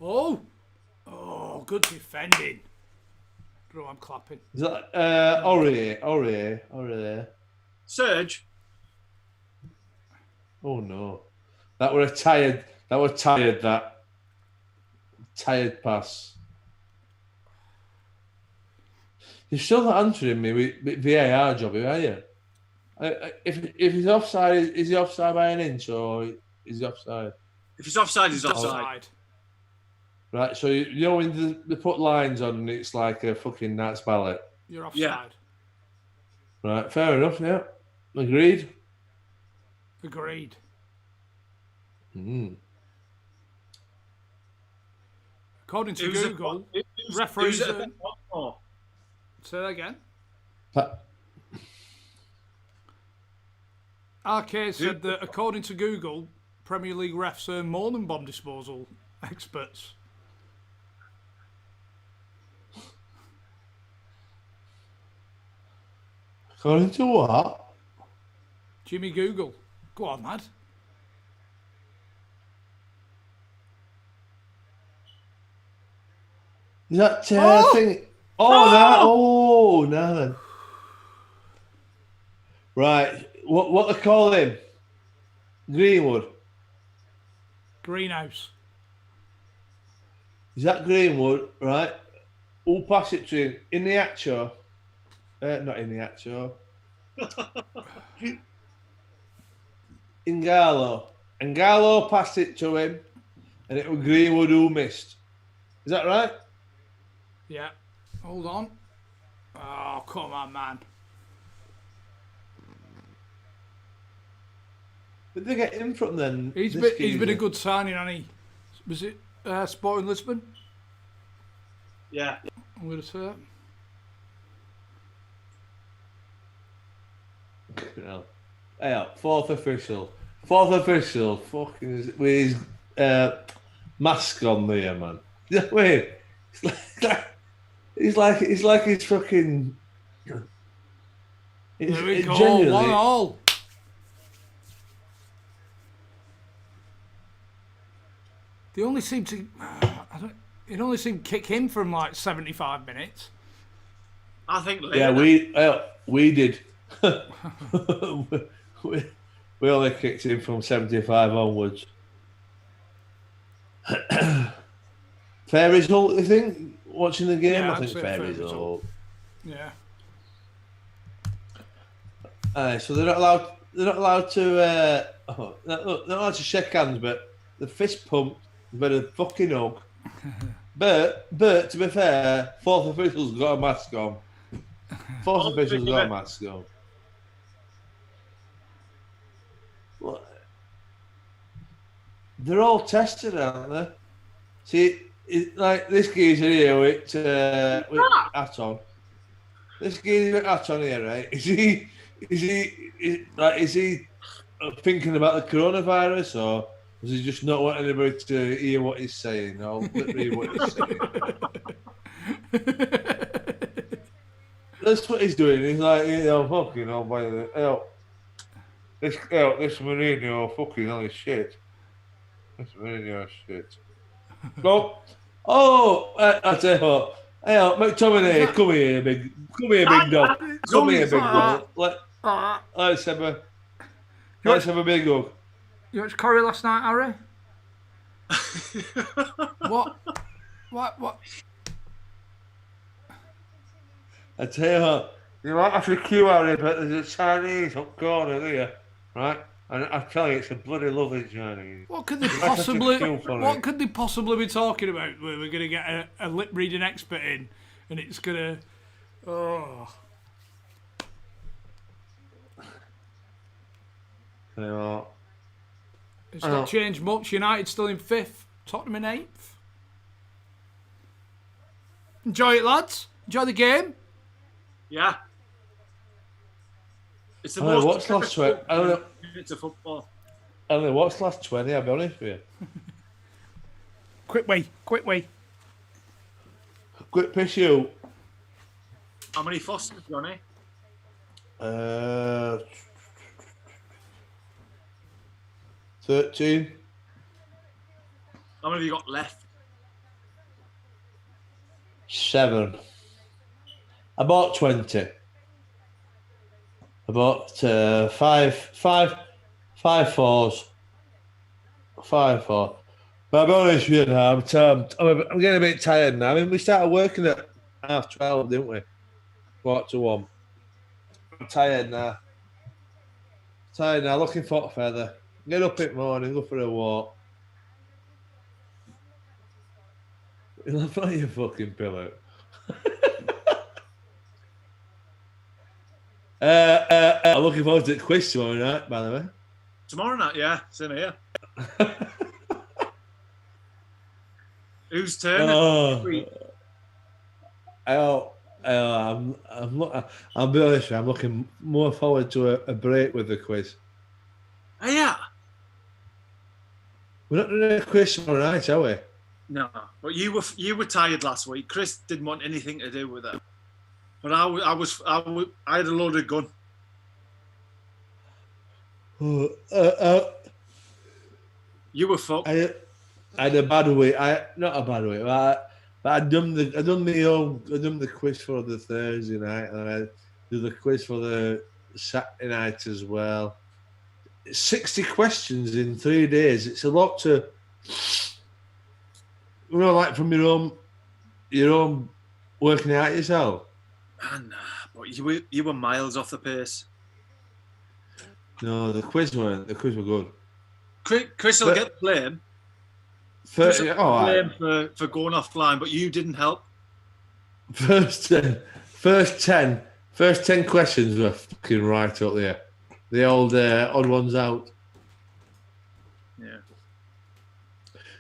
Oh, good defending. Bro, I'm clapping. Is that Aurier? Serge. Oh no, that were a tired pass. You're still not answering me with VAR job, are you? If he's offside, is he offside by an inch or is he offside? If he's offside, he's offside. Right, so you know when they put lines on and it's like a fucking Nats ballot? You're offside. Yeah. Right, fair enough, yeah. Agreed. Agreed. According to Google, referees... Say that again. Arcade said that according to Google, Premier League refs earn more than bomb disposal experts. According to what? Jimmy Google. Go on, lad. Is that thing? Oh, no then. Right. What they call him? Greenwood. Greenhouse. Is that Greenwood, right? Who'll pass it to him? In the actual? Not in the actual. Ngalo. Ngalo passed it to him, and it was Greenwood who missed. Is that right? Yeah. Hold on. Oh, come on, man. Did they get him from then? He's been a good signing, hasn't he? Was it Sporting Lisbon? Yeah. I'm going to say that. Yeah, fourth official. Fucking with his mask on there, man. Wait, it's like he's fucking. There we go. Genuinely, 1-1. They only seem to. It only seemed to kick him from like 75 minutes. I think. Yeah, we did. we only kicked him from 75 onwards. Fair result, I think. Watching the game, Yeah, I think fair result. Yeah. So they're not allowed. They're not allowed to. They're not allowed to shake hands, but the fist pump, but a fucking hug. But to be fair, fourth official's got a mask on. Fourth official's got a mask on. What? They're all tested, aren't they? See, like this geezer here with hat on. This geezer with hat on here, right? Is he thinking about the coronavirus, or does he just not want anybody to hear what he's saying, or read what he's saying? That's what he's doing. He's like, fucking hell, by the hell. This Mourinho, fucking hell, is shit. This Mourinho is shit. No. Oh, I tell you what. Hey, McTominay, come here, big dog. Come here, big dog. Let's have a big hug. You watched Corrie last night, Harry? What? I tell you what, you might have to queue out here, but there's a Chinese up corner there, right? And I tell you, it's a bloody lovely Chinese. What could they possibly be talking about? We're going to get a lip reading expert in, and it's going to. Oh. You know, It's not changed much. United still in 5th, Tottenham in 8th. Enjoy it, lads. Enjoy the game. Yeah. It's the most. What's last 20? I don't know. It's a football. I don't know what's last 20. I'll be honest with you. Quick way. Quick piss you. How many Fosters, Johnny? 13. How many have you got left? 7. I bought 20. I bought 5 4s. 5 4. But I'll be honest with you now, I'm getting a bit tired now. I mean, we started working at 12:30, didn't we? 1:45. I'm tired now. Looking for a feather. Get up in the morning, go for a walk. You laugh at your fucking pillow. I'm looking forward to the quiz tomorrow night, by the way. Tomorrow night, yeah. Same here. Whose turn? I'll be honest with you, I'm looking more forward to a break with the quiz. Oh, yeah. We're not doing a quiz tomorrow night, are we? No, but you were tired last week. Chris didn't want anything to do with it. But I had a loaded gun. You were fucked. I had a bad week. Not a bad week, but I done the quiz for the Thursday night, and I do the quiz for the Saturday night as well. 60 questions in 3 days. It's a lot to, like from your own working out yourself. Man, but you were miles off the pace. No, the quiz were good. Chris will get the blame. For going offline, but you didn't help. First First 10 questions were fucking right up there. The old odd ones out. Yeah.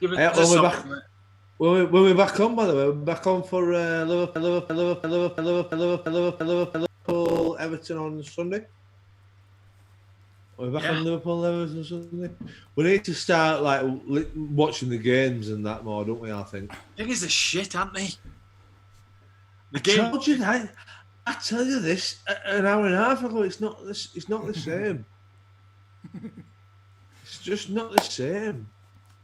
Give Yeah, it a song. when we're back on, by the way, we're back on for Liverpool, Everton on Sunday. We're back on Liverpool, Everton Sunday. We need to start like watching the games and that more, don't we? I think. Thing is, the shit, aren't they? I told you that. I tell you this an hour and a half ago. It's not the same. It's just not the same.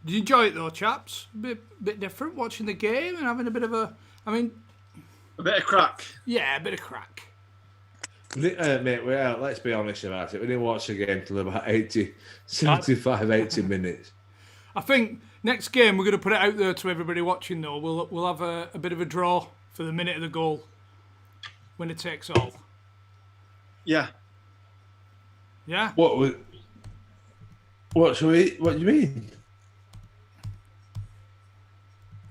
Did you enjoy it though, chaps? Bit different, watching the game and having a bit of a bit of crack. Yeah, a bit of crack. Mate, let's be honest about it. We didn't watch the game till about 75, 80 minutes. I think next game we're going to put it out there to everybody watching though. We'll have a bit of a draw for the minute of the goal. Winner takes all. Yeah. Yeah. What do you mean?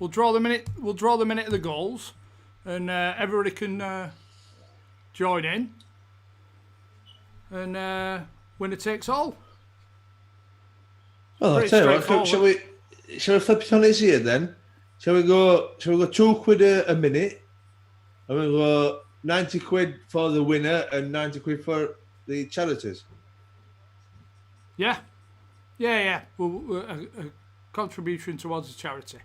We'll draw the minute of the goals, and everybody can join in. And winner takes all. Well, I'll tell you what. Shall we flip it on its ear then? Shall we go £2 a minute? And we'll go 90 quid for the winner and 90 quid for the charities. Yeah. Well, a contribution towards the charity,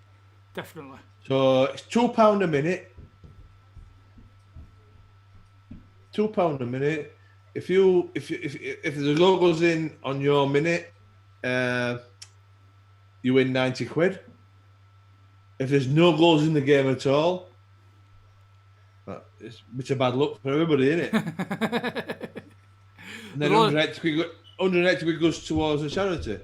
definitely. So it's £2 a minute. £2 a minute. If the goal goes in on your minute, you win 90 quid. If there's no goals in the game at all, it's a bit of bad luck for everybody, isn't it? And then 180 quid goes towards the charity.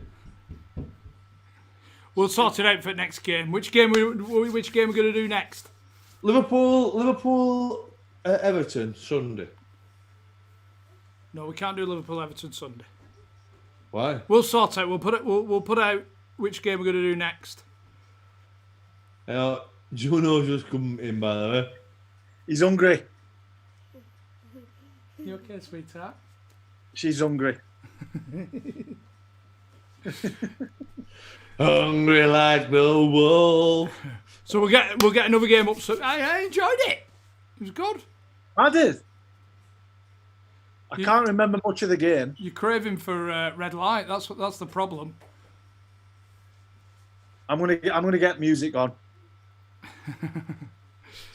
We'll sort it out for next game. Which game we're going to do next? Liverpool, Everton Sunday. No, we can't do Liverpool Everton Sunday. Why? We'll sort out. We'll put out which game we're going to do next. Juno's just come in, by the way. He's hungry. You okay, sweetheart? She's hungry. Hungry like the wolf. So we'll get another game up. So I enjoyed it. It was good. I did. I can't remember much of the game. You're craving for red light. That's the problem. I'm gonna get music on.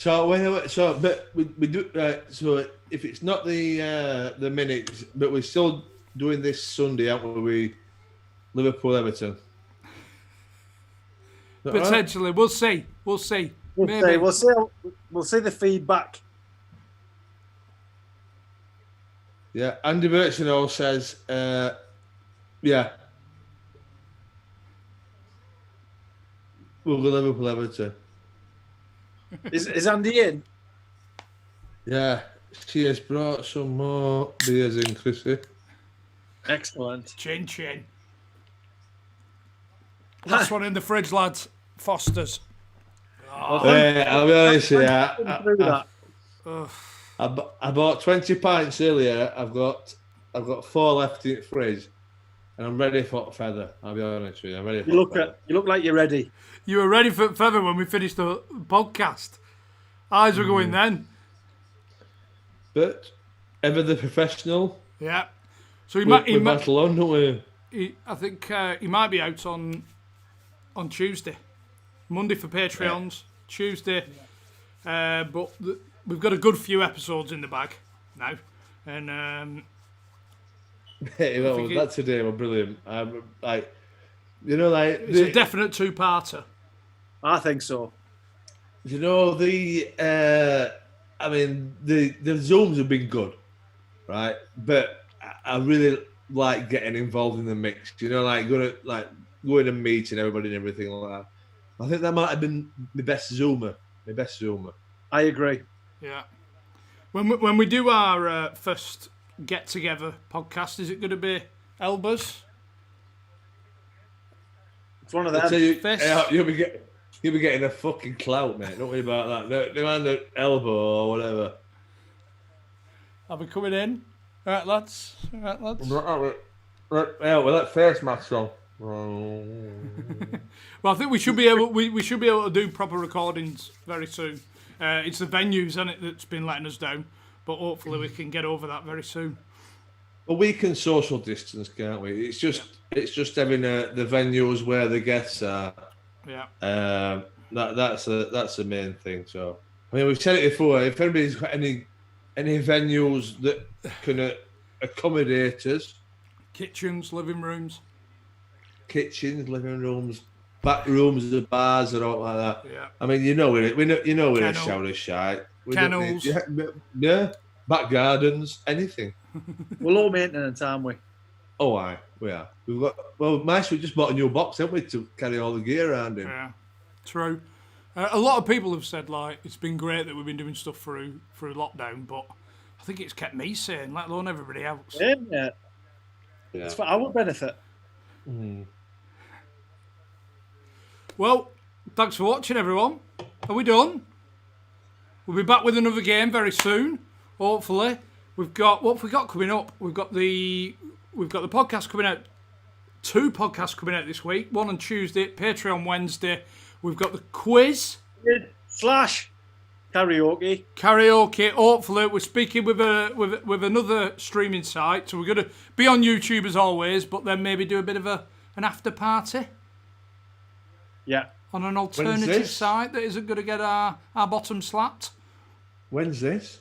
But we do. So if it's not the minutes, but we're still doing this Sunday, aren't we? Liverpool Everton. Potentially, right? We'll see. We'll see the feedback. Yeah, Andy Birchinall says, yeah. We'll go Liverpool Everton. Is Andy in? Yeah, she has brought some more beers in, Chrissy. Excellent. Chin chin. Last one in the fridge, lads. Foster's. I'll be honest with you. I bought 20 pints earlier. I've got 4 left in the fridge, and I'm ready for feather. I'll be honest with you. I'm ready. You look like you're ready. You were ready for feather when we finished the podcast. Eyes were going then. But ever the professional. Yeah. So we battle on, don't we? I think he might be out on Tuesday. Monday for Patreons. Yeah. Tuesday. But we've got a good few episodes in the bag now. And that today was brilliant. It's a definite 2-parter. I think so. You know, the Zooms have been good, right? But I really like getting involved in the mix. You know, like going and meeting everybody and everything like that. I think that might have been my best Zoomer. I agree. Yeah. When we do our first get together podcast, is it going to be Elbows? It's one of them. You'll be getting a fucking clout, mate. Don't worry about that. No man, the elbow or whatever. Are we coming in? Right, lads. Right, well, that face mask on. Well, I think we should be able. We should be able to do proper recordings very soon. It's the venues, isn't it, that's been letting us down. But hopefully we can get over that very soon. Well, we can social distance, can't we? It's just having the venues where the guests are. Yeah. That's the main thing. So I mean, we've said it before. If anybody's got any venues that can accommodate us, Kitchens, living rooms, living rooms, back rooms, the bars, or all like that. Yeah. I mean, we're a shower shite. Kennels. Yeah. Back gardens, anything. We're low maintenance, aren't we? Oh, aye, we are. We've got we just bought a new box, haven't we, to carry all the gear around in. Yeah, true. A lot of people have said it's been great that we've been doing stuff through lockdown, but I think it's kept me sane, let alone everybody else. Yeah. It's for our benefit. Mm. Well, thanks for watching, everyone. Are we done? We'll be back with another game very soon, hopefully. What have we got coming up? We've got the podcast coming out. 2 podcasts coming out this week. One on Tuesday, Patreon Wednesday. We've got the quiz / karaoke. Hopefully, we're speaking with another streaming site, so we're going to be on YouTube as always, but then maybe do a bit of an after party. Yeah. On an alternative site that isn't going to get our bottom slapped. When's this?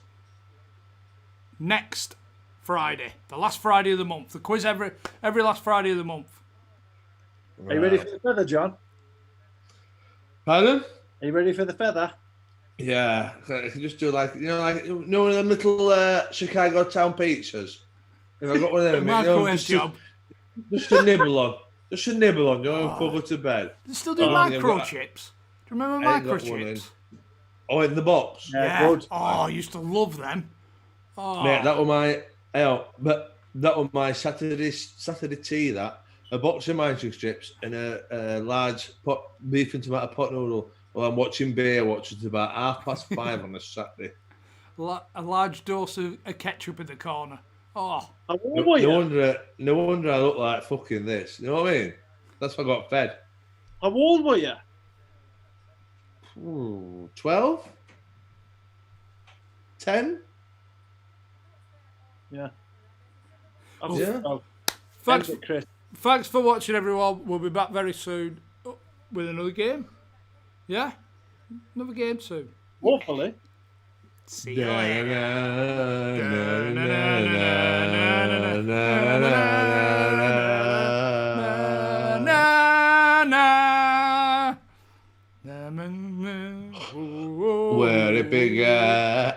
Next Friday, the last Friday of the month. The quiz every last Friday of the month. Are you ready for the feather, John? Pardon? Are you ready for the feather? Yeah, I can just do one of them little Chicago town pizzas. If I got one of them, just a nibble on. Just a nibble on, and go to bed. They still do microchips. Do you remember microchips? In the box? Yeah. Good. Oh, I used to love them. Oh. Mate, that was my Saturday tea. That a box of microchips and a large beef and tomato pot noodle. Well, I'm watching Baywatch. It's about 5:30 on a Saturday. A large dose of ketchup in the corner. Oh. No wonder I look like fucking this. You know what I mean? That's why I got fed. How old were you? 12? 10? Yeah. Thanks for watching, everyone. We'll be back very soon with another game. Yeah? Another game soon. Hopefully. See you later. Where it began.